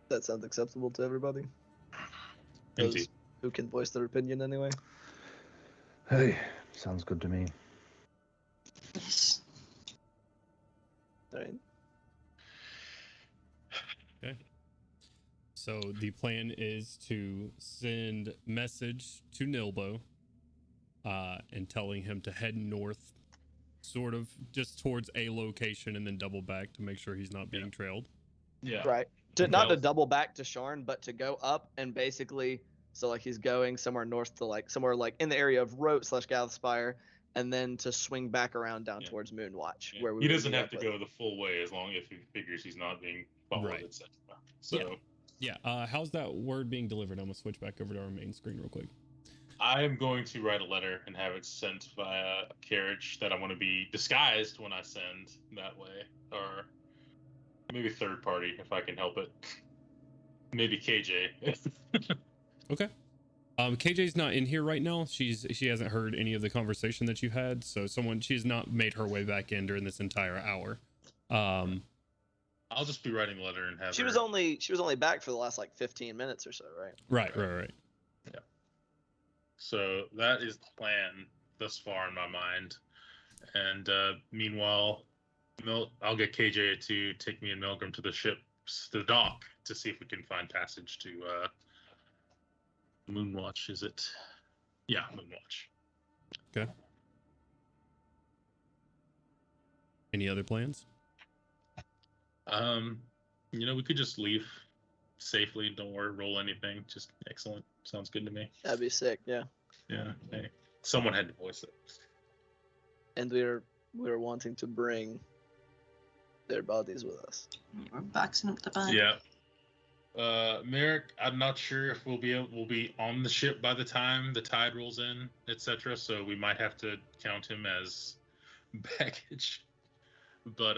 That sounds acceptable to everybody? Those Indeed. who can voice their opinion anyway? Hey, sounds good to me. Yes. Alright. Okay. So the plan is to send message to Nilbo, and telling him to head north, sort of just towards a location, and then double back to make sure he's not being trailed. Yeah. Right. Not to Well- double back to Sharn, but to go up and basically, so like he's going somewhere north to like somewhere like in the area of Rote / Gallespire, and then to swing back around down Yeah. towards Moonwatch, Yeah. where we He would doesn't meet have up to with. go the full way as long as he figures he's not being followed, Right. etc. So Yeah. How's that word being delivered? I'm gonna switch back over to our main screen real quick. I am going to write a letter and have it sent via a carriage that I want to be disguised when I send that way, or maybe third party if I can help it. Maybe KJ. Okay. KJ's not in here right now. She hasn't heard any of the conversation that you had, so she has not made her way back in during this entire hour. I'll just be writing a letter and have She her... was only back for the last like 15 minutes or so, right? Right. Yeah. So that is the plan thus far in my mind. And meanwhile, I'll get KJ to take me and Milgram to the dock, to see if we can find passage to Moonwatch. Is it? Yeah, Moonwatch. Okay. Any other plans? We could just leave safely. Don't worry, roll anything. Just excellent. Sounds good to me. That'd be sick, yeah. Yeah. Hey, someone had to voice it. And we're wanting to bring their bodies with us. We're boxing up the body. Yeah. Merrick, I'm not sure if we'll be on the ship by the time the tide rolls in, etc. So we might have to count him as baggage. But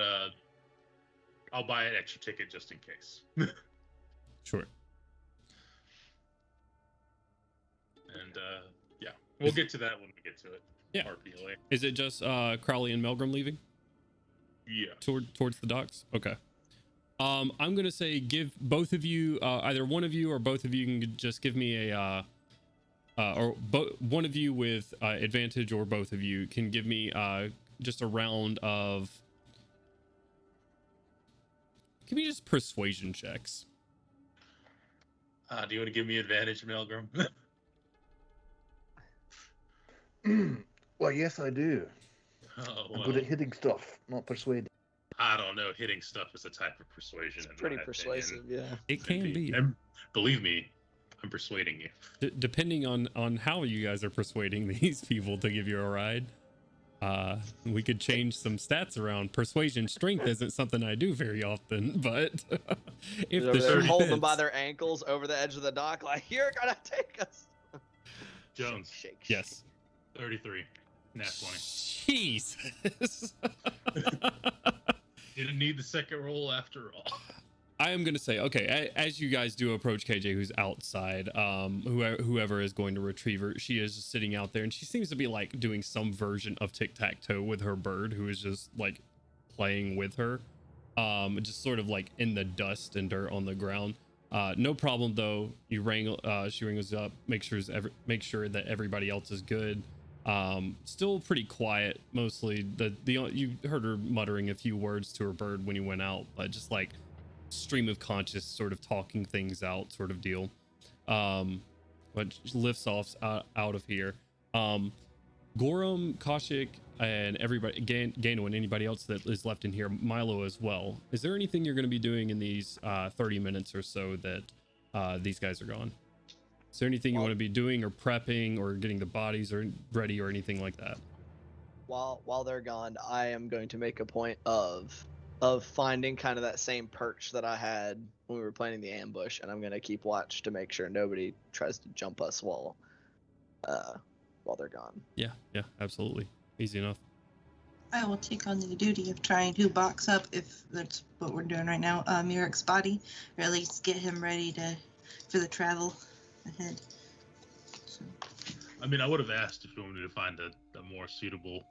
I'll buy an extra ticket just in case. Sure. And we'll get to that when we get to it. Yeah. RPLA. Is it just Crowley and Melgrim leaving Yeah. towards the docks? Okay. I'm gonna say give both of you, either one of you or both of you can just give me a one of you with advantage, or both of you can give me just a round of, give me just persuasion checks. Do you want to give me advantage, Milgram? Well, yes, I do. Oh, I'm good at hitting stuff, not persuading. I don't know. Hitting stuff is a type of persuasion. It's pretty persuasive, yeah. It can be. And believe me, I'm persuading you. Depending on how you guys are persuading these people to give you a ride. We could change some stats around. Persuasion strength isn't something I do very often, but if Over the there shirt holding them by fits- their ankles over the edge of the dock, like you're gonna take us. Jones, Shake, shake. yes. 33. Nat 20. Jesus. Didn't need the second roll after all. I am going to say, okay, as you guys do approach KJ, who's outside, whoever is going to retrieve her, she is just sitting out there, and she seems to be like doing some version of tic-tac-toe with her bird, who is just like playing with her, just sort of like in the dust and dirt on the ground. No problem though. You wrangle, she wrangles up, make sure that everybody else is good. Still pretty quiet, mostly. You heard her muttering a few words to her bird when you went out, but just like stream of conscious, sort of talking things out, sort of deal. But lifts off out of here. Gorum, Kaushik, and everybody, Gano, and anybody else that is left in here, Milo as well. Is there anything you're going to be doing in these 30 minutes or so that these guys are gone? Is there anything you want to be doing or prepping or getting the bodies or ready or anything like that? While they're gone, I am going to make a point of finding kind of that same perch that I had when we were planning the ambush, and I'm going to keep watch to make sure nobody tries to jump us while they're gone. Yeah, absolutely. Easy enough. I will take on the duty of trying to box up, if that's what we're doing right now, Murek's body, or at least get him ready for the travel ahead. So. I mean, I would have asked if you wanted to find a more suitable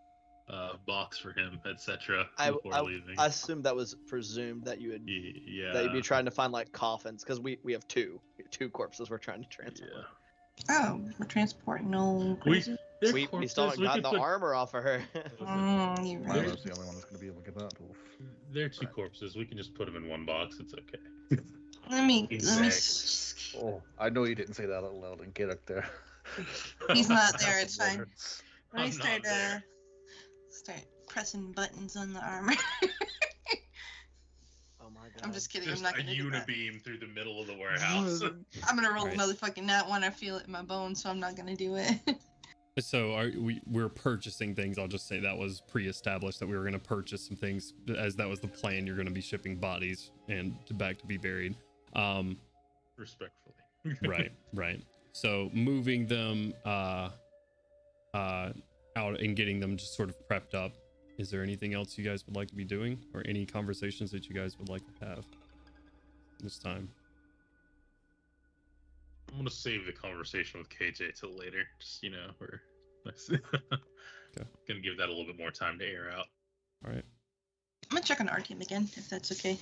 box for him, etc. before leaving. I assumed that was presumed that you would Yeah. that you'd be trying to find like coffins, because we have two corpses we're trying to transport. Yeah. Oh, we're transporting no crazy. We still haven't gotten the armor off of her. You're right. Milo's the only one that's going to be able to get that off. They're two corpses. We can just put them in one box. It's okay. Let me. Oh, I know you didn't say that out loud in character. He's not there. It's fine. Let me I'm not there. start pressing buttons on the armor. Oh my god. I'm just kidding. Just I'm not a gonna do that. unibeam through the middle of the warehouse. I'm gonna roll Right. another fucking nat one. I feel it in my bones, so I'm not gonna do it. So we're purchasing things. I'll just say that was pre-established that we were going to purchase some things, as that was the plan. You're going to be shipping bodies and back to be buried. Respectfully. Right. So moving them out and getting them just sort of prepped up. Is there anything else you guys would like to be doing, or any conversations that you guys would like to have this time? I'm gonna save the conversation with KJ till later. Just we're gonna give that a little bit more time to air out. All right. I'm gonna check on our team again, if that's okay.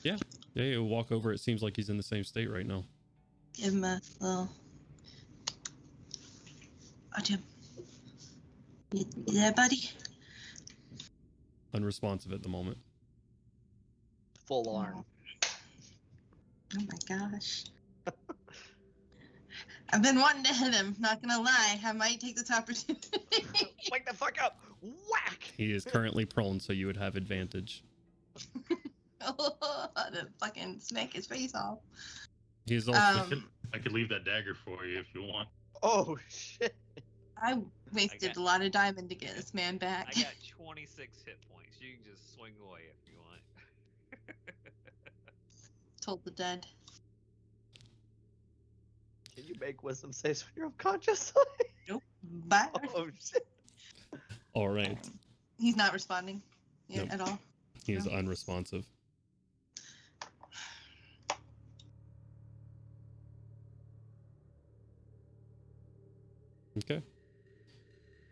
Yeah, you'll walk over. It seems like he's in the same state right now. Give him a little. Oh, Jim. You there, buddy? Unresponsive at the moment. Full arm. Oh my gosh. I've been wanting to hit him, not gonna lie. I might take this opportunity. Wake the fuck up! Whack! He is currently prone, so you would have advantage. To fucking smack his face off. He is also I could leave that dagger for you if you want. Oh shit! I wasted a lot of diamond to get this man back. I got 26 hit points. You can just swing away if you want. Told the dead. Can you make wisdom saves when you're unconscious? Nope. Bye. Oh shit! all right. He's not responding yet Nope. at all. He is No. unresponsive. Okay.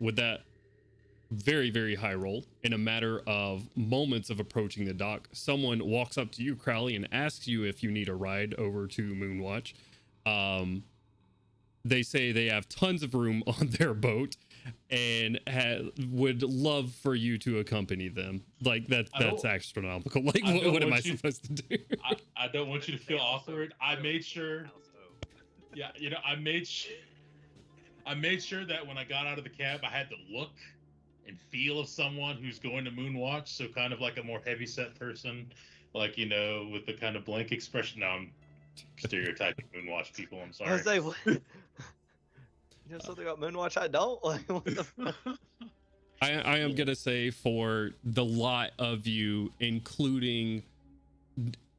With that very, very high roll, in a matter of moments of approaching the dock, someone walks up to you, Crowley, and asks you if you need a ride over to Moonwatch. They say they have tons of room on their boat and would love for you to accompany them. Like that's astronomical. Like what am I supposed to do? I don't want you to feel awkward. I made sure. Yeah, I made sure that when I got out of the cab, I had the look and feel of someone who's going to Moonwatch. So kind of like a more heavy-set person, like with the kind of blank expression. Now I'm stereotyping Moonwatch people. I'm sorry. I was like, what? You know something about Moonwatch I don't? Like, what the fuck? I am gonna say for the lot of you, including,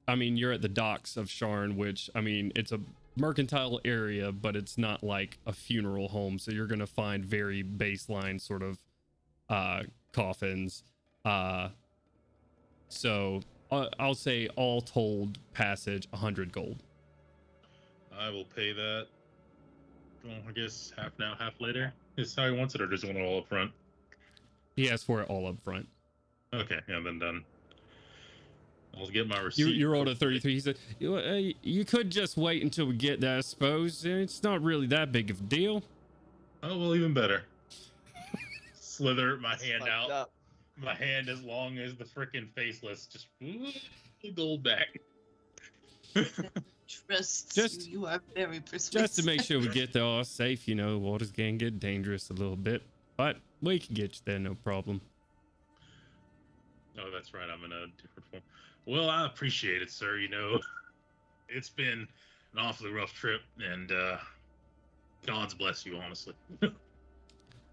I mean, you're at the docks of Sharn, which, I mean, it's a mercantile area, but it's not like a funeral home, so you're gonna find very baseline sort of coffins. So I'll say all told passage 100 gold. I will pay that. Well, I guess half now, half later. Is how he wants it, or does he want it all up front? He asked for it all up front. Okay, yeah, then done. I'll get my receipt. You rolled a 33. He said, you could just wait until we get there, I suppose. It's not really that big of a deal. Oh, well, even better. Slither my That's hand fucked out. up. My hand as long as the frickin' faceless. Just gold back. Trust Just- you. You are very persuasive. Just to make sure we get there all safe, you know, waters can get dangerous a little bit. But we can get you there, no problem. Oh, that's right. I'm in a different form. Well, I appreciate it, sir. You know, it's been an awfully rough trip, and God's bless you, honestly.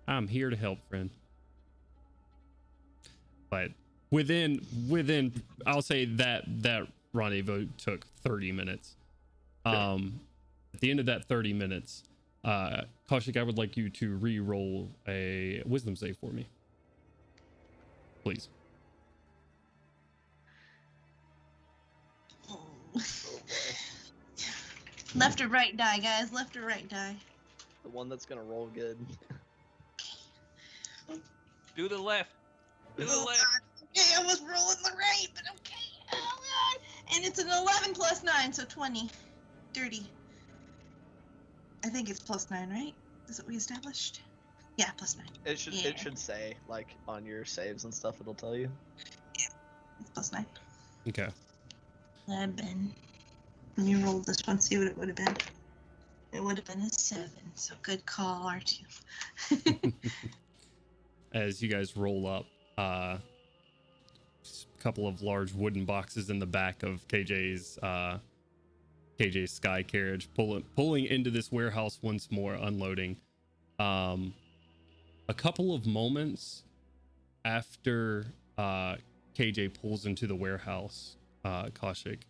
I'm here to help, friend. But within I'll say that rendezvous took 30 minutes. At the end of that 30 minutes, Kaushik, I would like you to re-roll a wisdom save for me, please. Oh. Left or right die, guys. Left or right die. The one that's gonna roll good. Do the left. Do the Oh, left. God. Okay, I was rolling the right, but okay. Oh, God. And it's an 11 plus 9, so 20. Dirty. I think it's plus 9, right? Is what we established? Yeah, plus 9. It should Yeah. it should say like on your saves and stuff. It'll tell you. It's plus 9. Okay. 11. Let me roll this one, see what it would have been. It would have been a 7, so good call, R2. As you guys roll up, just a couple of large wooden boxes in the back of KJ's sky carriage, pulling into this warehouse once more, unloading. A couple of moments after KJ pulls into the warehouse, Kaushik,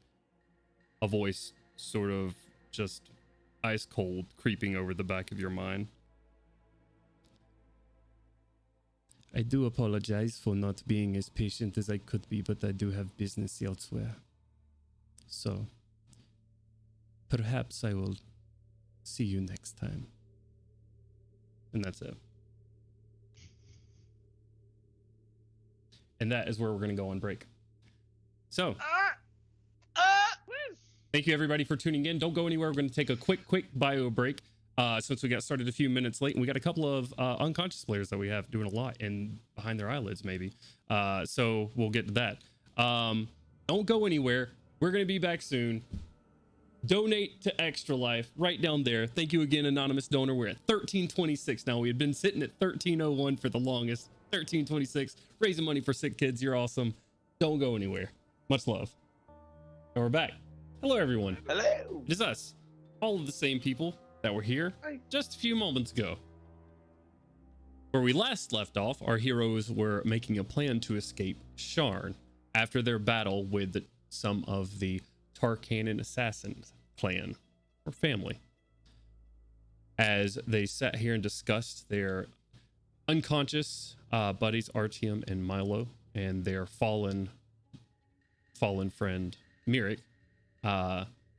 a voice sort of just ice cold creeping over the back of your mind. I do apologize for not being as patient as I could be, but I do have business elsewhere. So, perhaps I will see you next time. And that's it. And that is where we're going to go on break. So, thank you everybody for tuning in. Don't go anywhere. We're going to take a quick bio break. Since we got started a few minutes late, and we got a couple of unconscious players that we have doing a lot and behind their eyelids, maybe. So we'll get to that. Don't go anywhere. We're going to be back soon. Donate to Extra Life right down there. Thank you again, anonymous donor. We're at 1326 now. We had been sitting at 1301 for the longest. 1326, raising money for sick kids. You're awesome. Don't go anywhere. Much love. And we're back. Hello, everyone. Hello. It is us, all of the same people that were here just a few moments ago. Where we last left off, our heroes were making a plan to escape Sharn after their battle with some of the Tarkanan assassins clan or family. As they sat here and discussed their unconscious buddies Artyom and Milo and their fallen friend Mirik,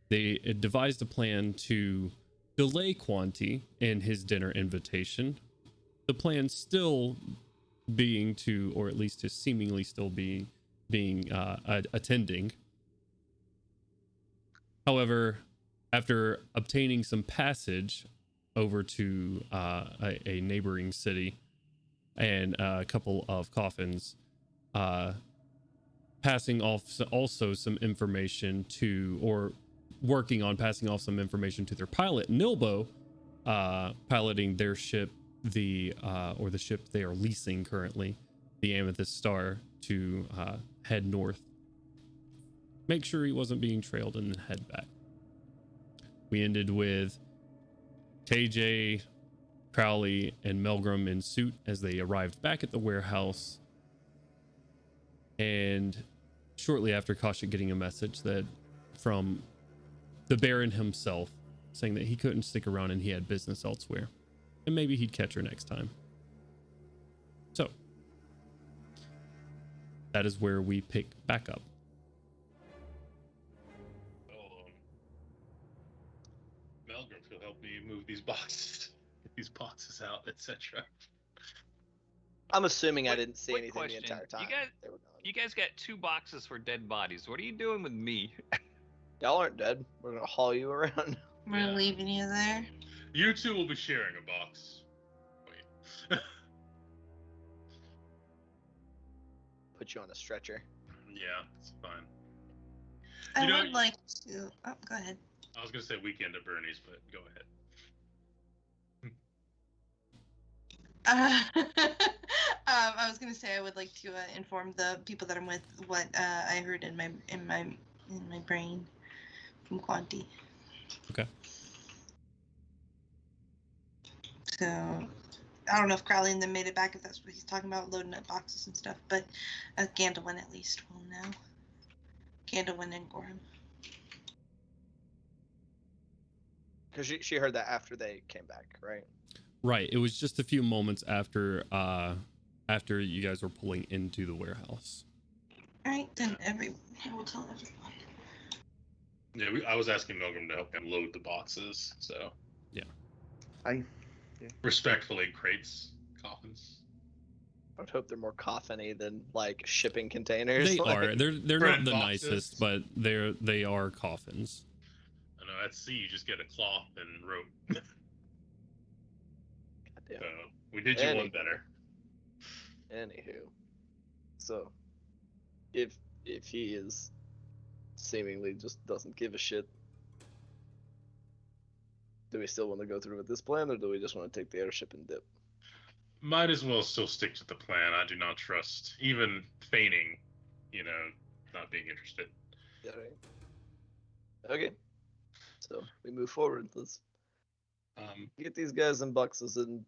they devised a plan to delay Quanti in his dinner invitation. The plan still being to, or at least to seemingly still being attending. However, after obtaining some passage over to a neighboring city and a couple of coffins, passing off also some information to, or working on passing off some information to their pilot Nilbo, piloting their ship, the ship they are leasing currently, the Amethyst Star, to head north, make sure he wasn't being trailed, and then head back. We ended with KJ Crowley and Melgrim in suit as they arrived back at the warehouse. And shortly after, Koshik getting a message that from the Baron himself saying that he couldn't stick around and he had business elsewhere. And maybe he'd catch her next time. So, that is where we pick back up. Melgrim will help me move these boxes, get these boxes out, etc. I'm assuming I Quick- didn't see quick anything question. the entire time. You guys- They were gone. You guys got 2 boxes for dead bodies. What are you doing with me? Y'all aren't dead. We're gonna haul you around. We're Yeah. leaving you there. You two will be sharing a box. Wait. Put you on a stretcher. Yeah, it's fine. I You know, would like to. Oh, go ahead. I was gonna say weekend at Bernie's, but go ahead. I was gonna say I would like to inform the people that I'm with what I heard in my brain from Quanti. Okay. So I don't know if Crowley and them made it back, if that's what he's talking about, loading up boxes and stuff. But Gandalwin at least will know. Gandalwin and Gorham. Because she heard that after they came back, right? Right. It was just a few moments after you guys were pulling into the warehouse. All right, then I will tell everyone. Yeah, I was asking Milgram to help him load the boxes, so. Yeah. Respectfully, crates, coffins. I would hope they're more coffin-y than like shipping containers. They like, are. They're bread not the boxes. nicest, but they are coffins. I know at sea you just get a cloth and rope. Goddamn. So we did you one better. Anywho, so if he is seemingly just doesn't give a shit, do we still want to go through with this plan, or do we just want to take the airship and dip? Might as well still stick to the plan. I do not trust, even feigning, not being interested. Yeah, right. Okay. So we move forward. Let's get these guys in boxes, and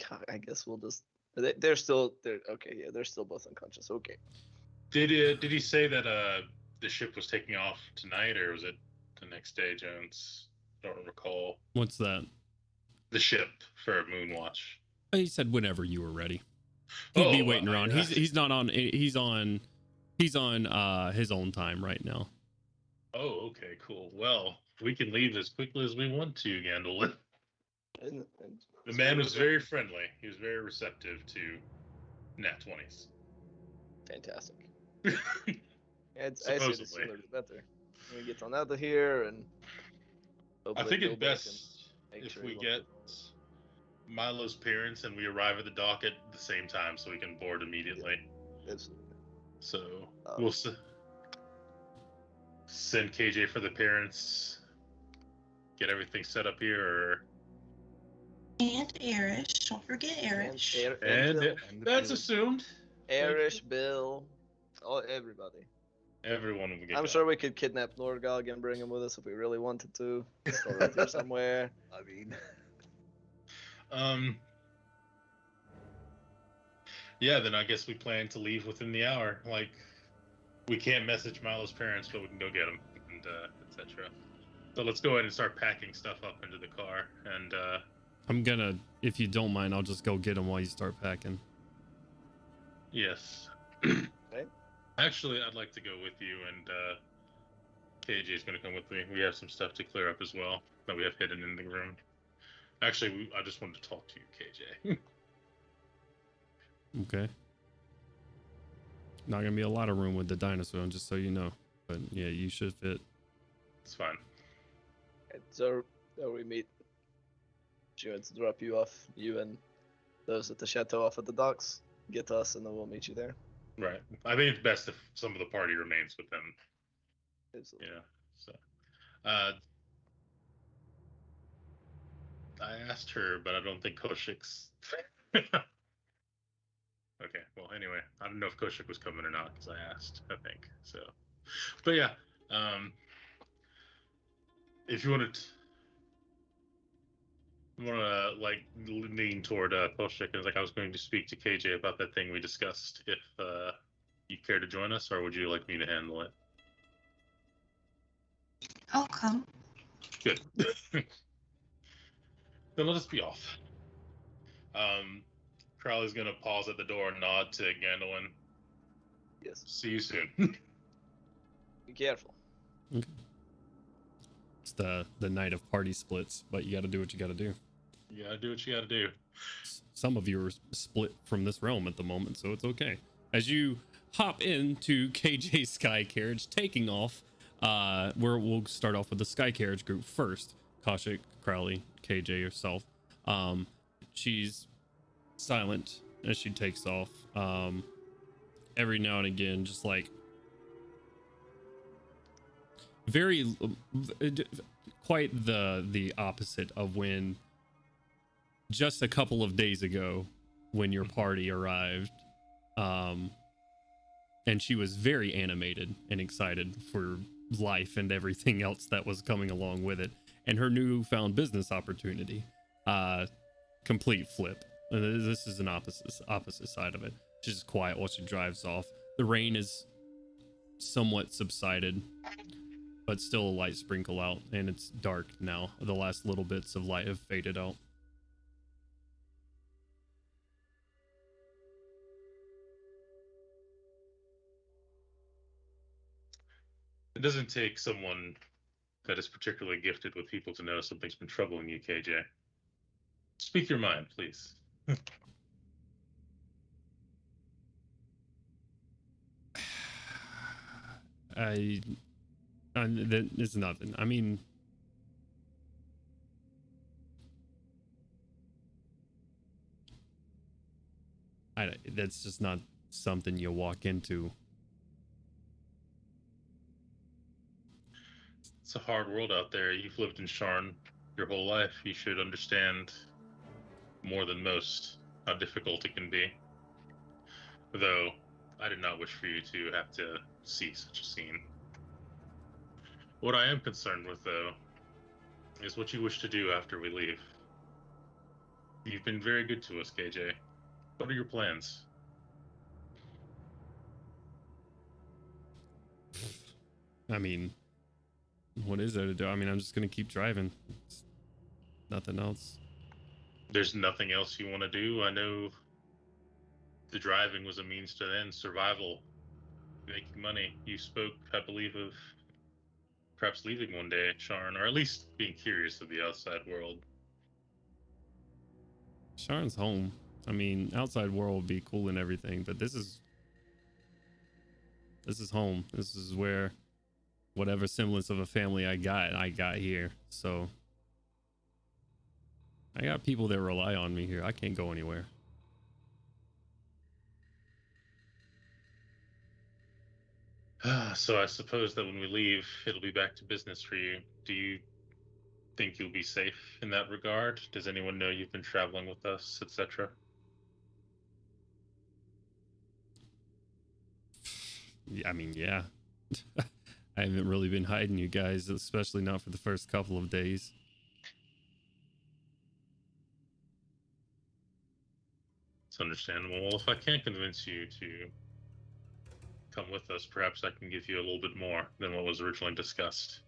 God, I guess we'll just. They're okay. Yeah, they're still both unconscious. Okay. Did he say that the ship was taking off tonight, or was it the next day, Jones? I don't recall. What's that? The ship for Moonwatch. He said whenever you were ready. He'd be waiting around. Yeah. He's not on. He's on his own time right now. Oh, okay, cool. Well, we can leave as quickly as we want to, Gandalf. And The man was very friendly. He was very receptive to nat 20s. fantastic. Yeah, I say the Supposedly. sooner the better. We get on out of here, and I hopefully think it's Bilbo can best make if sure we he get won't- Milo's parents and we arrive at the dock at the same time so we can board immediately. Absolutely. So Um, we'll send KJ for the parents, get everything set up here, or And Erish. Don't forget Erish. and Bill. that's assumed. Erish, Bill, everybody. Everyone will get. I'm gone. sure we could kidnap Norgog and bring him with us if we really wanted to. Store him here somewhere. I mean, Yeah, then I guess we plan to leave within the hour. Like, we can't message Milo's parents, but we can go get them, and etc. So let's go ahead and start packing stuff up into the car, and I'm gonna, if you don't mind, I'll just go get him while you start packing. yes. Okay. Actually, I'd like to go with you, and KJ's gonna come with me. We have some stuff to clear up as well that we have hidden in the room. Actually, I just wanted to talk to you, KJ. Okay. Not gonna be a lot of room with the dinosaur, just so you know. But yeah, you should fit. It's fine. And so we meet. She wants to drop you off, you and those at the chateau off at the docks. Get to us, and then we'll meet you there. Right. I think it's best if some of the party remains with them. Absolutely. Yeah. So, I asked her, but I don't think Koshik's. Okay. Well, anyway, I don't know if Koshik was coming or not because I asked. I think so. But yeah, if you want to, I'm gonna like lean toward Koshik and like I was going to speak to KJ about that thing we discussed. If you care to join us, or would you like me to handle it? I'll come. Good. Then let us be off. Crowley's gonna pause at the door and nod to Gandalf. Yes. See you soon. Be careful. It's the night of party splits, but you got to do what you got to do. You gotta do what you gotta do. Some of you are split from this realm at the moment, so it's okay. As you hop into KJ's sky carriage, taking off, we'll start off with the sky carriage group first. Kaushik, Crowley, KJ, yourself. She's silent as she takes off. Every now and again, just like very quite the opposite of when just a couple of days ago when your party arrived, and she was very animated and excited for life and everything else that was coming along with it, and her newfound business opportunity. Complete flip. This is an opposite side of it. She's just quiet while she drives off. The rain is somewhat subsided, but still a light sprinkle out, and it's dark now. The last little bits of light have faded out. It doesn't take someone that is particularly gifted with people to know something's been troubling you, KJ. Speak your mind, please. It's nothing. I mean, that's just not something you walk into. It's a hard world out there. You've lived in Sharn your whole life. You should understand more than most how difficult it can be. Though, I did not wish for you to have to see such a scene. What I am concerned with, though, is what you wish to do after we leave. You've been very good to us, KJ. What are your plans? I mean, what is there to do? I mean, I'm just gonna keep driving. It's nothing else. There's nothing else you want to do? I know the driving was a means to end survival, making money. You spoke, I believe, of perhaps leaving one day, Sharn, or at least being curious of the outside world. Sharn's home. I mean, outside world would be cool and everything, but this is home. This is where whatever semblance of a family I got here. So I got people that rely on me here. I can't go anywhere. So I suppose that when we leave, it'll be back to business for you. Do you think you'll be safe in that regard? Does anyone know you've been traveling with us, etc.? Yeah, I mean, yeah. I haven't really been hiding you guys, especially not for the first couple of days. It's understandable. Well, if I can't convince you to come with us, perhaps I can give you a little bit more than what was originally discussed.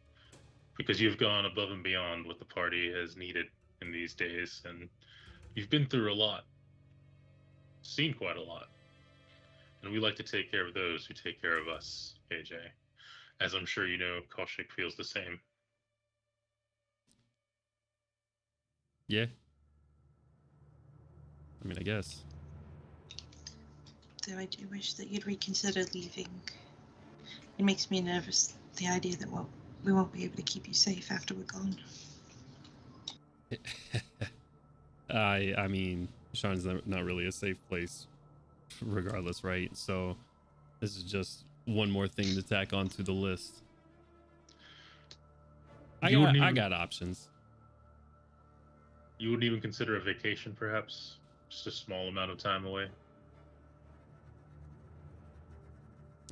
Because you've gone above and beyond what the party has needed in these days, and you've been through a lot, seen quite a lot. And we like to take care of those who take care of us, KJ. As I'm sure you know, Kaushik feels the same. Yeah. I mean, I guess. Though I do wish that you'd reconsider leaving. It makes me nervous, the idea that we won't be able to keep you safe after we're gone. I mean, Sharn's not really a safe place, regardless, right? So this is just one more thing to tack onto the list. I got options. You wouldn't even consider a vacation, perhaps? Just a small amount of time away?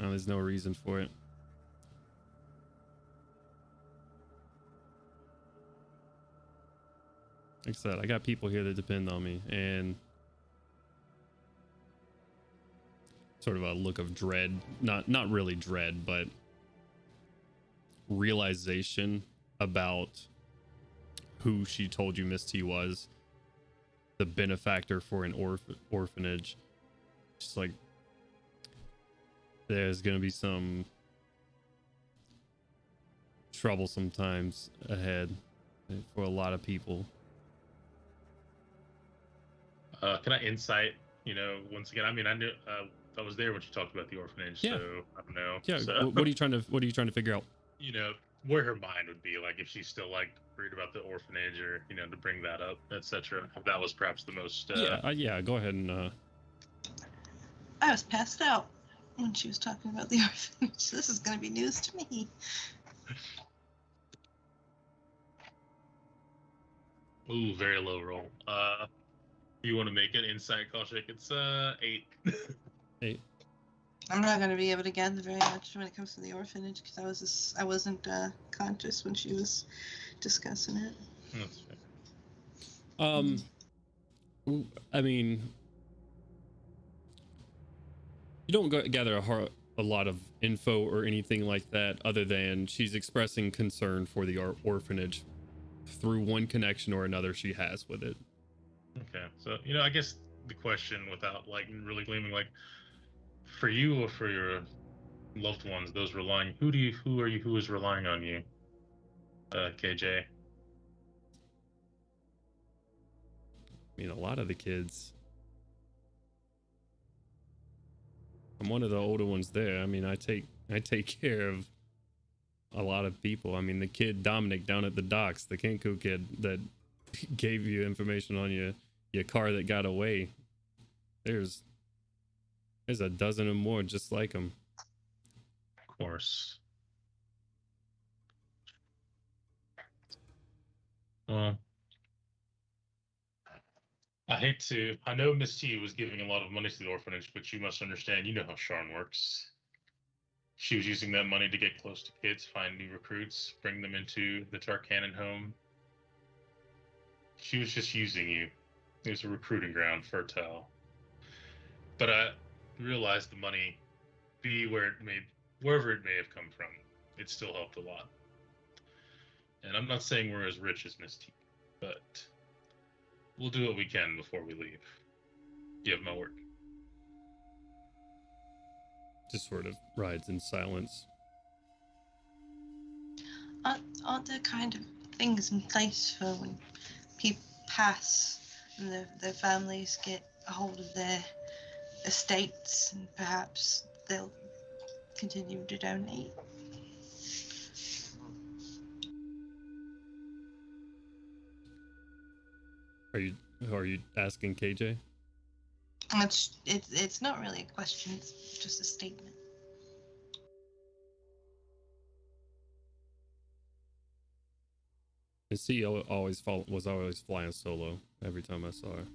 Oh, there's no reason for it. Like I said, I got people here that depend on me, and sort of a look of dread, not really dread, but realization about who she told you Miss T was, the benefactor for an orphanage. Just like there's gonna be some trouble sometimes ahead for a lot of people. Can I insight? Once again, I mean, I knew I was there when she talked about the orphanage, Yeah. so I don't know. Yeah, So, what are you trying to figure out? Where her mind would be, like if she's still like worried about the orphanage, or to bring that up, etc. If that was perhaps the most. Yeah. Go ahead and. I was passed out when she was talking about the orphanage. This is going to be news to me. Ooh, very low roll. You want to make an insight call check? It's 8. 8. I'm not going to be able to gather very much when it comes to the orphanage because I wasn't conscious when she was discussing it. That's fair. I mean, you don't gather a lot of info or anything like that, other than she's expressing concern for the orphanage through one connection or another she has with it. Okay, so I guess the question, without like really gleaming, like for you or for your loved ones, those relying, who is relying on you, KJ? I mean, a lot of the kids. I'm one of the older ones there. I mean, I take care of a lot of people. I mean, the kid Dominic down at the docks, the Kenku kid that gave you information on your car that got away. There's a dozen or more just like him. Of course. Well, I know Miss T was giving a lot of money to the orphanage, but you must understand, you know how Sharn works. She was using that money to get close to kids, find new recruits, bring them into the Tarkanan home. She was just using you. It was a recruiting ground, fertile. But I realized the money, wherever it may have come from, it still helped a lot. And I'm not saying we're as rich as Miss T, but we'll do what we can before we leave. You have my word. Just sort of rides in silence. Aren't there kind of things in place for when people pass and their families get a hold of their estates, and perhaps they'll continue to donate? Are you asking KJ? It's not really a question, it's just a statement. The CEO was always flying solo every time I saw her.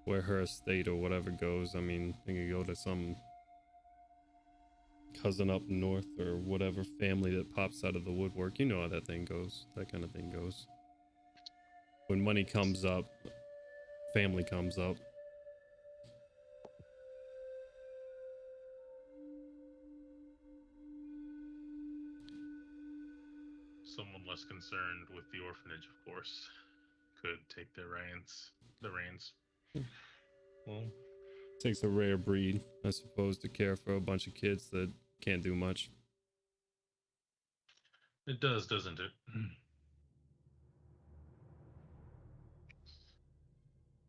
Where her estate or whatever goes, I mean, they could go to some cousin up north or whatever family that pops out of the woodwork. You know how that thing goes. That kind of thing goes. When money comes up, family comes up. Someone less concerned with the orphanage, of course, could take the reins. Well, Takes a rare breed, I suppose, to care for a bunch of kids that can't do much. it does, doesn't it?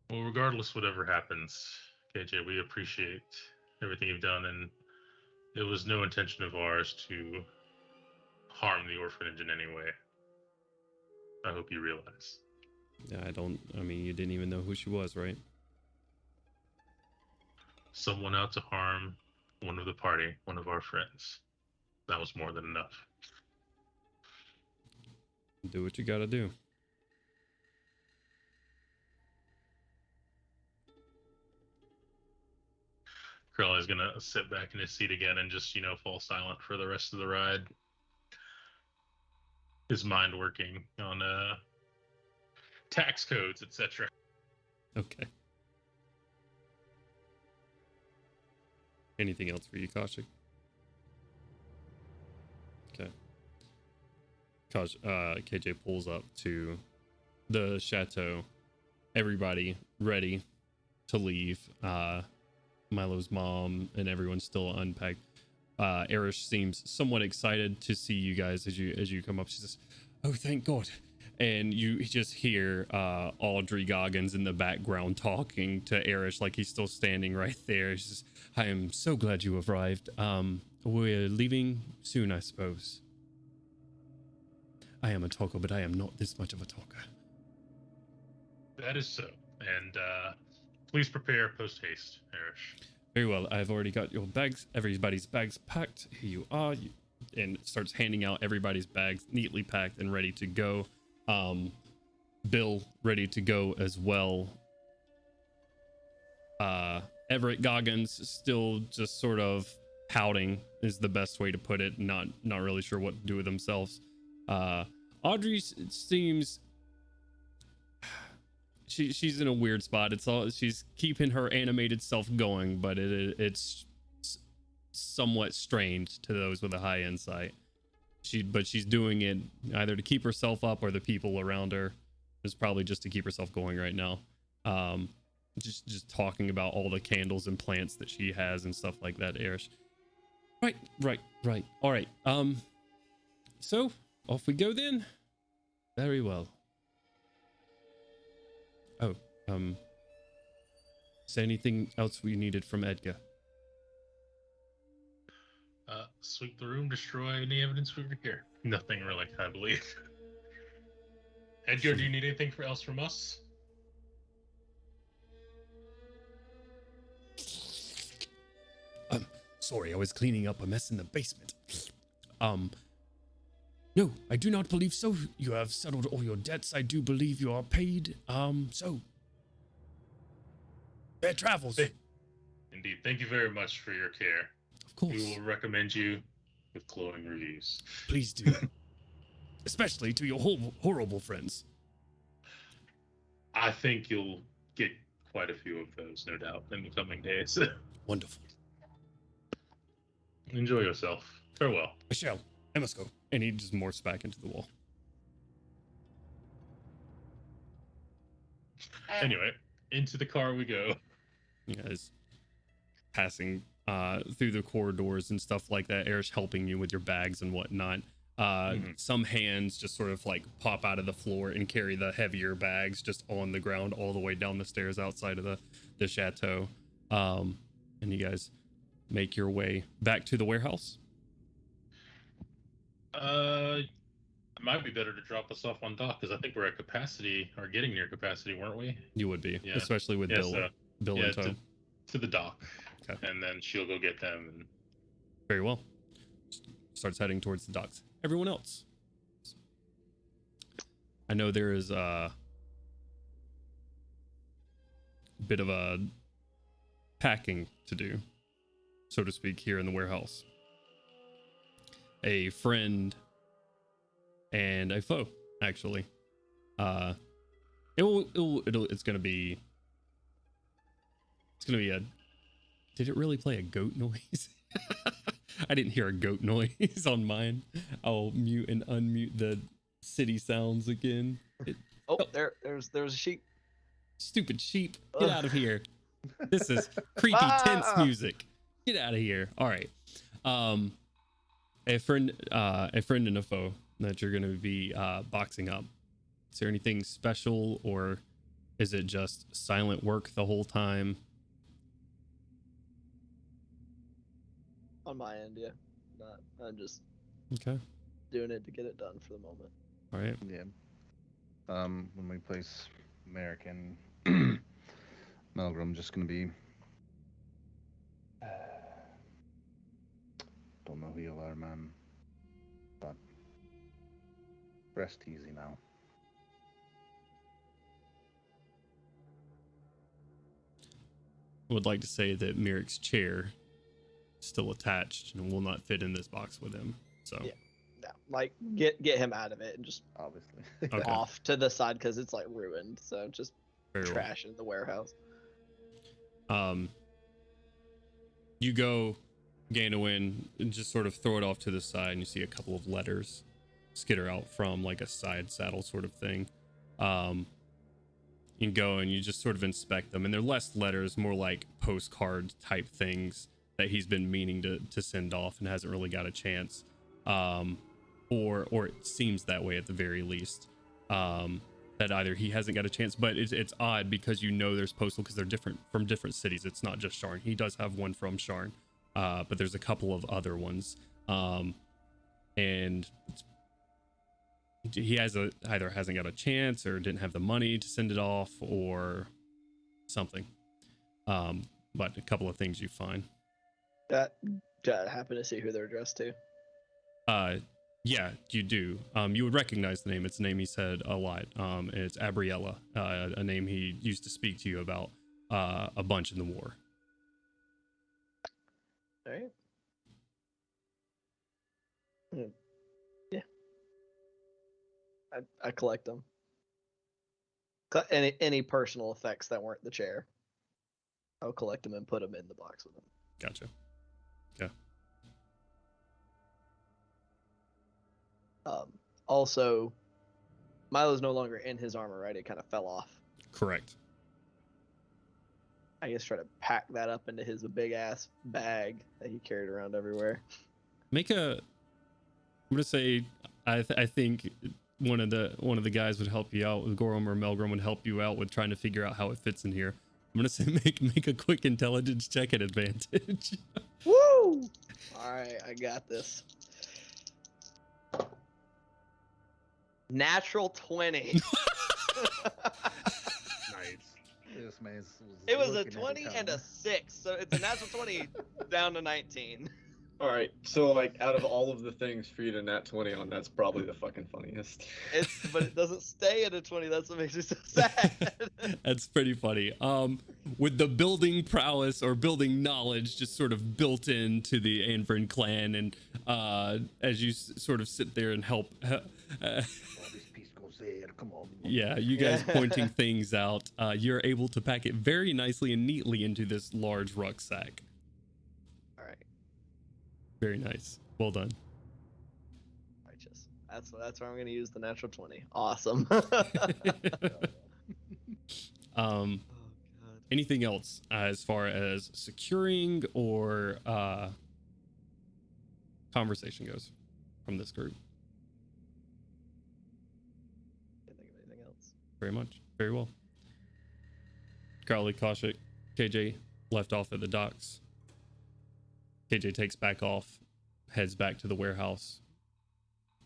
Well, regardless, whatever happens, KJ, we appreciate everything you've done, and it was no intention of ours to harm the orphanage in any way. I hope you realize. Yeah, I mean, you didn't even know who she was, right? Someone out to harm one of the party, one of our friends. That was more than enough. Do what you gotta do. Curly's gonna sit back in his seat again and just, fall silent for the rest of the ride. His mind working on tax codes, etc. Okay. Anything else for you, Kaushik? Okay. KJ pulls up to the chateau. Everybody ready to leave. Milo's mom and everyone's still unpacked. Erish seems somewhat excited to see you guys as you come up. She says, "Oh, thank God." And you just hear Audrey Goggins in the background talking to Erish like he's still standing right there. She says, "I am so glad you arrived. We're leaving soon, I suppose." I am a talker, but I am not this much of a talker. That is so. And please prepare post haste, Erish. Very well. I've already got your bags, everybody's bags packed. Here you are. And starts handing out everybody's bags neatly packed and ready to go. Bill ready to go as well. Everett Goggins still just sort of pouting is the best way to put it. Not really sure what to do with themselves. Audrey seems she's in a weird spot. She's keeping her animated self going, but it's somewhat strained to those with a high insight. But she's doing it either to keep herself up or the people around her. It's probably just to keep herself going right now. Just talking about all the candles and plants that she has and stuff like that, Erish. Right. All right. So off we go then. Very well. Oh, is there anything else we needed from Edgar? Sweep the room, destroy any evidence we were here. Nothing really, I believe. Edgar, do you need anything else from us? Sorry, I was cleaning up a mess in the basement. No, I do not believe so. You have settled all your debts. I do believe you are paid. So fair travels. Indeed. Thank you very much for your care. Of course. We will recommend you with glowing reviews. Please do. Especially to your horrible friends. I think you'll get quite a few of those, no doubt, in the coming days. Wonderful. Enjoy yourself. Farewell. I shall. I must go. And he just morphs back into the wall. Anyway, into the car we go. You guys passing through the corridors and stuff like that. Erish helping you with your bags and whatnot. Some hands just sort of like pop out of the floor and carry the heavier bags just on the ground all the way down the stairs outside of the chateau. And you guys make your way back to the warehouse. It might be better to drop us off on dock because I think we're at capacity or getting near capacity, weren't we? You would be, Yeah. especially with Bill in tow. To the dock. Okay. And then she'll go get them. And very well. Starts heading towards the docks. Everyone else. I know there is a bit of a packing to do, so to speak, here in the warehouse. A friend and a foe, actually. It's gonna be a. Did it really play a goat noise? I didn't hear a goat noise on mine. I'll mute and unmute the city sounds again. There's a sheep. Stupid sheep. Get out of here. This is creepy, tense music. Get out of here. All right. A friend and a foe that you're going to be boxing up. Is there anything special, or is it just silent work the whole time? On my end, yeah. I'm just Okay. doing it to get it done for the moment. All right. Yeah. When we place Merrick and Melgrim, just gonna be. Don't know who you are, man. But rest easy now. I would like to say that Merrick's chair is still attached and will not fit in this box with him. So Yeah. No. like get him out of it and just Obviously. Okay. off to the side because it's like ruined. So just Very well. trash in the warehouse. You go, Ganowin, and just sort of throw it off to the side, and you see a couple of letters skitter out from like a side saddle sort of thing. You go and you just sort of inspect them, and they're less letters, more like postcard type things that he's been meaning to send off and hasn't really got a chance. Or it seems that way at the very least. That either he hasn't got a chance, but it's odd because you know there's postal because they're different from different cities. It's not just Sharn. He does have one from Sharn, but there's a couple of other ones. And he either hasn't got a chance or didn't have the money to send it off or something. But a couple of things you find. That happen to see who they're addressed to. Yeah, you do. You would recognize the name. It's a name he said a lot. It's Abriella, a name he used to speak to you about a bunch in the war. All right. Yeah. I collect them. Any personal effects that weren't the chair, I'll collect them and put them in the box with them. Gotcha. Yeah. Also, Milo's no longer in his armor, right? It kind of fell off. Correct. I guess try to pack that up into his big ass bag that he carried around everywhere. I'm gonna say I think one of the guys would help you out. Gorum or Melgrim would help you out with trying to figure out how it fits in here. I'm gonna say make a quick intelligence check at advantage. Woo! All right, I got this. Natural 20. Nice. This man It was a looking at 20 it and a kinda. 6, so it's a natural 20 down to 19. All right, so like out of all of the things for you to nat 20 on, that's probably the fucking funniest. But it doesn't stay at a 20. That's what makes me so sad. That's pretty funny. With the building prowess or building knowledge just sort of built into the Anvrin clan, and as you sort of sit there and help. Oh, this piece goes there. Come on. Yeah, you guys pointing things out. You're able to pack it very nicely and neatly into this large rucksack. All right, Very nice. Well done. righteous. That's where I'm going to use the natural 20. Awesome. Oh god. Anything else as far as securing or conversation goes from this group? Can't think of anything else. Very much. Very well. Crowley, Kaushik, KJ left off at the docks. KJ takes back off, heads back to the warehouse.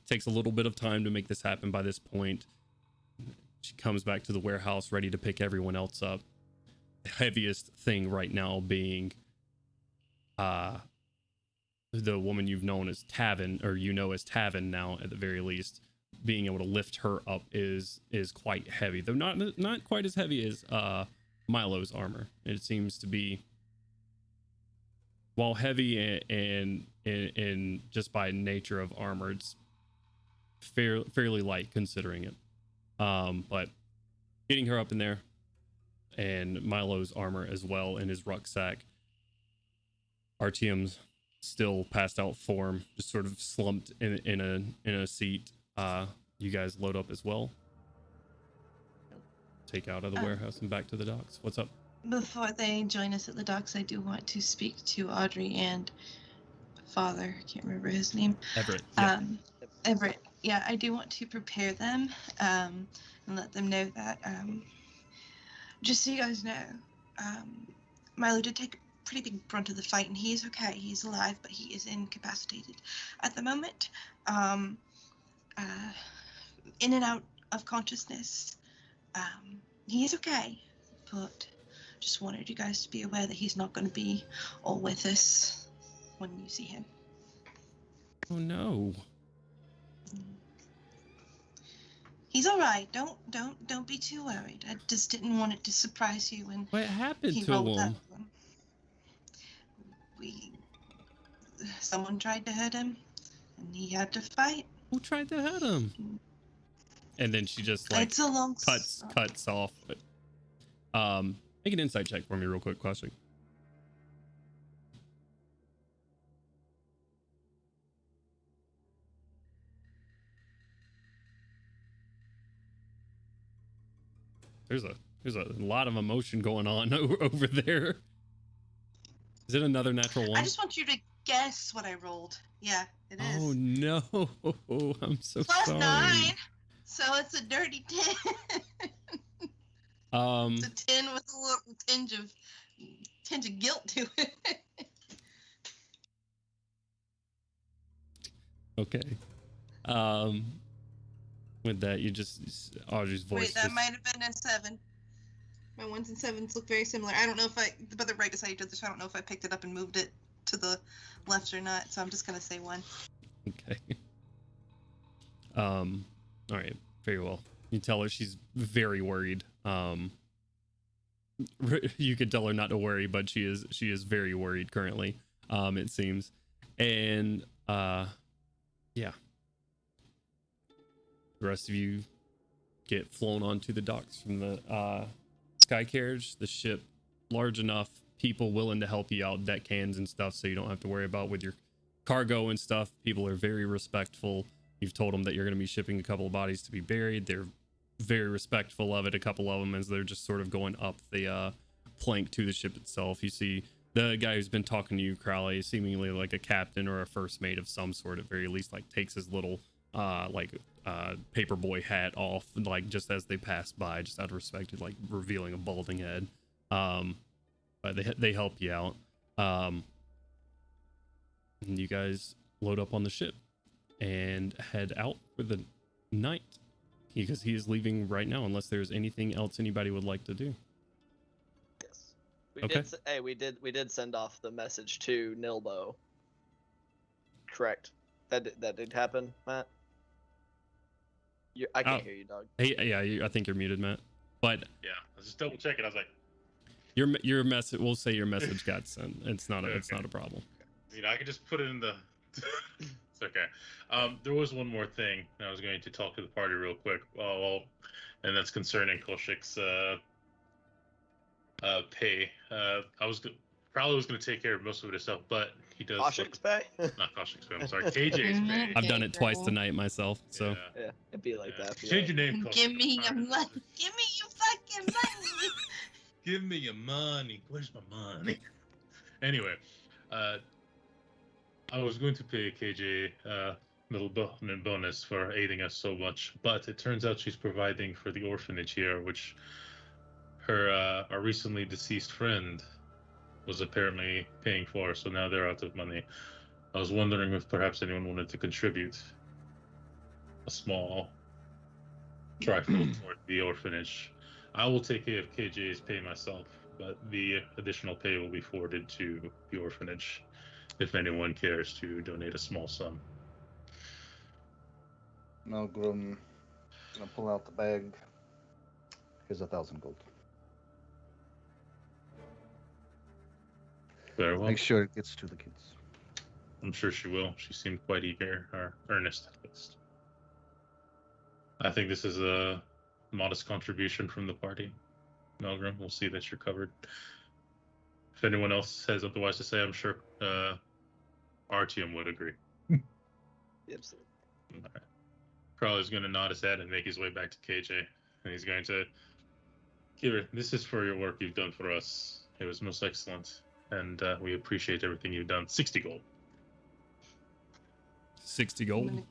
Takes a little bit of time to make this happen by this point. She comes back to the warehouse ready to pick everyone else up. The heaviest thing right now being the woman you've known as Tavin, or you know as Tavin now at the very least. Being able to lift her up is quite heavy, though not quite as heavy as Milo's armor. It seems to be, while heavy and just by nature of armor, it's fairly light considering it. But getting her up in there, and Milo's armor as well in his rucksack. Artyom's still passed out form, just sort of slumped in a seat. You guys load up as well. Take out of the warehouse and back to the docks. What's up? Before they join us at the docks, I do want to speak to Audrey and Father. I can't remember his name. Everett. Yeah. Everett. Yeah, I do want to prepare them and let them know that, just so you guys know, Milo did take a pretty big brunt of the fight, and he is okay. He's alive, but he is incapacitated at the moment. In and out of consciousness. He is okay, but just wanted you guys to be aware that he's not going to be all with us when you see him. Oh no. He's all right. Don't be too worried. I just didn't want it to surprise you when What happened he to rolled him? up. Someone tried to hurt him, and he had to fight. Who tried to hurt him? And then she just like It's a long cuts off. Make an insight check for me real quick, question. There's a lot of emotion going on over there. Is it another natural one? I just want you to guess what I rolled. Yeah, it is. Oh no! I'm so Plus sorry. 9, so it's a dirty 10. It's a 10 with a little tinge of guilt to it. Okay. With that, you just Audrey's voice. Wait, that might have been a 7. My 1s and 7s look very similar. I don't know if but they're right beside each other, so I don't know if I picked it up and moved it to the left or not. So I'm just gonna say 1. Okay. All right. Very well. You tell her she's very worried. You could tell her not to worry, but she is very worried currently. It seems, and yeah. The rest of you get flown onto the docks from the sky carriage. The ship large enough, people willing to help you out, deckhands and stuff, so you don't have to worry about with your cargo and stuff. People are very respectful. You've told them that you're going to be shipping a couple of bodies to be buried. They're very respectful of it. A couple of them, as they're just sort of going up the plank to the ship itself. You see the guy who's been talking to you, Crowley, seemingly like a captain or a first mate of some sort, at very least, like takes his little paperboy hat off, like just as they pass by, just out of respect, like revealing a balding head. But they help you out. And you guys load up on the ship and head out for the night, because he is leaving right now, unless there's anything else anybody would like to do. Yes. We did send off the message to Nilbo. Correct. That did happen, Matt. I can't hear you, dog. Hey, yeah, I think you're muted, Matt. But Yeah, I was just double checking. I was like, your message. We'll say your message got sent. It's not a problem. you know, I could just put it in the. It's okay. There was one more thing I was going to talk to the party real quick. And that's concerning Koshik's pay. Probably was going to take care of most of it himself, but he does. Koshik's pay? Not Koshik's pay. I'm sorry, KJ's pay. I've done it twice tonight myself, so. Yeah, it'd be like that. Change your name. Koshik. Give me your money. Give me your fucking money. Give me your money. Where's my money? Anyway, I was going to pay KJ little bonus for aiding us so much, but it turns out she's providing for the orphanage here, which her our recently deceased friend was apparently paying for, so now they're out of money. I was wondering if perhaps anyone wanted to contribute a small trifle toward the orphanage. I will take care of KJ's pay myself, but the additional pay will be forwarded to the orphanage if anyone cares to donate a small sum. Milgram gonna pull out the bag. Here's 1,000 gold. Very well. Make sure it gets to the kids. I'm sure she will. She seemed quite eager, or earnest at least. I think this is a modest contribution from the party. Milgram, we'll see that you're covered. If anyone else has otherwise to say, I'm sure Artyom would agree. Absolutely. Right. Crowley's going to nod his head and make his way back to KJ. And he's going to give her, this is for your work you've done for us. It was most excellent. And we appreciate everything you've done. 60 gold. 60 gold?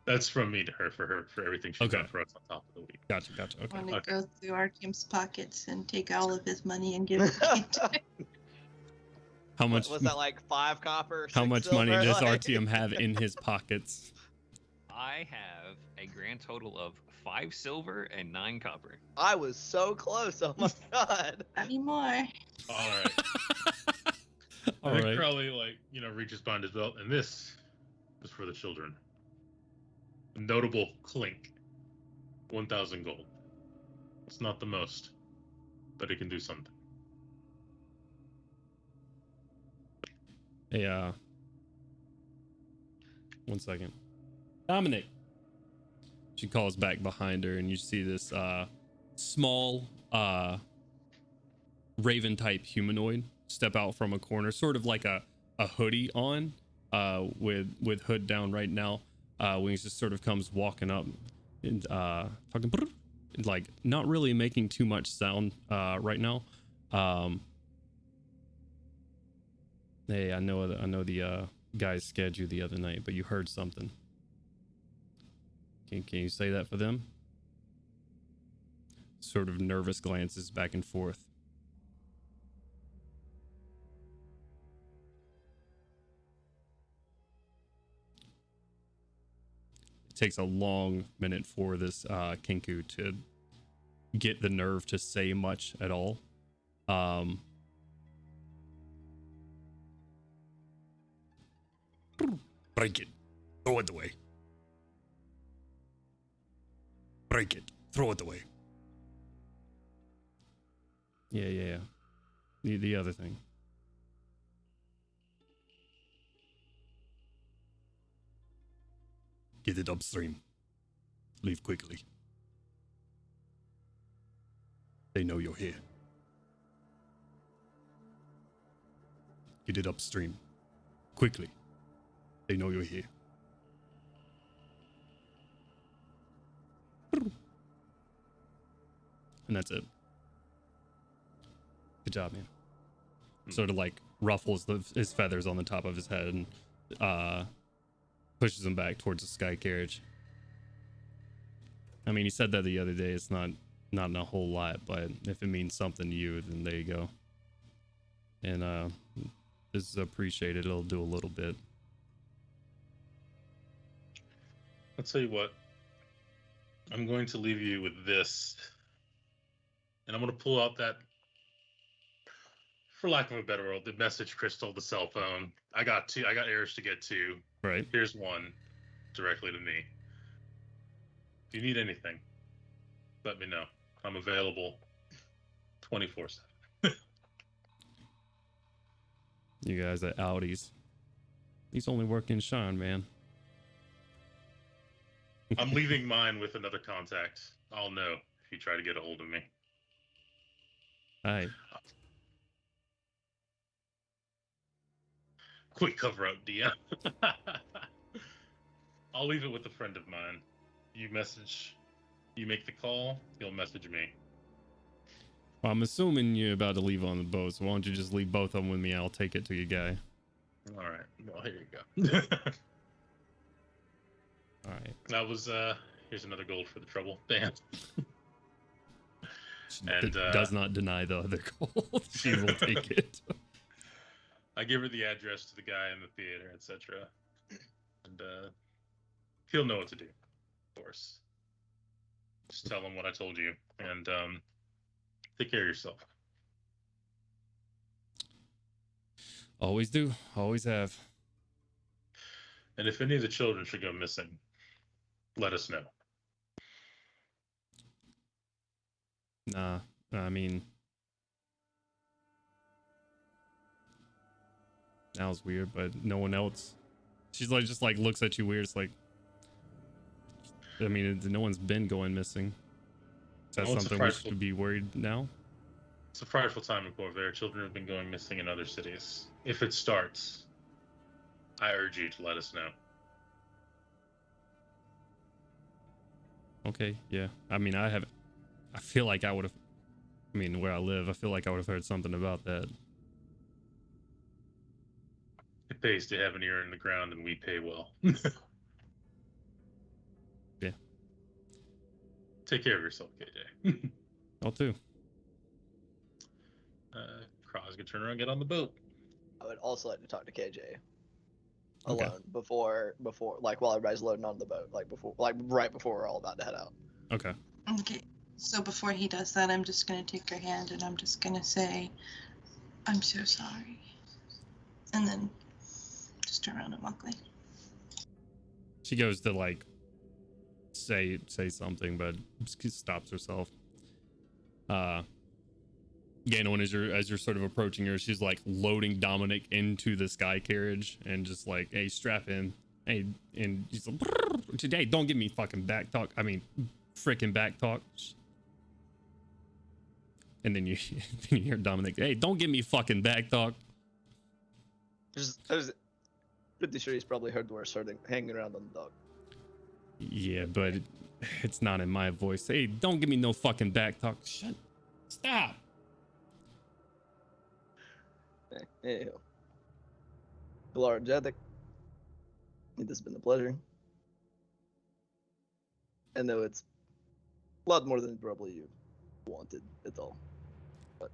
That's from me to her for everything she's done for us on top of the week. Gotcha. Okay. I'm gonna go through Artyom's pockets and take all of his money and give it to him. How much was that, like 5 copper? How 6 much silver? money does Like- Artyom have in his pockets? I have a grand total of 5 silver and 9 copper. I was so close. Oh my god. Not anymore. All right. All I think right. Crowley, reaches behind his belt, and this is for the children. A notable clink. 1,000 gold. It's not the most, but it can do something. Hey, 1 second. Dominic, She calls back behind her, and you see this small raven type humanoid step out from a corner, sort of like a hoodie on, with hood down right now. Wings just sort of comes walking up and talking, like not really making too much sound right now. Hey, I know the guys scared you the other night, but you heard something. Can you say that for them? Sort of nervous glances back and forth. It takes a long minute for this Kinku to get the nerve to say much at all. Break it. Throw it away. Break it. Throw it away. Yeah. The other thing. Get it upstream. Leave quickly. They know you're here. Get it upstream. Quickly. They know you're here. And that's it. Good job, man. Sort of like ruffles his feathers on the top of his head and pushes him back towards the sky carriage. I mean, he said that the other day. It's not a whole lot, but if it means something to you, then there you go. And this is appreciated. It'll do a little bit. I'll tell you what. I'm going to leave you with this. And I'm going to pull out that, for lack of a better word, the message crystal, the cell phone. I got errors to get to. Right. Here's one directly to me. If you need anything, let me know. I'm available 24/7. You guys at Audis. He's only working Sharn, man. I'm leaving mine with another contact. I'll know if you try to get a hold of me. All right. Quick cover up, DM. I'll leave it with a friend of mine. You make the call, he'll message me. Well, I'm assuming you're about to leave on the boat, so why don't you just leave both of them with me? I'll take it to your guy. All right. Well, here you go. All right. That was, here's another gold for the trouble. Damn. She And does not deny the other gold. She will take it. I give her the address to the guy in the theater, etc. And he'll know what to do, of course. Just tell him what I told you, and take care of yourself. Always do. Always have. And if any of the children should go missing, let us know. Nah, I mean, that was weird, but no one else. She's like, just like looks at you weird. It's like, I mean, no one's been going missing. Is that Well, it's a something we frightful- should be worried now? It's a frightful time in Corvair. Children have been going missing in other cities. If it starts, I urge you to let us know. Okay, yeah. I mean, I feel like I would have. I mean, where I live, I feel like I would have heard something about that. It pays to have an ear in the ground, and we pay well. Yeah. Take care of yourself, KJ. I'll too. Kraz can turn around and get on the boat. I would also like to talk to KJ Okay. alone before like while everybody's loading onto the boat, like right before we're all about to head out. Okay. Okay, so before he does that, I'm just gonna take her hand and I'm just gonna say, "I'm so sorry," and then just turn around and walk away. She goes to like say something, but stops herself. Ganon, as you're sort of approaching her, she's like loading Dominic into the sky carriage and just like, hey, strap in. Hey, and he's like, "Hey, don't give me fucking back talk. I mean, freaking back talk." And then you hear Dominic, "Hey, don't give me fucking back talk." I was pretty sure he's probably heard we're starting hanging around on the dog. Yeah, but it's not in my voice. Hey, don't give me no fucking back talk. Stop. Anyhow, Galar Jedek, it has been a pleasure. I know it's a lot more than probably you wanted at all. But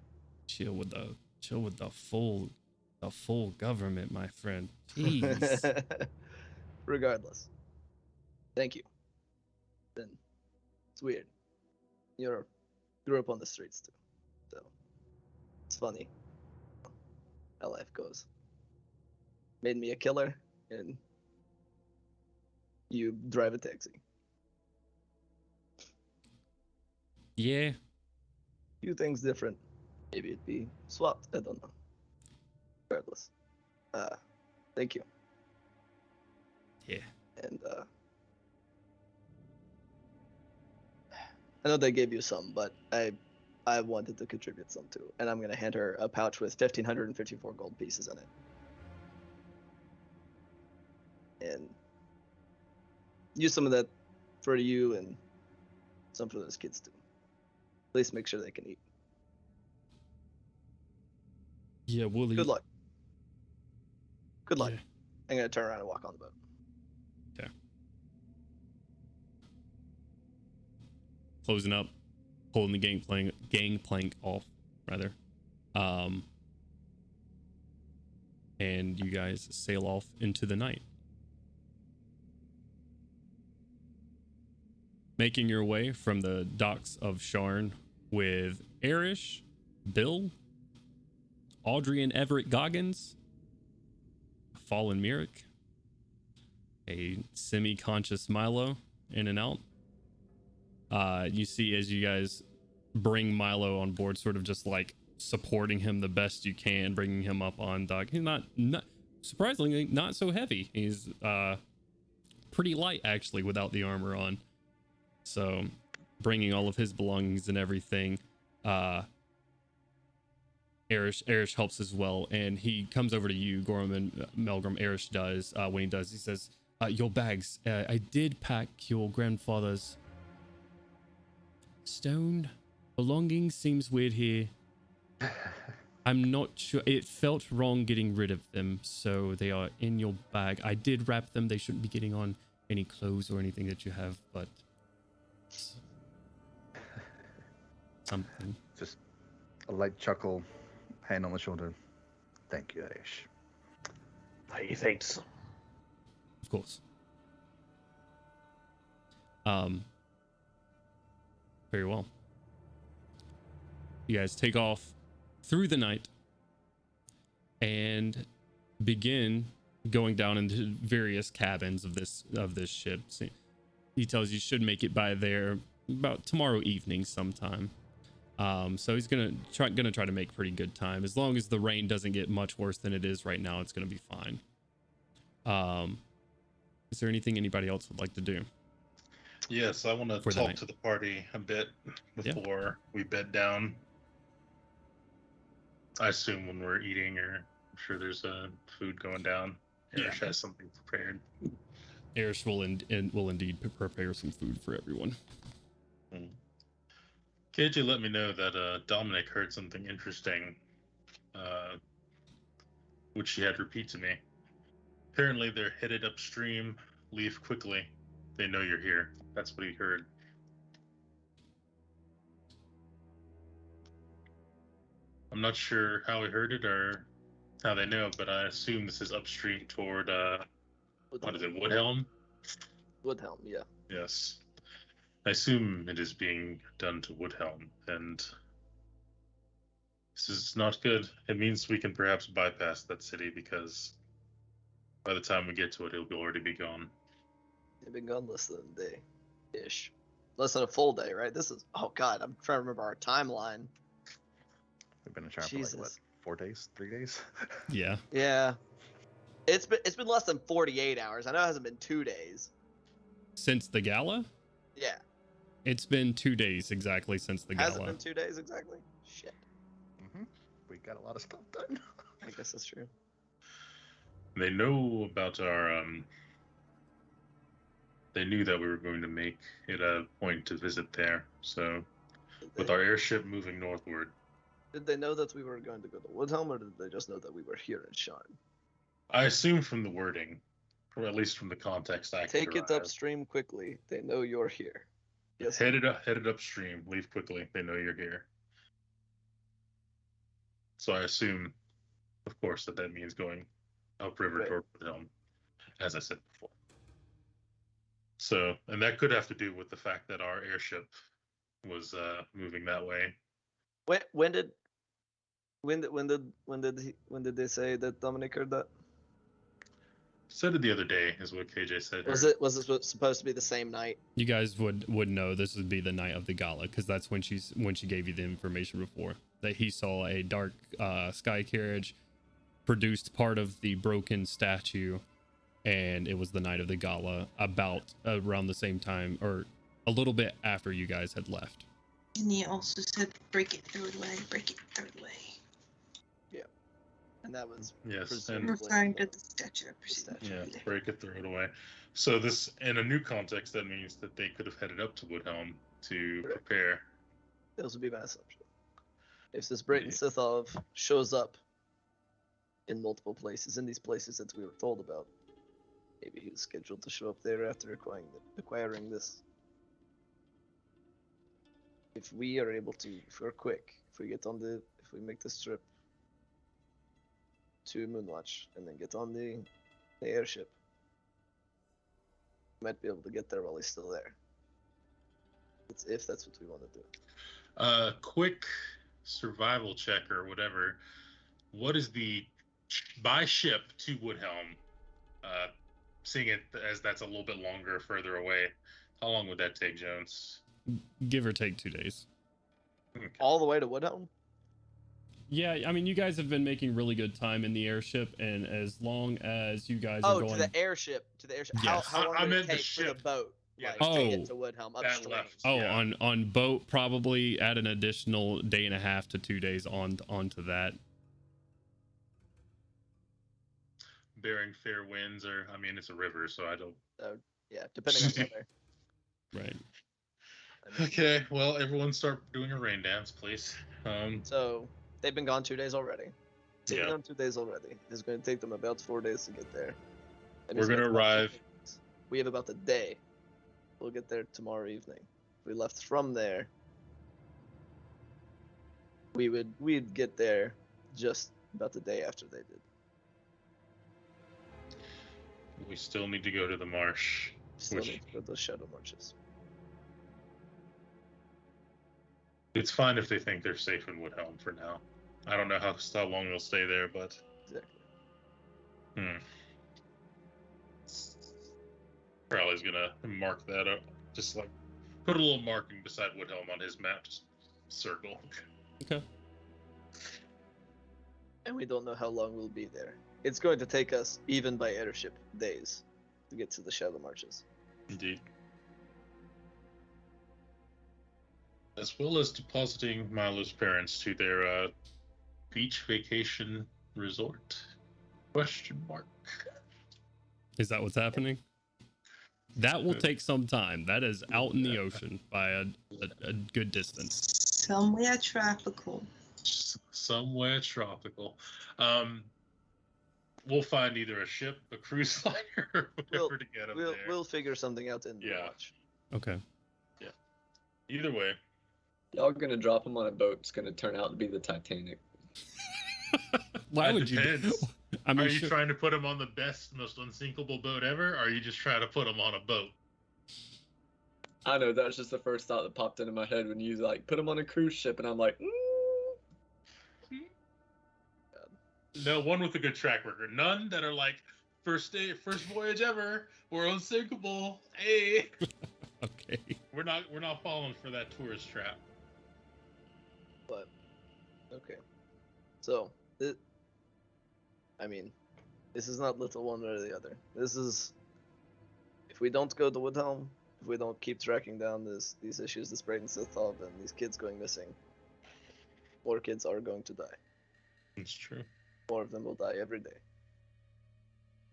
Chill with the full government, my friend. Jeez. regardless, thank you. Then it's weird. You grew up on the streets too, so it's funny how life goes. Made me a killer, and you drive a taxi. Yeah. Few things different. Maybe it'd be swapped. I don't know. Regardless, thank you. Yeah. And I know they gave you some, but I wanted to contribute some too, and I'm gonna hand her a pouch with 1,554 gold pieces in it. And use some of that for you and some for those kids too. At least make sure they can eat. Yeah, Wooly. Good luck. Good luck. Yeah. I'm gonna turn around and walk on the boat. Okay. Closing up, pulling the gangplank off, rather. And you guys sail off into the night. Making your way from the docks of Sharn with Erish, Bill, Audrey and Everett Goggins, Fallen Myrick, a semi-conscious Milo in and out. You see as you guys bring Milo on board, sort of just like supporting him the best you can, bringing him up on dock. He's not surprisingly not so heavy. He's pretty light actually without the armor on. So bringing all of his belongings and everything. Erish helps as well, and he comes over to you, Gorham and Melgrim. Erish does. When he does, he says, your bags. I did pack your grandfather's stone belongings. Seems weird here. I'm not sure. It felt wrong getting rid of them, so they are in your bag. I did wrap them. They shouldn't be getting on any clothes or anything that you have, but something. Just a light chuckle, hand on the shoulder. Thank you, Aish. Hey, thanks. Of course. Very well. You guys take off through the night and begin going down into various cabins of this ship. So he tells you should make it by there about tomorrow evening sometime. So he's gonna try to make pretty good time. As long as the rain doesn't get much worse than it is right now, it's gonna be fine. Is there anything anybody else would like to do? Yes, I want to talk to the party a bit before we bed down. I assume when we're eating, or I'm sure there's food going down. Erish has something prepared. Erish will indeed prepare some food for everyone. KJ let me know that Dominic heard something interesting, which she had repeat to me. Apparently they're headed upstream. Leave quickly. They know you're here. That's what he heard. I'm not sure how he heard it or how they know, but I assume this is upstream toward, what is it, Woodhelm? Woodhelm, yeah. Yes. I assume it is being done to Woodhelm, and this is not good. It means we can perhaps bypass that city, because by the time we get to it, it'll already be gone. They've been gone less than a day-ish. Less than a full day, right? This is, oh god, I'm trying to remember our timeline. We've been in Sharn for like, what, 4 days? 3 days? Yeah. Yeah. It's been less than 48 hours. I know it hasn't been 2 days. Since the gala? Yeah. It's been 2 days exactly since the Has it gala. been 2 days exactly? Shit. We got a lot of stuff done. I guess that's true. They know about our they knew that we were going to make it a point to visit there. So with our airship moving northward, Did they know that we were going to go to Woodhelm, or did they just know that we were here in Sharn? I assume from the wording, or at least from the context I Take could it derive, upstream quickly. They know you're here. Yes. headed upstream, leave quickly. They know you're here. So I assume, of course, that means going upriver Right. toward Woodhelm, as I said before. So, and that could have to do with the fact that our airship was moving that way. When did they say that Dominic heard that? Said it the other day, is what KJ said. Was it supposed to be the same night? You guys would know this would be the night of the gala, because that's when she gave you the information before, that he saw a dark sky carriage, produced part of the broken statue, and it was the night of the gala, about around the same time, or a little bit after you guys had left. And he also said, break it, throw it away, break it, throw it away. And that was Yes, and Referring to the statue of yeah, break it, throw it away. So this, in a new context, that means that they could have headed up to Woodhelm to Correct. prepare. This would be my assumption. If this Brayton Sithov shows up in multiple places, in these places that we were told about, maybe he was scheduled to show up there after acquiring this. If we are able to, if we're quick, if we make this trip to Moonwatch and then get on the airship, we might be able to get there while he's still there. It's if that's what we want to do. Quick survival check or whatever. What is the by ship to Woodhelm? Seeing it as that's a little bit longer, further away. How long would that take, Jones? Give or take 2 days. Okay. All the way to Woodhelm? Yeah, I mean, you guys have been making really good time in the airship, and as long as you guys are going... to the airship. Yes. How long I would meant it the take for the ship. boat? Yeah, To the get to Woodhelm that upstream. left. Oh, Yeah. on boat, probably add an additional 1.5 to 2 days onto that. Bearing fair winds, or I mean, it's a river, so I don't. Yeah, depending on weather. Right. I mean, Okay, well, everyone start doing a rain dance, please. so they've been gone 2 days already. They've been Yeah. gone 2 days already. It's going to take them about 4 days to get there. That We're means we gonna have about 2 arrive- days. We have about a day. We'll get there tomorrow evening. If we left from there, we'd get there just about the day after they did. We still need to go to the marsh. Still Which- need to go to those shadow marches. It's fine if they think they're safe in Woodhelm for now. I don't know how long they'll stay there, but Exactly. Crowley's gonna mark that up. Just like put a little marking beside Woodhelm on his map. Just circle. Okay. And we don't know how long we'll be there. It's going to take us, even by airship, days to get to the shadow marches. Indeed. As well as depositing Milo's parents to their beach vacation resort? Question mark. Is that what's happening? That will take some time. That is out in the ocean by a good distance. Somewhere tropical. Somewhere tropical. We'll find either a ship, a cruise liner, or whatever to get them there. We'll figure something out in the Yeah. watch. Okay. Either way. Y'all gonna drop him on a boat. It's gonna turn out to be the Titanic. Why That would you? depends. I mean, Are you sure- trying to put him on the best, most unsinkable boat ever, or are you just trying to put him on a boat? I know that's just the first thought that popped into my head when you like put him on a cruise ship, and I'm like, No, one with a good track record. None that are like first voyage ever. We're unsinkable. Hey, Okay. we're not falling for that tourist trap. But okay, so I mean, This is not little one or the other. This is, if we don't go to Woodhelm, if we don't keep tracking down these issues, this Braden Sithov and these kids going missing, more kids are going to die. It's true. More of them will die every day.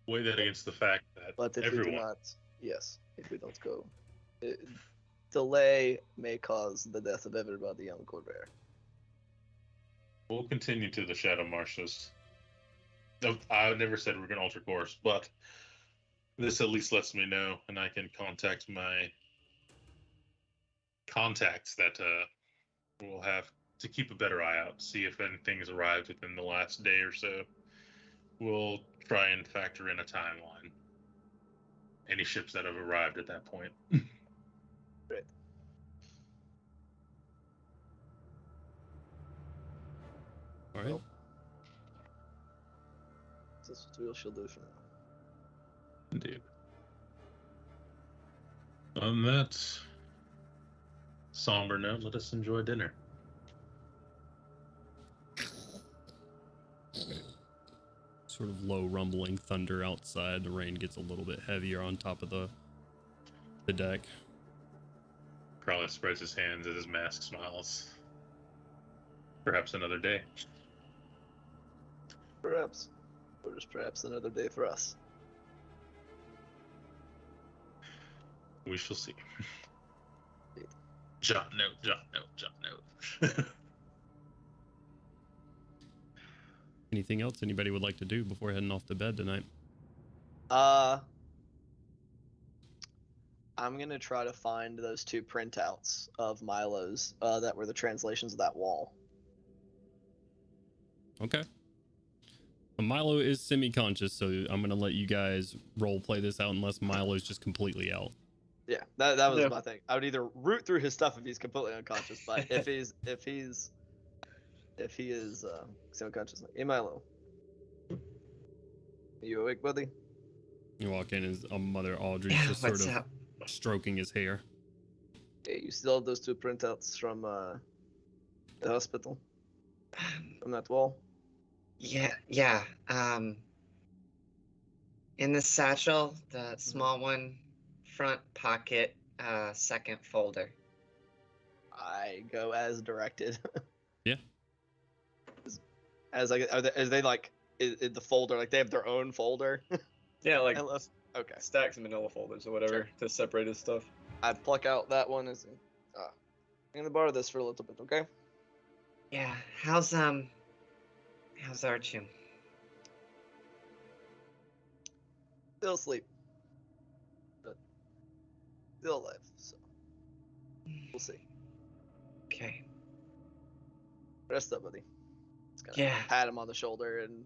Weigh that against the fact that But if we do everyone. not, yes, if we don't go, delay may cause the death of everybody on Corvair. We'll continue to the Shadow Marshes. I never said we're going to alter course, but this at least lets me know, and I can contact my contacts that will have to keep a better eye out, see if anything has arrived within the last day or so. We'll try and factor in a timeline. Any ships that have arrived at that point. Great. All right. Well, this is what we shall do for now. Indeed. On that somber note, let us enjoy dinner. Sort of low rumbling thunder outside. The rain gets a little bit heavier on top of the deck. Carlos spreads his hands as his mask smiles. Perhaps another day. Perhaps. Or just perhaps another day for us. We shall see. Indeed. Jot note, jot note, jot note. Anything else anybody would like to do before heading off to bed tonight? I'm gonna try to find those 2 printouts of Milo's that were the translations of that wall. Okay. Milo is semi-conscious, so I'm gonna let you guys role play this out unless Milo's just completely out. Yeah, that was Yeah. my thing. I would either root through his stuff if he's completely unconscious, but if he is semi-conscious, hey Milo, are you awake, buddy? You walk in, his mother Audrey's Yeah, just what's sort of up? stroking his hair. Hey, you still have those 2 printouts from the hospital from that wall? Yeah. In the satchel, the small one, front pocket, second folder. I go as directed. Yeah. As like, are they like in the folder? Like they have their own folder. Yeah, like Unless, okay. stacks of manila folders or whatever to separate his stuff. I pluck out that one. I'm gonna borrow this for a little bit, okay? Yeah. How's Archie? Still asleep, but still alive. So we'll see. Okay. Rest up, buddy. Just gonna Yeah. pat him on the shoulder and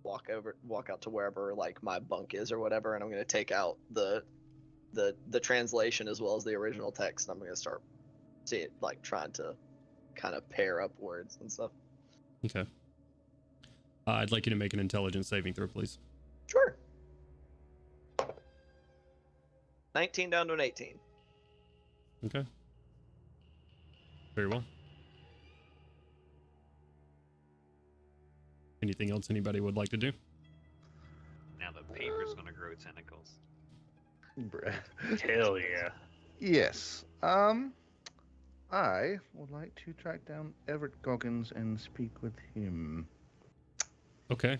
walk out to wherever like my bunk is or whatever, and I'm gonna take out the translation as well as the original text, and I'm gonna start trying to kind of pair up words and stuff. Okay. I'd like you to make an intelligence saving throw, please. Sure. 19 down to an 18. Okay. Very well. Anything else anybody would like to do? Now the paper's gonna grow tentacles. Bruh. Hell yeah. Yes. I would like to track down Everett Goggins and speak with him. Okay.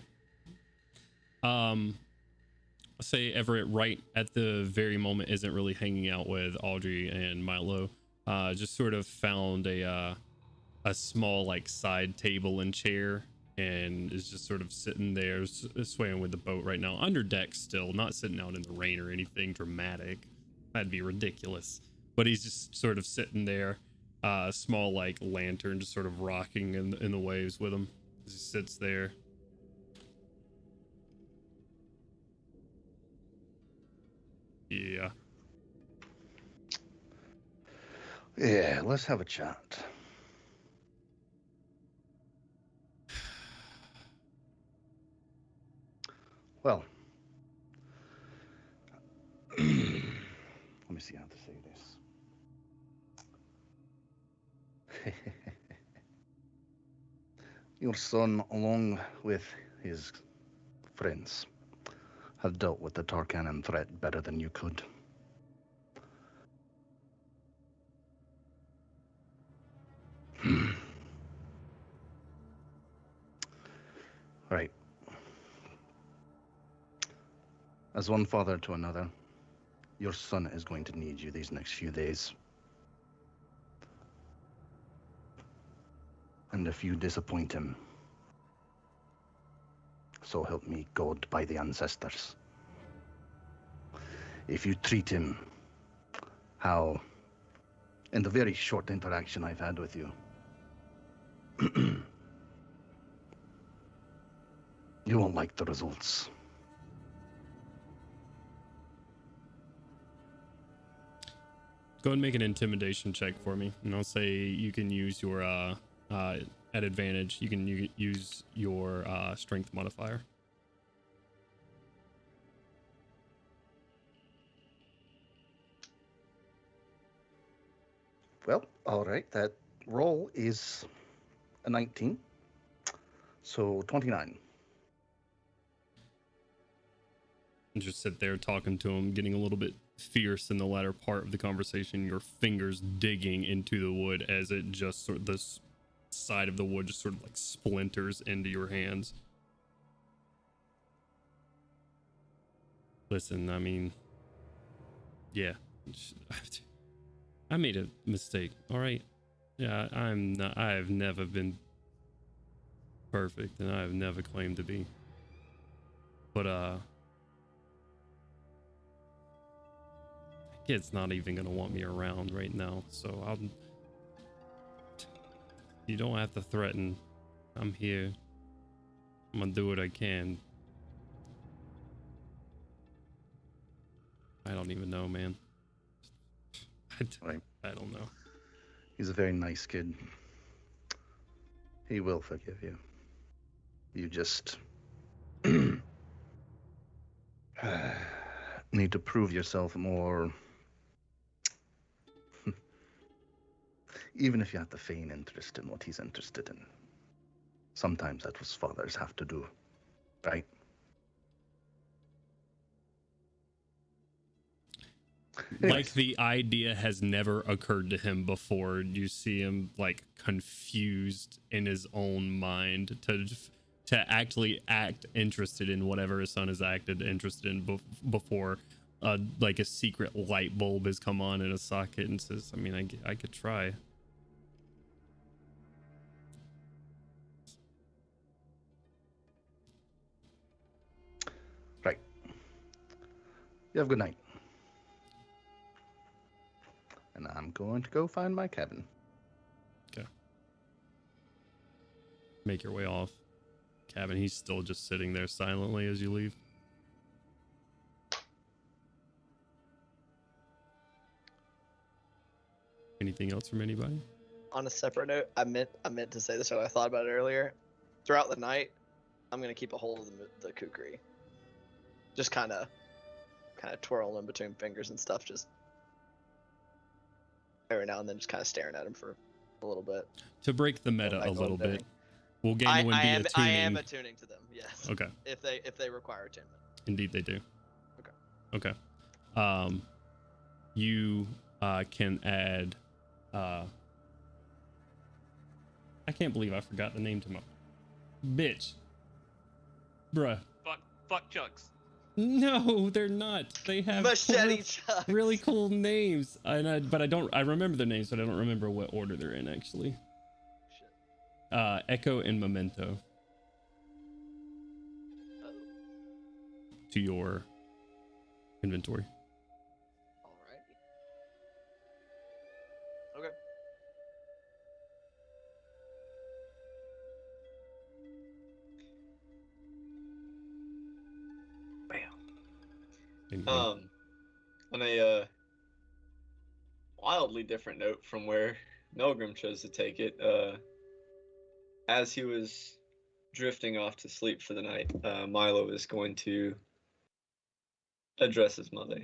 Say Everett right at the very moment isn't really hanging out with Audrey and Milo. Just sort of found a small like side table and chair and is just sort of sitting there swaying with the boat right now, under deck still, not sitting out in the rain or anything dramatic. That'd be ridiculous. But he's just sort of sitting there, small like lantern just sort of rocking in the waves with him as he sits there. Yeah. Yeah, let's have a chat. Well, let me see how to say this. Your son, along with his friends, have dealt with the Tarkanan threat better than you could. Right. As one father to another, your son is going to need you these next few days. And if you disappoint him, so help me God by the ancestors. If you treat him how, in the very short interaction I've had with you, you won't like the results. Go ahead and make an intimidation check for me, and I'll say you can use your at advantage. You can use your strength modifier. Well, all right. That roll is a 19. So 29. And just sit there talking to him, getting a little bit fierce in the latter part of the conversation, your fingers digging into the wood as it just sort of, this side of the wood just sort of like splinters into your hands. Listen, I mean, yeah, I made a mistake, all right? Yeah, I've never been perfect, and I've never claimed to be. But, kid's not even gonna want me around right now, so you don't have to threaten. I'm here. I'm gonna do what I can. I don't even know, man. Right. I don't know. He's a very nice kid. He will forgive you. You just need to prove yourself more. Even if you have to feign interest in what he's interested in. Sometimes that's what fathers have to do, right? Like the idea has never occurred to him before. You see him like confused in his own mind to actually act interested in whatever his son has acted interested in before. Like a secret light bulb has come on in a socket and says, I mean, I could try. Right. You have a good night. And I'm going to go find my cabin. Okay. Make your way off. Cabin, he's still just sitting there silently as you leave. Anything else from anybody? On a separate note, I meant to say this, but I thought about it earlier. Throughout the night, I'm gonna keep a hold of the kukri. Just kind of twirling between fingers and stuff. Just every now and then, just kind of staring at him for a little bit. To break the meta a little bit, will Gainwin be attuning? I am attuning to them. Yes. Okay. If they require attunement. Indeed, they do. Okay. Okay. You can add. I can't believe I forgot the name to my bitch. Bruh. Fuck Chucks. No, they're not. They have Machete Chucks. really cool names. But I remember their names, but I don't remember what order they're in actually. Shit. Echo and Memento. Oh. To your inventory. Alrighty. Okay. On a wildly different note from where Melgrim chose to take it, as he was drifting off to sleep for the night, Milo is going to address his mother,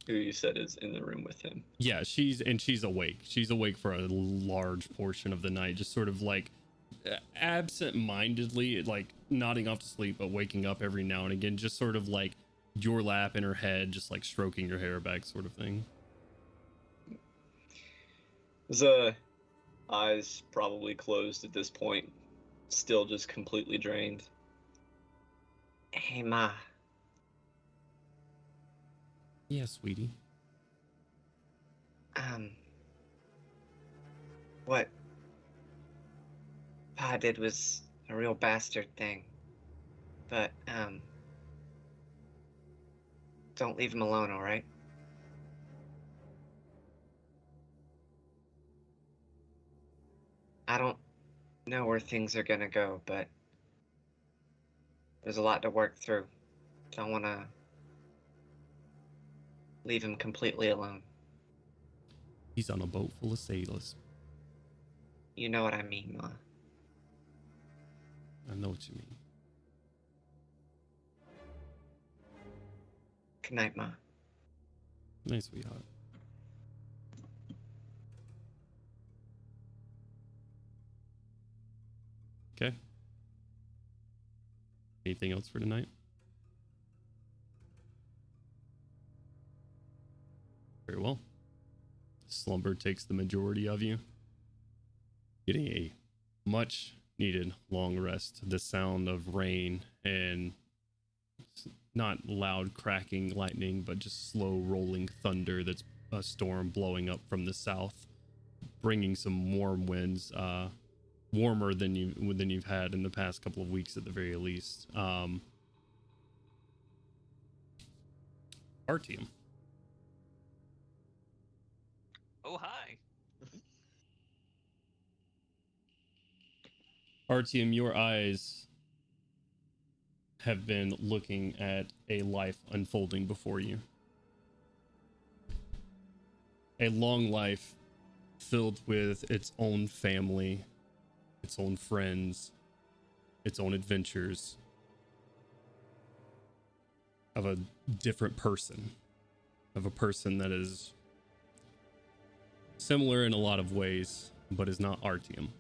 who you said is in the room with him. Yeah, she's awake. She's awake for a large portion of the night, just sort of like absent-mindedly, like nodding off to sleep, but waking up every now and again, just sort of like your lap in her head, just like stroking your hair back, sort of thing. His eyes probably closed at this point, still just completely drained. Hey, Ma. Yeah, sweetie. What Pa did was a real bastard thing. But, don't leave him alone, alright? I don't know where things are gonna go, but there's a lot to work through. Don't wanna leave him completely alone. He's on a boat full of sailors. You know what I mean, Ma. I know what you mean. Good night, Ma. Nice, sweetheart. Okay. Anything else for tonight? Very well. Slumber takes the majority of you, getting a much needed long rest. The sound of rain and not loud cracking lightning, but just slow rolling thunder. That's a storm blowing up from the south, bringing some warm winds, warmer than you've had in the past couple of weeks at the very least. Artyom. Oh, hi. Artyom, your eyes have been looking at a life unfolding before you. A long life filled with its own family, its own friends, its own adventures, of a different person, of a person that is similar in a lot of ways, but is not Artyom.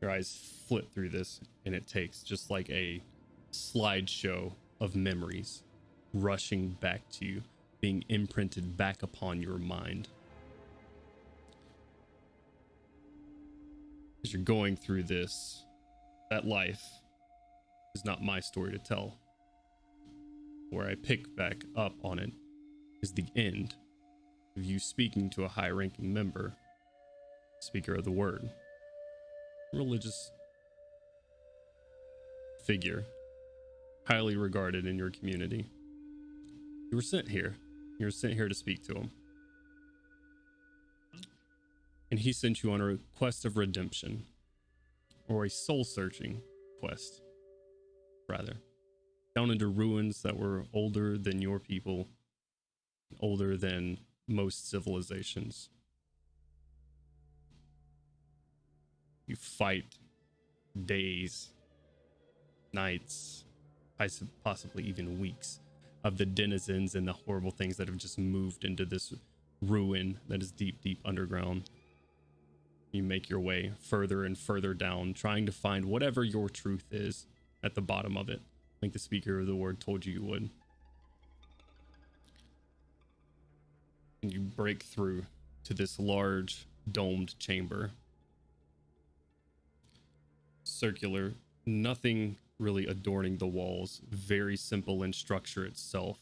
Your eyes flip through this, and it takes just like a slideshow of memories rushing back to you, being imprinted back upon your mind. As you're going through this, that life is not my story to tell. Where I pick back up on it is the end of you speaking to a high-ranking member, speaker of the word, religious figure, highly regarded in your community. You were sent here. You were sent here to speak to him. And he sent you on a quest of redemption, or a soul-searching quest, rather. Down into ruins that were older than your people, older than most civilizations. You fight days, nights, possibly even weeks of the denizens and the horrible things that have just moved into this ruin that is deep, deep underground. You make your way further and further down, trying to find whatever your truth is at the bottom of it, like the speaker of the word told you would. And you break through to this large domed chamber. Circular, nothing really adorning the walls, very simple in structure itself,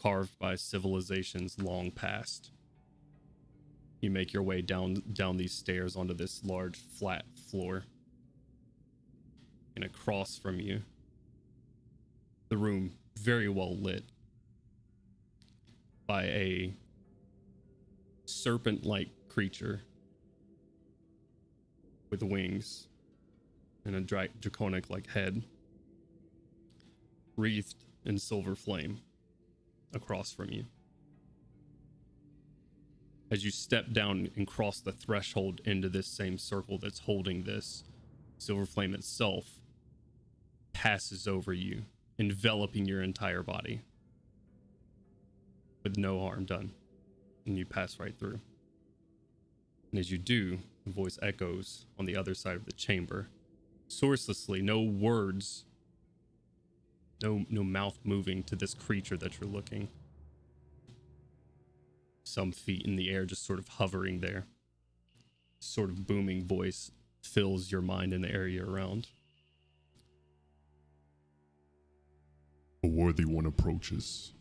carved by civilizations long past. You make your way down these stairs onto this large flat floor. And across from you, the room very well lit by a serpent-like creature with wings and a draconic-like head, wreathed in silver flame across from you. As you step down and cross the threshold into this same circle that's holding this, silver flame itself passes over you, enveloping your entire body with no harm done, and you pass right through. And as you do, The voice echoes on the other side of the chamber. Sourcelessly, no words, no mouth moving to this creature that you're looking. Some feet in the air just sort of hovering there. Sort of booming voice fills your mind and the area around. A worthy one approaches.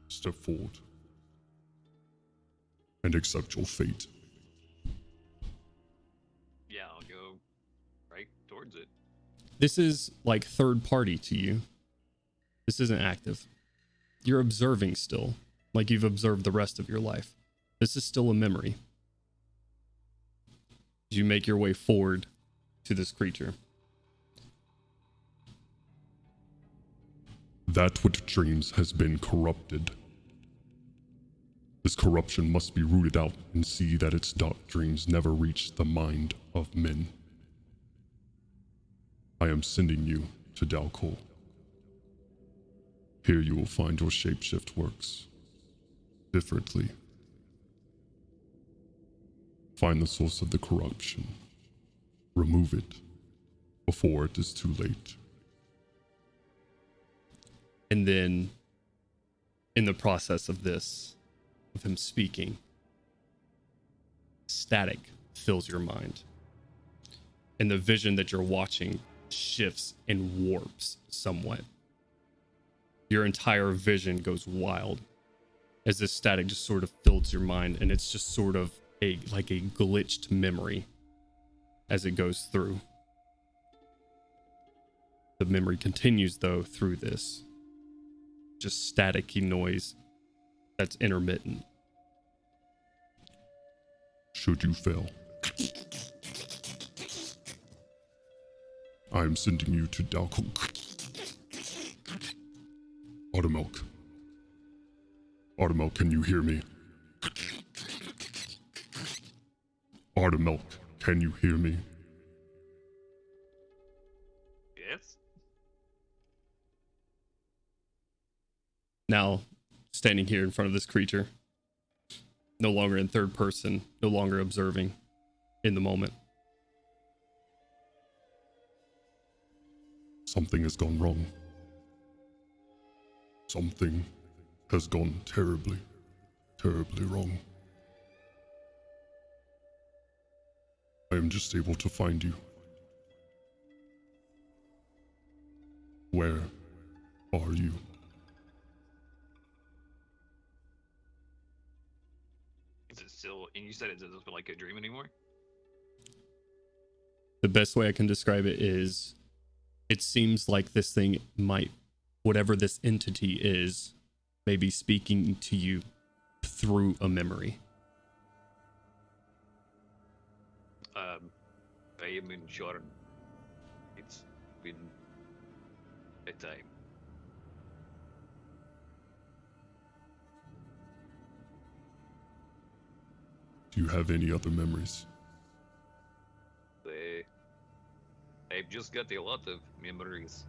Step forward and accept your fate. Yeah, I'll go right towards it. This is like third party to you. This isn't active. You're observing still, like you've observed the rest of your life. This is still a memory. As you make your way forward to this creature. That which dreams has been corrupted. This corruption must be rooted out and see that its dark dreams never reach the mind of men. I am sending you to Dalcol. Here you will find your shapeshift works differently. Find the source of the corruption. Remove it before it is too late. And then, in the process of this, of him speaking, static fills your mind. And the vision that you're watching shifts and warps somewhat. Your entire vision goes wild as this static just sort of fills your mind, and it's just sort of like a glitched memory as it goes through. The memory continues though through this. Just staticky noise that's intermittent. Should you fail, I am sending you to Dalcol. Automilk. Automilk, can you hear me? Automilk, can you hear me? Yes. Now, standing here in front of this creature, no longer in third person, no longer observing in the moment. Something has gone wrong. Something has gone terribly, terribly wrong. I am just able to find you. Where are you? Is it still? And you said it doesn't feel like a dream anymore. The best way I can describe it is, it seems like this thing might, whatever this entity is, may be speaking to you through a memory. I am in Sharn. It's been a time. Do you have any other memories? I've just got a lot of memories.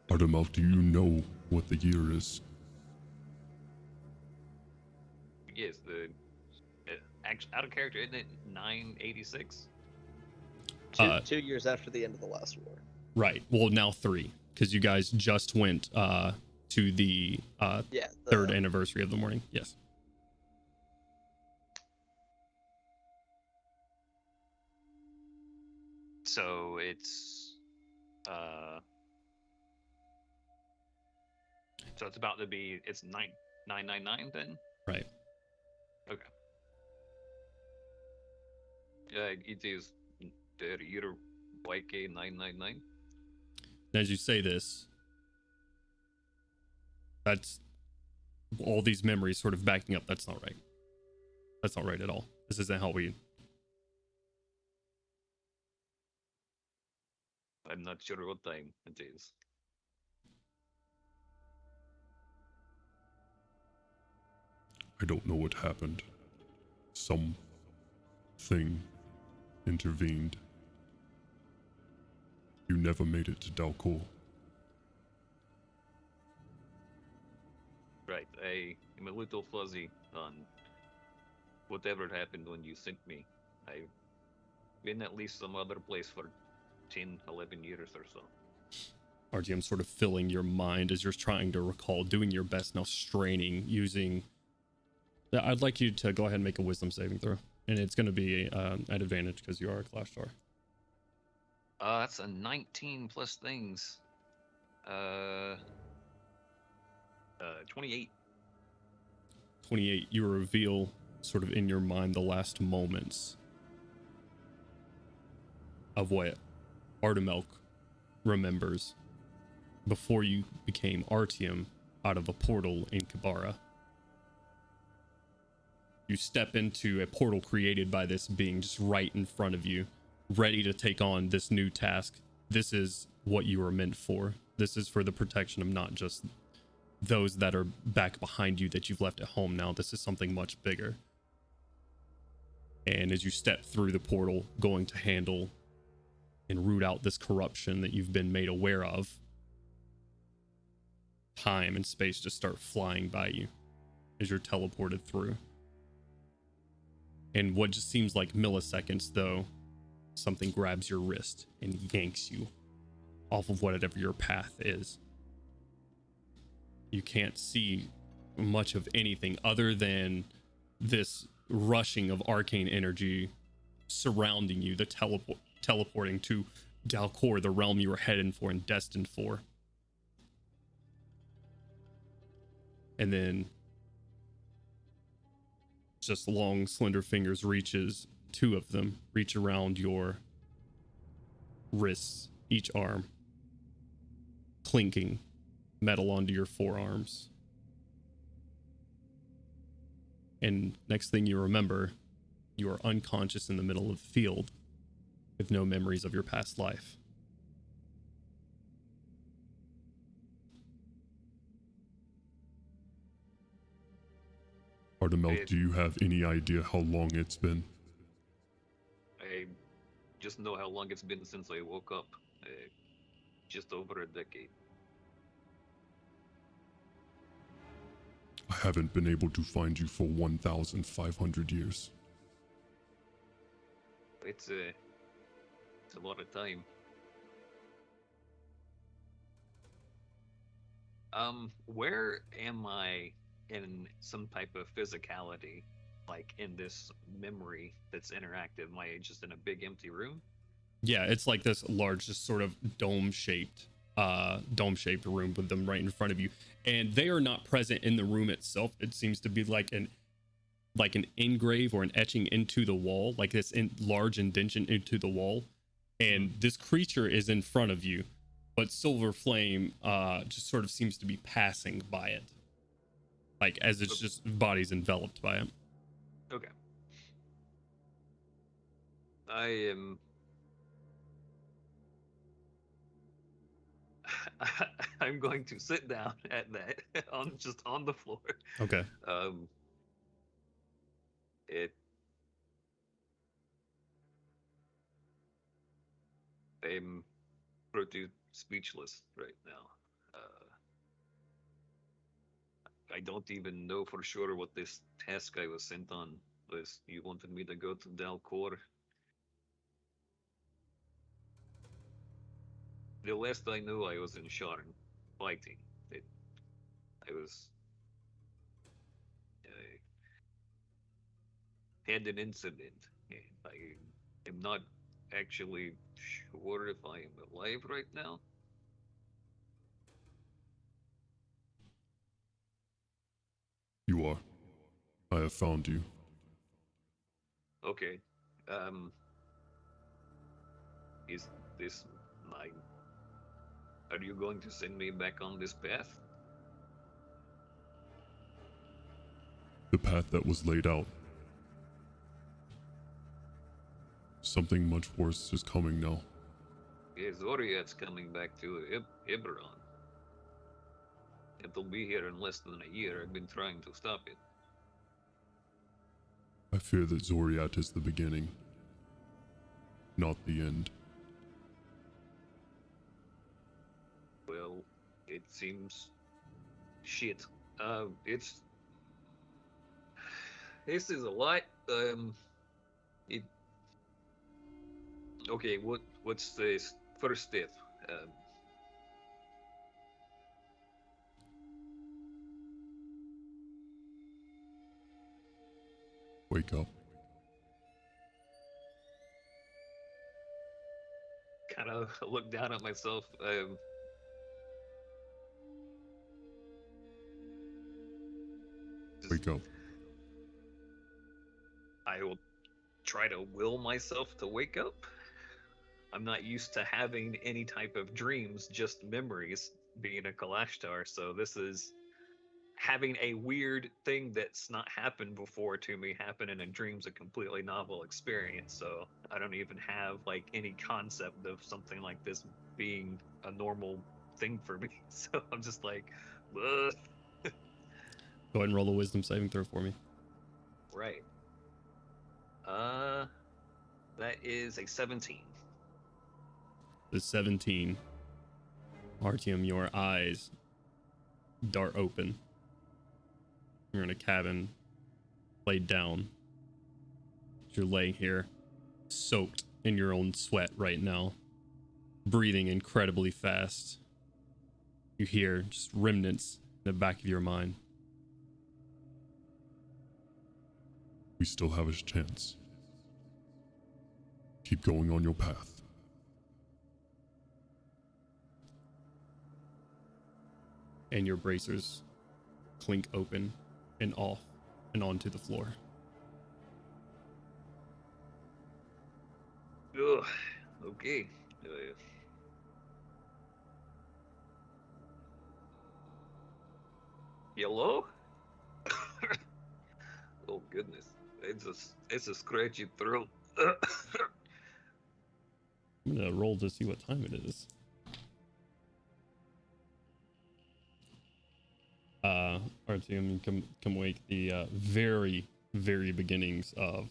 Artemal, do you know what the year is? Yes, the out of character, isn't it 986? 2 years after the end of the last war. Right. Well, now 3, because you guys just went to the third anniversary of the morning. Yes. So it's so it's about to be, it's 999 then? Right. Okay. Yeah, it is the year YK999. As you say this, that's all these memories sort of backing up. That's not right. That's not right at all. This isn't how we... I'm not sure what time it is. I don't know what happened. Something intervened. You never made it to Dalcol. Right, I am a little fuzzy on whatever happened when you sent me. I've been at least some other place for 10, 11 years or so. RGM sort of filling your mind as you're trying to recall, doing your best now, straining, using... I'd like you to go ahead and make a wisdom saving throw. And it's going to be at advantage because you are a Clash Star. That's a 19 plus things. 28. 28, you reveal sort of in your mind the last moments of what Artemelk remembers before you became Artyom out of a portal in Kabara. You step into a portal created by this being just right in front of you, ready to take on this new task. This is what you are meant for. This is for the protection of not just those that are back behind you that you've left at home now. This is something much bigger. And as you step through the portal, going to handle and root out this corruption that you've been made aware of, time and space just start flying by you as you're teleported through. And what just seems like milliseconds, though, something grabs your wrist and yanks you off of whatever your path is. You can't see much of anything other than this rushing of arcane energy surrounding you, the teleporting to Dalcor, the realm you were heading for and destined for. And then just long, slender fingers reaches, two of them reach around your wrists, each arm, clinking metal onto your forearms. And next thing you remember, you are unconscious in the middle of the field with no memories of your past life. Artemelk, do you have any idea how long it's been? I just know how long it's been since I woke up. Just over a decade. I haven't been able to find you for 1,500 years. It's a lot of time. Where am I in some type of physicality, like in this memory that's interactive? Am I just in a big empty room? Yeah, it's like this large, just sort of dome-shaped room with them right in front of you. And they are not present in the room itself. It seems to be like an engrave or an etching into the wall, like this large indentation into the wall. And this creature is in front of you, but Silver Flame just sort of seems to be passing by it. Like as it's just body's enveloped by it. Okay. I'm going to sit down at that just on the floor. Okay. I'm pretty speechless right now. I don't even know for sure what this task I was sent on was. You wanted me to go to Dalcor. The last I knew, I was in Sharn, fighting. I had an incident. I am not actually sure if I am alive right now. You are. I have found you. Okay. Is this my... Are you going to send me back on this path? The path that was laid out. Something much worse is coming now. Yeah, Zoriat's coming back to Eberron. It'll be here in less than a year. I've been trying to stop it. I fear that Zoriat is the beginning, not the end. Well, it seems shit. This is a lot It. Okay. What's the first step? Wake up. Kind of look down at myself. Wake up. I will try to will myself to wake up. I'm not used to having any type of dreams, just memories, being a Kalashtar, so this is having a weird thing that's not happened before to me happen in a dream's a completely novel experience, so I don't even have like any concept of something like this being a normal thing for me. So I'm just like, ugh. Go ahead and roll a wisdom saving throw for me. Right. That is a 17. The 17. Artyom, your eyes dart open. You're in a cabin, laid down. You're laying here, soaked in your own sweat right now, breathing incredibly fast. You hear just remnants in the back of your mind. We still have a chance. Keep going on your path. And your bracers clink open and off and onto the floor. Ugh. Okay. Hello? Oh goodness. It's a scratchy throat. I'm gonna roll to see what time it is. Artyom, you come wake. The very, very beginnings of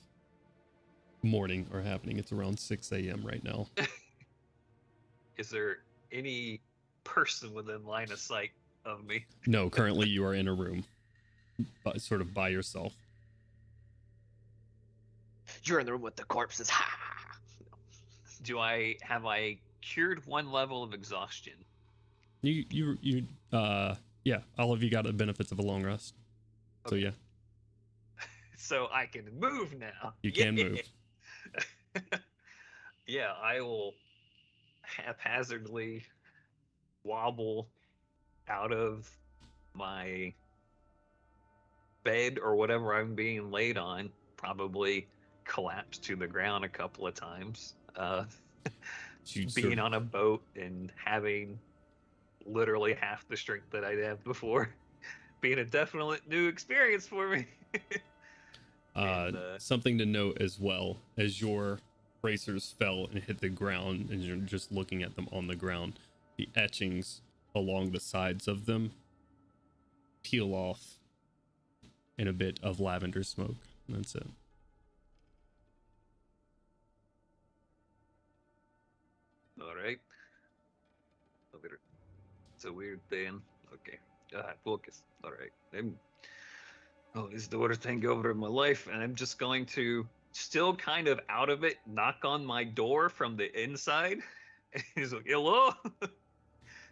morning are happening. It's around 6 a.m. right now. Is there any person within line of sight of me? No, currently you are in a room, but sort of by yourself. You're in the room with the corpses. Ha! Have I cured one level of exhaustion? Yeah, all of you got the benefits of a long rest. So yeah, So I can move now. you can move. Yeah, I will haphazardly wobble out of my bed or whatever I'm being laid on, probably collapse to the ground a couple of times. Being on a boat and having literally half the strength that I'd have before, being a definite new experience for me. Something to note as well, as your bracers fell and hit the ground and you're just looking at them on the ground, the etchings along the sides of them peel off in a bit of lavender smoke. And that's it. All right. It's a weird thing. Okay. Focus. All right. This is the worst hangover of my life, and I'm just going to, still kind of out of it, knock on my door from the inside. And he's like, hello?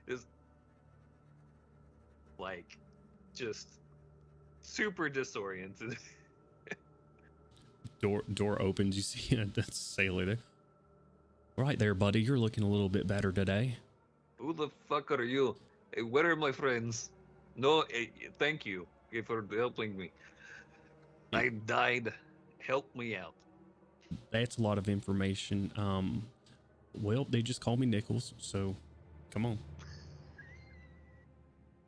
Just like, just super disoriented. Door opens. You see that sailor there. Right there, buddy. You're looking a little bit better today. Who the fuck are you? Hey, where are my friends? No, thank you for helping me. I died. Help me out. That's a lot of information. Well, they just call me Nichols, so come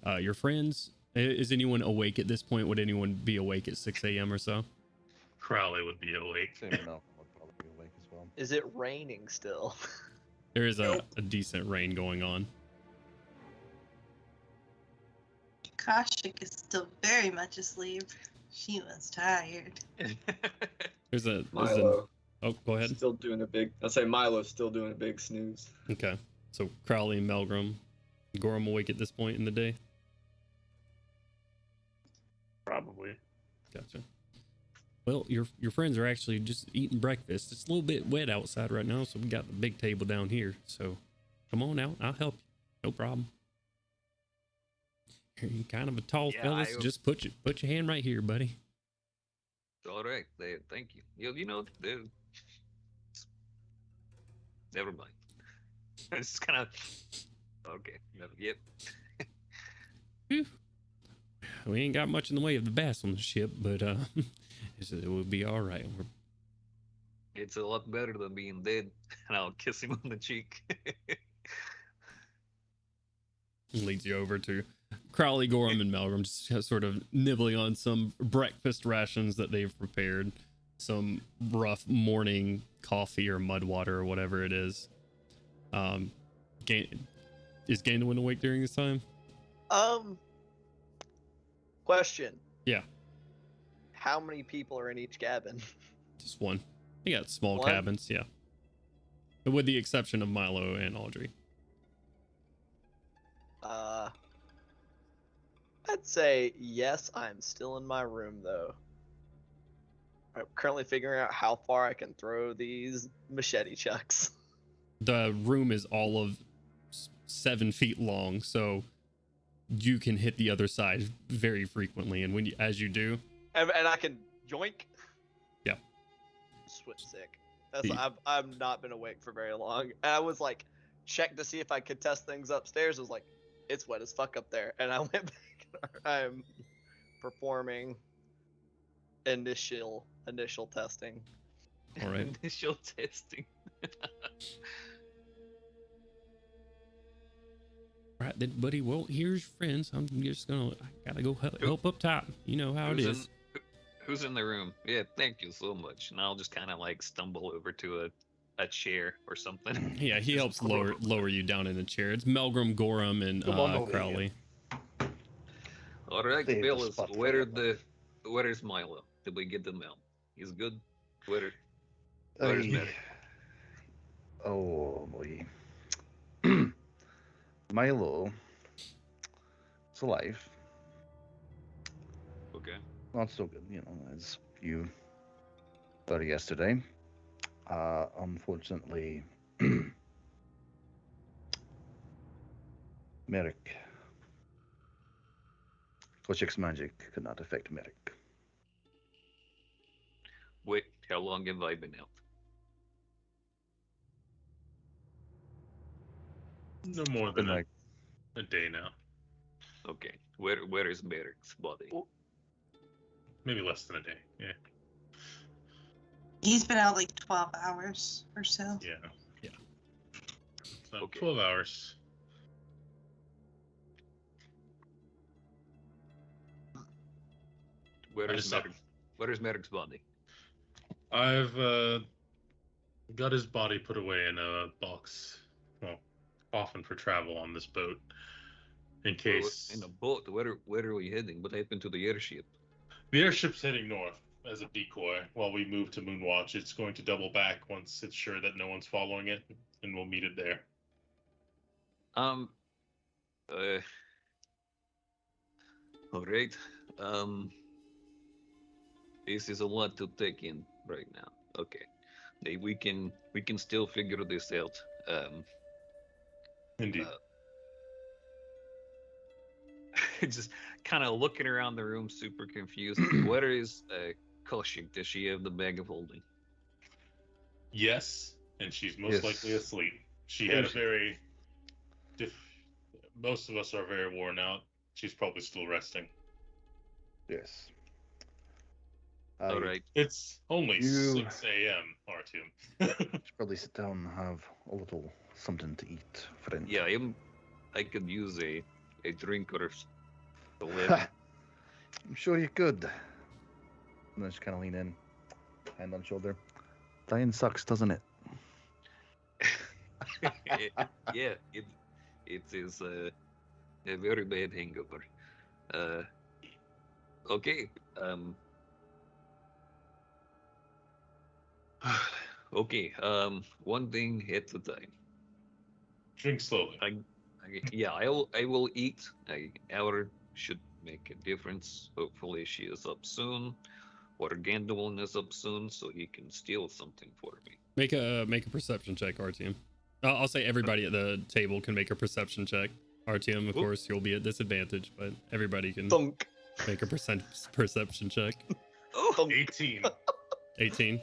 on. Your friends, is anyone awake at this point? Would anyone be awake at 6 a.m. or so? Crowley would be awake. Sam and Malcolm would probably be awake as well. Is it raining still? There is a decent rain going on. Kashik is still very much asleep. She was tired. Milo. Oh, go ahead. Still doing a big. I'll say Milo's still doing a big snooze. Okay. So Crowley and Melgrim, Gorham awake at this point in the day? Probably. Gotcha. Well, your friends are actually just eating breakfast. It's a little bit wet outside right now, so we got the big table down here. So come on out. I'll help you. No problem. You're kind of a tall Yeah, fella, so just put your hand right here, buddy. All right, thank you. You know, never mind. It's kind of okay. Yep. Whew. We ain't got much in the way of the bass on the ship, but it will be all right. It's a lot better than being dead. And I'll kiss him on the cheek. Leads you over to Crowley, Gorham, and Malcolm, just sort of nibbling on some breakfast rations that they've prepared. Some rough morning coffee or mud water or whatever it is. Is Gandalf awake during this time? Question. Yeah. How many people are in each cabin? Just one. They got small One? cabins, yeah. With the exception of Milo and Audrey. I'd say yes, I'm still in my room though. I'm currently figuring out how far I can throw these machete chucks. The room is all of 7 feet long, so you can hit the other side very frequently, and as you do, And I can yoink. Yeah. Switch sick. I've not been awake for very long. And I was like, check to see if I could test things upstairs. I was like, it's wet as fuck up there. And I went back. I'm performing initial testing. All right. Initial testing. Right then, buddy. Well, here's your friends. I gotta go help up top. You know how it is. Who's in the room? Yeah, thank you so much. And I'll just kind of like stumble over to a chair or something. Yeah, he helps lower you down in a chair. It's Melgrim, Gorham, and Crowley. All right, Save the fellas, spot for where's Milo? Did we get the mail? He's good. Where's Medic? Oh boy. Milo is alive. Okay. Not so good, as you thought yesterday. Unfortunately, Merrick. Kochik's magic could not affect Merrick. Wait, how long have I been out? No more than Like a day now. Okay. Where is Merrick's body? Maybe less than a day. Yeah. He's been out like 12 hours or so. Yeah. So Okay. 12 hours. Where is Merrick's body? I've got his body put away in a box, coffin for travel on this boat, in case. In a boat. Where are we heading? What happened to the airship? The airship's heading north as a decoy while we move to Moonwatch. It's going to double back once it's sure that no one's following it, and we'll meet it there. All right. This is a lot to take in right now. Okay. Hey, we can still figure this out. Indeed. Just kind of looking around the room, super confused. Where is Koshik? Does she have the bag of holding? Yes, and she's most likely asleep. She had a very... Most of us are very worn out. She's probably still resting. Yes. All right. It's only 6 a.m. R2. Should probably sit down and have a little something to eat, friend. Yeah, I could use a drink or a live. I'm sure you could. And then just kind of lean in, hand on shoulder. Dying sucks, doesn't it? Yeah, it is a very bad hangover. Okay. Okay. One thing at a time. Drink slowly. I will eat. An hour should make a difference. Hopefully she is up soon. Gandalf is up soon, so he can steal something for me. Make a perception check, RTM. I'll say everybody at the table can make a perception check. RTM, of course, you'll be at disadvantage, but everybody can make a perception check. Oh, 18. 18.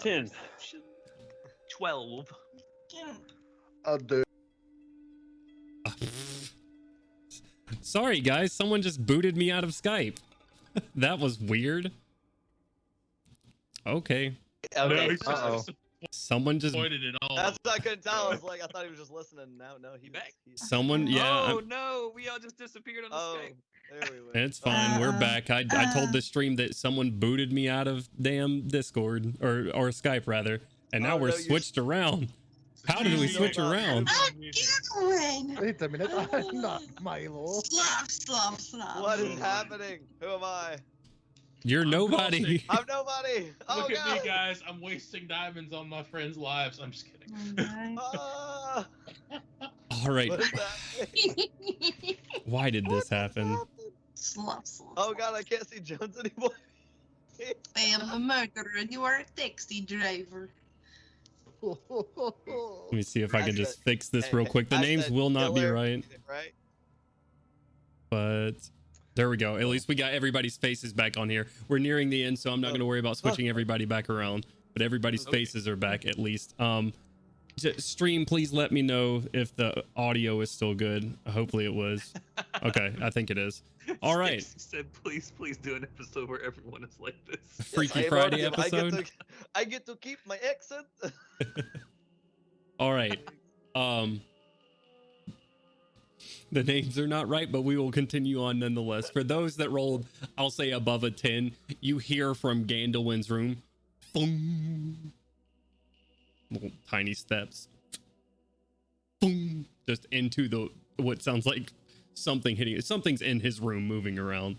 10. 12. Dude. Sorry, guys. Someone just booted me out of Skype. That was weird. Okay. Okay. No, Someone just... pointed it all. That's what I couldn't tell. I was like, I thought he was just listening. No, he's back. Someone, yeah. Oh no, we all just disappeared on the Skype. There we went. It's fine. We're back. I told the stream that someone booted me out of damn Discord or Skype rather, and now we're switched around. How did we switch around? Wait a minute, I'm not Milo. Slop. What is happening? Who am I? You're nobody. I'm nobody. Oh, Look at God. me, guys. I'm wasting diamonds on my friends' lives. I'm just kidding. Ah, All right. what is happening? Why did this happen? Slop. Oh God, I can't see Jones anymore. I am a murderer and you are a taxi driver. Let me see if I can just fix this Hey, real quick. The I names said will not be killer, right, right? but there we go. At least we got everybody's faces back on here. We're nearing the end, so I'm not going to worry about switching everybody back around, but everybody's faces are back at least. Stream, please let me know if the audio is still good. Hopefully it was. Okay, I think it is. All right. Stacey said, please do an episode where everyone is like this. Freaky Yes, Friday I episode. I get to keep my accent. All right. The names are not right, but we will continue on nonetheless. For those that rolled, I'll say above a 10, you hear from Gandalf's room. Boom. Little tiny steps. Boom. Just into the what sounds like something hitting it. Something's in his room moving around.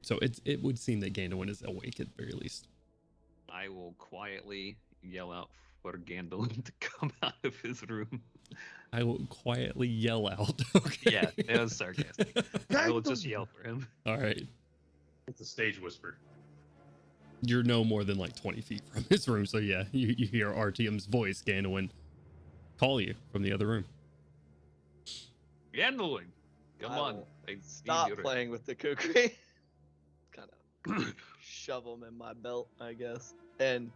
So it would seem that Gandalf is awake at the very least. I will quietly yell out for Gandalf to come out of his room. I will quietly yell out. Okay. Yeah, it was sarcastic. I will just yell for him. All right. It's a stage whisper. You're no more than like 20 feet from his room, so yeah, you hear RTM's voice, Gandalf, call you from the other room. Gandalf, come I on. will I need Stop you to- playing with the kukri. Kind of shove them in my belt, I guess, and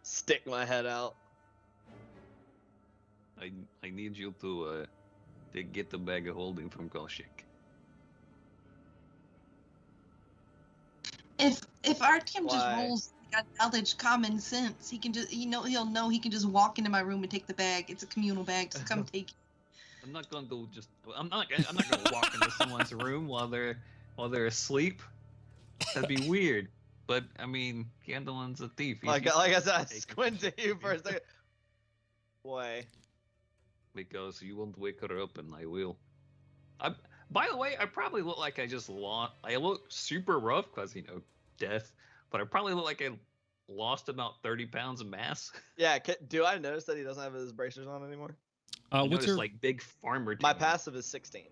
stick my head out. I need you to get the bag of holding from Koshik. If Artyom just Why? rolls like knowledge, common sense, he can just he'll know he can just walk into my room and take the bag. It's a communal bag. Just come take it. I'm not going to I'm not going to walk into someone's room while they're asleep. That'd be weird. But I mean, Gandalf's a thief. Like I said, I squint at you for a second. Boy. Because you won't wake her up, and I will. By the way, I probably look like I just lost. I look super rough because death. But I probably look like I lost about 30 pounds of mass. Yeah, do I notice that he doesn't have his bracers on anymore? What's your like big farmer? My tan. passive is 16.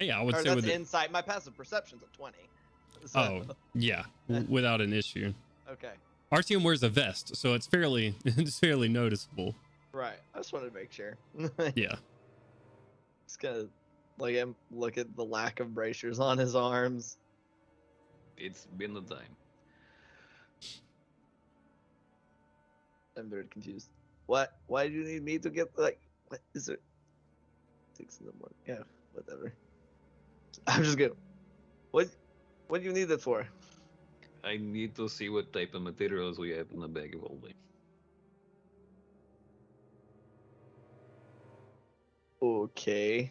Yeah, I would Or say that's with insight. My passive perception's a 20. So, Oh, yeah, without an issue. okay. Artyom wears a vest, so it's fairly noticeable. Right. I just wanted to make sure. Yeah. Just gonna look at the lack of bracers on his arms. It's been the time. I'm very confused. What? Why do you need me to get what is it? 6 in the morning. Yeah, whatever. I'm just gonna. What do you need it for? I need to see what type of materials we have in the bag of holding. Okay.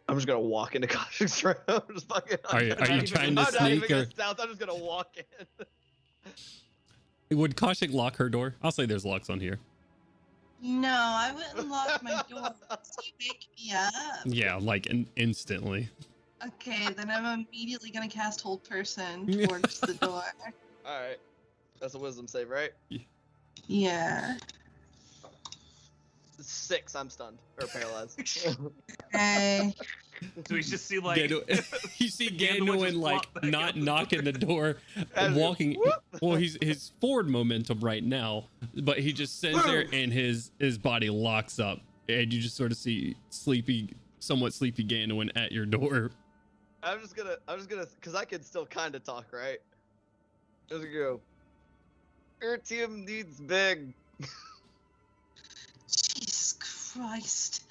I'm just gonna walk into Koshik's room. Just fucking. Are you trying to I'm not even sneak gonna or stealth, I'm just gonna walk in. would Koshik lock her door? I'll say there's locks on here. No, I wouldn't lock my door. You wake me up. Yeah, like instantly. Okay, then I'm immediately gonna cast Hold Person towards the door. All right. That's a wisdom save, right? Yeah. 6. I'm stunned or paralyzed. Okay. So we just see like you see Gandalf just Gandalf like flop back not out the knocking the door, As he- walking. whoop. Well, he's his forward momentum right now, but he just stands there and his body locks up, and you just sort of see somewhat sleepy Gandalf at your door. I'm just gonna, cause I can still kind of talk, right? Just gonna go. Your team needs big. Jesus Christ.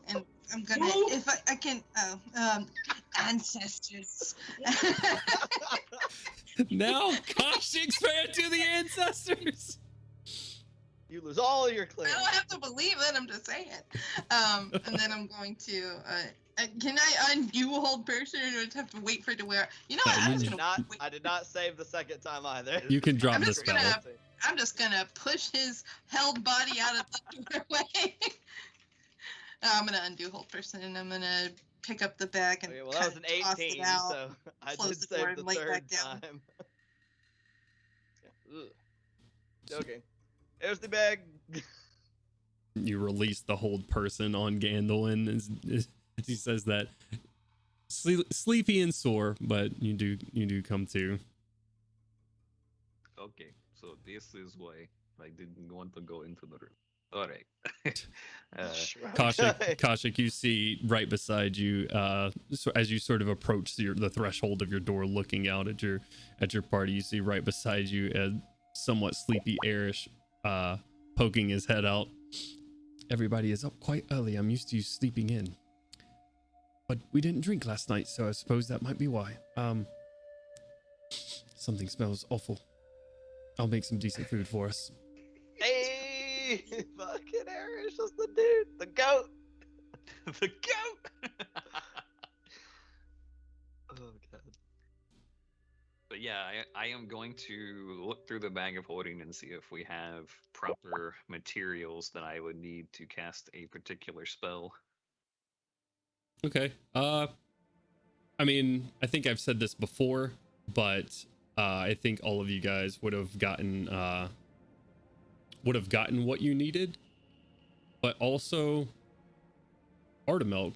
And I'm gonna, if I can, ancestors. Now, Kosh expand to the ancestors. You lose all of your I claims. don't have to believe it, I'm just saying. And then I'm going to, can I undo hold person or do I just have to wait for it to wear? You know what? No, I'm you just gonna I did not save the second time either. You can drop I'm the just spell. gonna- I'm just gonna push his held body out of the doorway. I'm gonna undo hold person and I'm gonna pick up the bag and Okay, well that was an kinda toss it 18, out. so I close did the door save the and lay third back down. time. Ugh. Joking. There's the bag. You release the hold person on Gandalf as he says that. Sleepy and sore, but you do come to. Okay, so this is why I didn't want to go into the room. All right. Kashik, you see right beside you, so as you sort of approach the threshold of your door, looking out at your party, you see right beside you a somewhat sleepy Arish, poking his head out. Everybody is up quite early. I'm used to you sleeping in, but we didn't drink last night, so I suppose that might be why. Something smells awful. I'll make some decent food for us. Hey, fucking Irish was the dude, the goat. The goat. Oh god. But yeah, I am going to look through the bag of holding and see if we have proper materials that I would need to cast a particular spell. Okay. I mean, I think I've said this before, but I think all of you guys would have gotten what you needed, but also Artemelk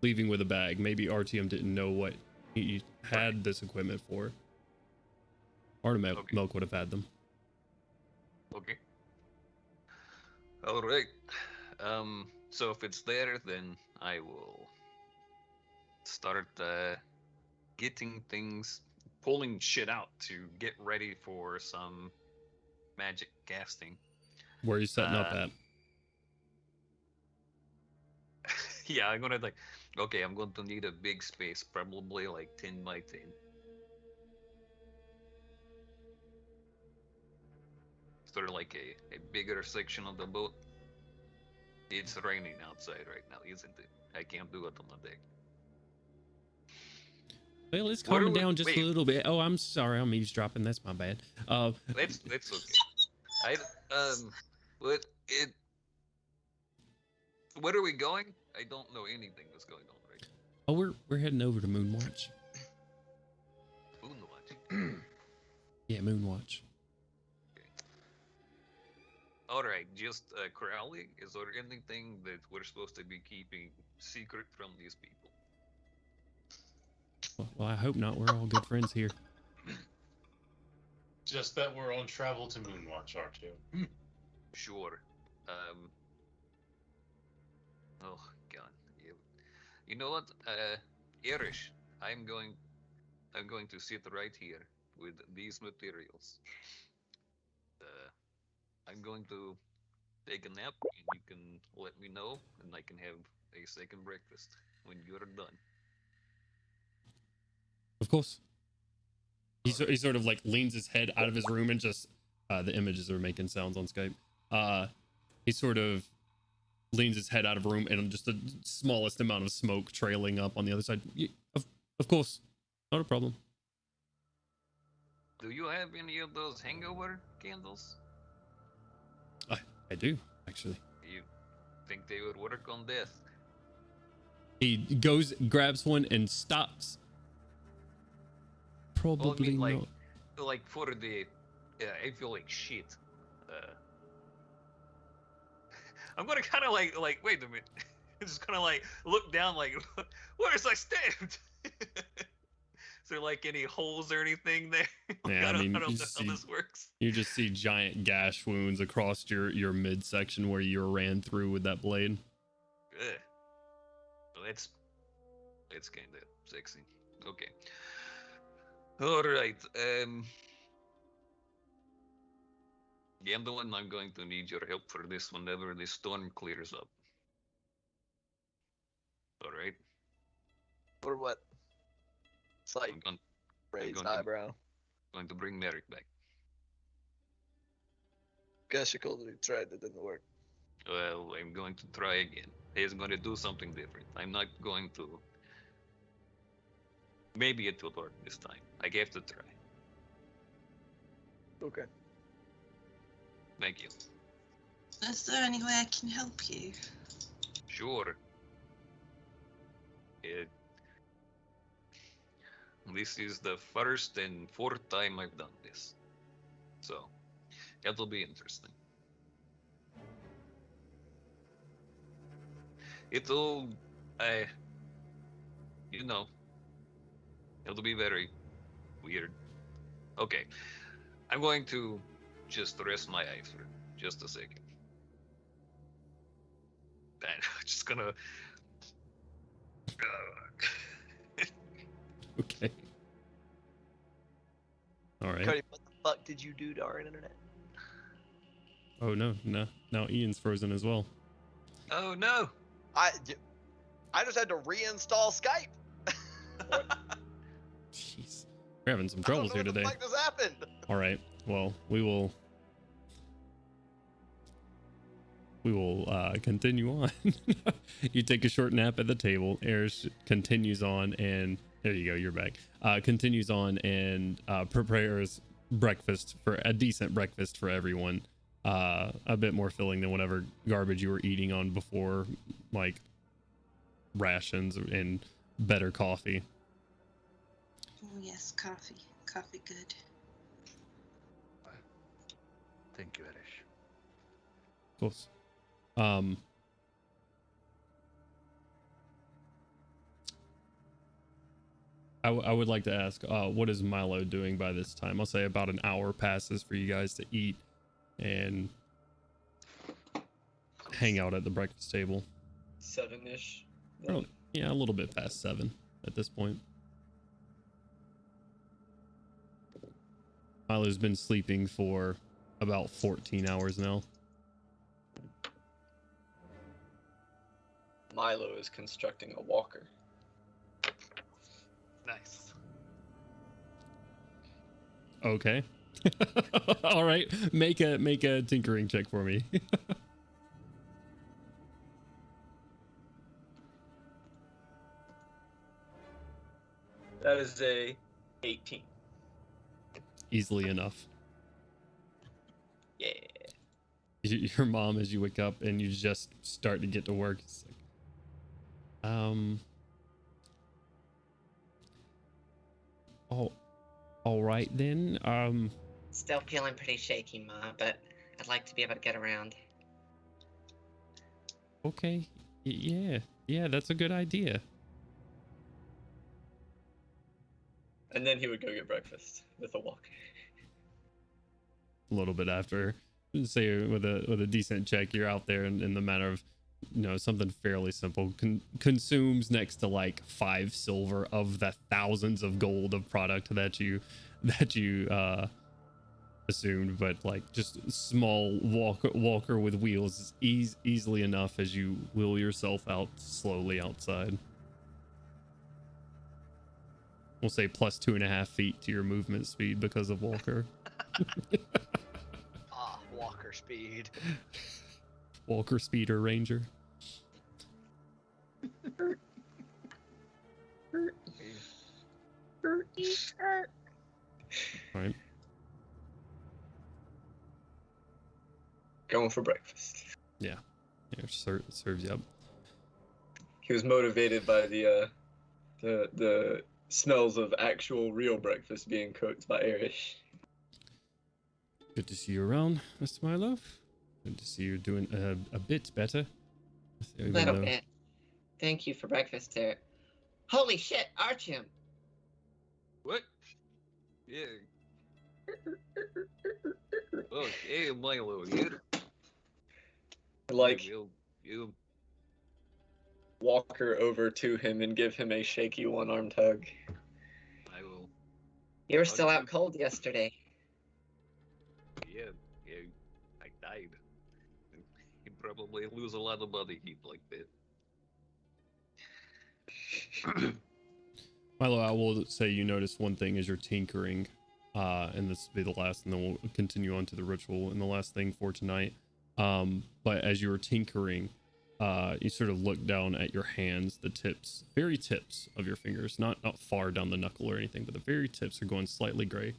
leaving with a bag. Maybe RTM didn't know what he had this equipment for. Artemelk Okay. Milk would have had them. Okay. All right. So if it's there, then I will start getting things, pulling shit out to get ready for some magic casting. Where are you setting up at? Yeah, I'm gonna okay, I'm going to need a big space, probably like 10 by 10. Sort of like a bigger section of the boat. It's raining outside right now, isn't it? I can't do it on the deck. Well, it's What are calming we- down just wait. a little bit. Oh, I'm sorry. I'm eavesdropping. That's my bad. That's okay. Where are we going? I don't know anything that's going on right Oh, we're heading over to Moonwatch. now. Moonwatch. Yeah, Moonwatch. Alright, just Crowley, is there anything that we're supposed to be keeping secret from these people? Well, I hope not. We're all good friends here. Just that we're on travel to Moonwatch, aren't you? Sure. Oh god. You know what? Irish, I'm going to sit right here with these materials. I'm going to take a nap, and you can let me know, and I can have a second breakfast when you're done. Of course. He sort of like leans his head out of his room and just the images are making sounds on Skype. He sort of leans his head out of the room and just the smallest amount of smoke trailing up on the other side. Yeah, of course, not a problem. Do you have any of those hangover candles? I do actually. You think they would work on death? He goes, grabs one, and stops. Well, I Probably mean, not. like for the, I feel like shit. I'm gonna kind of like, wait a minute. Just kind of like look down, like, where's I stabbed? Is there like any holes or anything there? Like, Yeah, I mean, I don't you know see, how this works. you just see giant gash wounds across your midsection where you ran through with that blade. Ugh. Well, that's kind of sexy. Okay. All right. Gandalf, I'm going to need your help for this whenever the storm clears up. All right. Or what? It's like I'm going, raised going to- eyebrow. going to bring Merrick back. Guess you could have tried. It didn't work. Well, I'm going to try again. He's going to do something different. I'm not going to. Maybe it will work this time. I gave it a try. Okay. Thank you. Is there any way I can help you? Sure. This is the first and fourth time I've done this. So, it'll be interesting. It'll, you know, it'll be very weird. Okay, I'm going to just rest my eye for just a second. And I'm just gonna. Okay. All right. Cody, what the fuck did you do to our internet? Oh no, no. Now Ian's frozen as well. Oh no! I just had to reinstall Skype. Jeez, we're having some troubles here today. What the fuck just happened? All right. Well, we will continue on. You take a short nap at the table. Eris continues on, and there you go. You're back. Continues on and prepares breakfast, for a decent breakfast for everyone. A bit more filling than whatever garbage you were eating on before, like rations and better coffee. Oh yes, coffee. Coffee good. Thank you, Erish. Of course. I would like to ask, what is Milo doing by this time? I'll say about an hour passes for you guys to eat and hang out at the breakfast table. 7-ish. Oh, yeah, a little bit past 7 at this point. Milo's been sleeping for about 14 hours now. Milo is constructing a walker. Nice. Okay. All right. Make a tinkering check for me. That is a 18. Easily enough. Yeah. Your mom, as you wake up and you just start to get to work, it's like, oh, all right then. Still feeling pretty shaky, Ma, but I'd like to be able to get around. Okay. Yeah, that's a good idea. And then he would go get breakfast with a walk. A little bit after, say with a decent check, you're out there in the matter of, something fairly simple. Consumes next to like 5 silver of the thousands of gold of product that you assumed, but like just small walker with wheels is easily enough as you wheel yourself out slowly outside. We'll say plus 2.5 feet to your movement speed because of walker. Walker speed. Walker speeder ranger. All right. Going for breakfast. Yeah, serves you up. He was motivated by the smells of actual real breakfast being cooked by Erish. Good to see you around, Mr. Milo. Good to see you're doing a bit better. A little bit. Thank you for breakfast, sir. Holy shit, Artyom. What? Yeah. Okay, Milo, you. Like, You. walk her over to him and give him a shaky one-armed hug. I will. You were still out cold yesterday. Yeah. I died. You probably lose a lot of body heat like that. Milo, I will say you notice one thing as you're tinkering, and this will be the last, and then we'll continue on to the ritual and the last thing for tonight. But as you were tinkering, you sort of look down at your hands, the tips, very tips of your fingers, not far down the knuckle or anything, but the very tips are going slightly gray.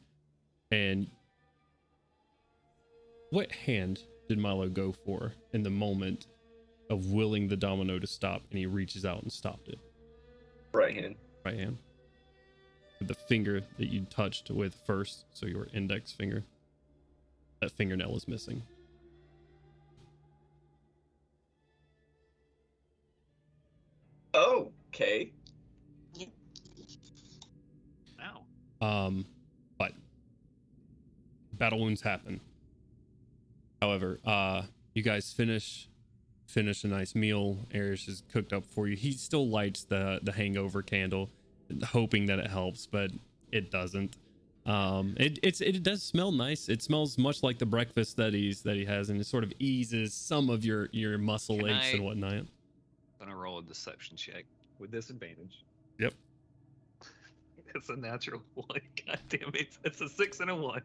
And what hand did Milo go for in the moment of willing the domino to stop, and he reaches out and stopped it? Right hand. Right hand. With the finger that you touched with first, so your index finger. That fingernail is missing. Okay. Wow. But battle wounds happen. However, you guys finish a nice meal. Erish is cooked up for you. He still lights the hangover candle, hoping that it helps, but it doesn't. It does smell nice. It smells much like the breakfast that he has, and it sort of eases some of your muscle Can aches I- and whatnot. I'm gonna roll a deception check with disadvantage. Yep. It's a natural one. God damn it. It's a 6 and a 1.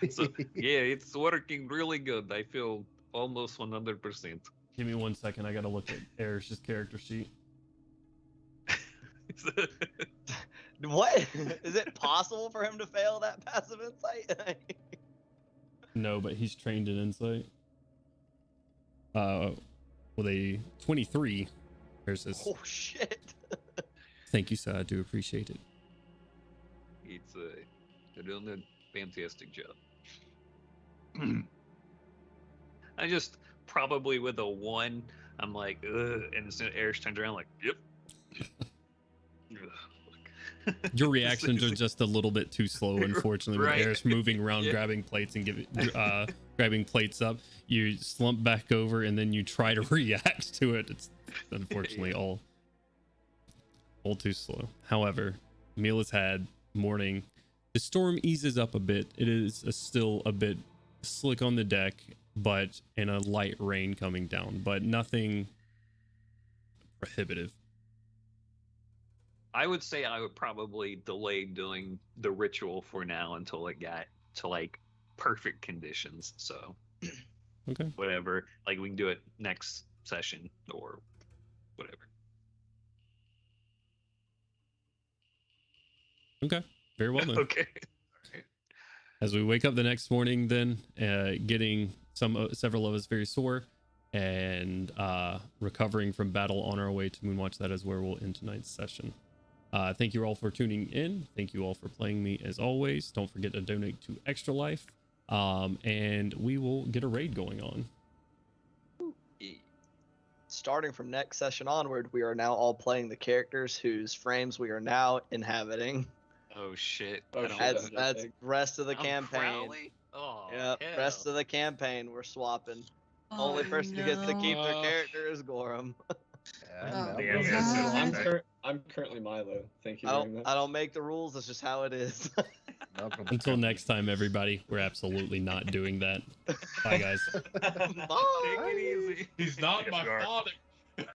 So yeah, it's working really good. I feel almost 100%. Give me 1 second. I gotta look at Erish's character sheet. What? Is it possible for him to fail that passive insight? No, but he's trained in insight. With a 23. There's this. Oh shit. Thank you, sir. I do appreciate it. It's you're doing a fantastic job. I just probably with a 1, I'm like, ugh, and as soon as Eric turns around, like, yep. Your reactions are just a little bit too slow, unfortunately, Right. with Eric moving around, Yeah. grabbing plates and grabbing plates up. You slump back over, and then you try to react to it. It's unfortunately all too slow. However, meal is had. Morning, the storm eases up a bit. It is still a bit slick on the deck, but in a light rain coming down, but nothing prohibitive. I would say I would probably delay doing the ritual for now until it got to like perfect conditions. So Okay. whatever, like we can do it next session or whatever. Okay. Very well then. Okay. As we wake up the next morning, then getting several of us very sore and recovering from battle on our way to Moonwatch. That is where we'll end tonight's session. Thank you all for tuning in. Thank you all for playing me as always. Don't forget to donate to Extra Life, and we will get a raid going on. Starting from next session onward, we are now all playing the characters whose frames we are now inhabiting. Oh shit. Oh, I don't shit. know. That's rest of the I'm campaign. Crowley? Oh, Yep, rest of the campaign we're swapping. Only person who gets to keep their character is Gorham. I'm currently Milo. Thank you I very don't much. I don't make the rules. It's just how it is. Until next time, everybody, we're absolutely not doing that. Bye, guys. Bye. Take it easy. He's not Yes, my we are. father.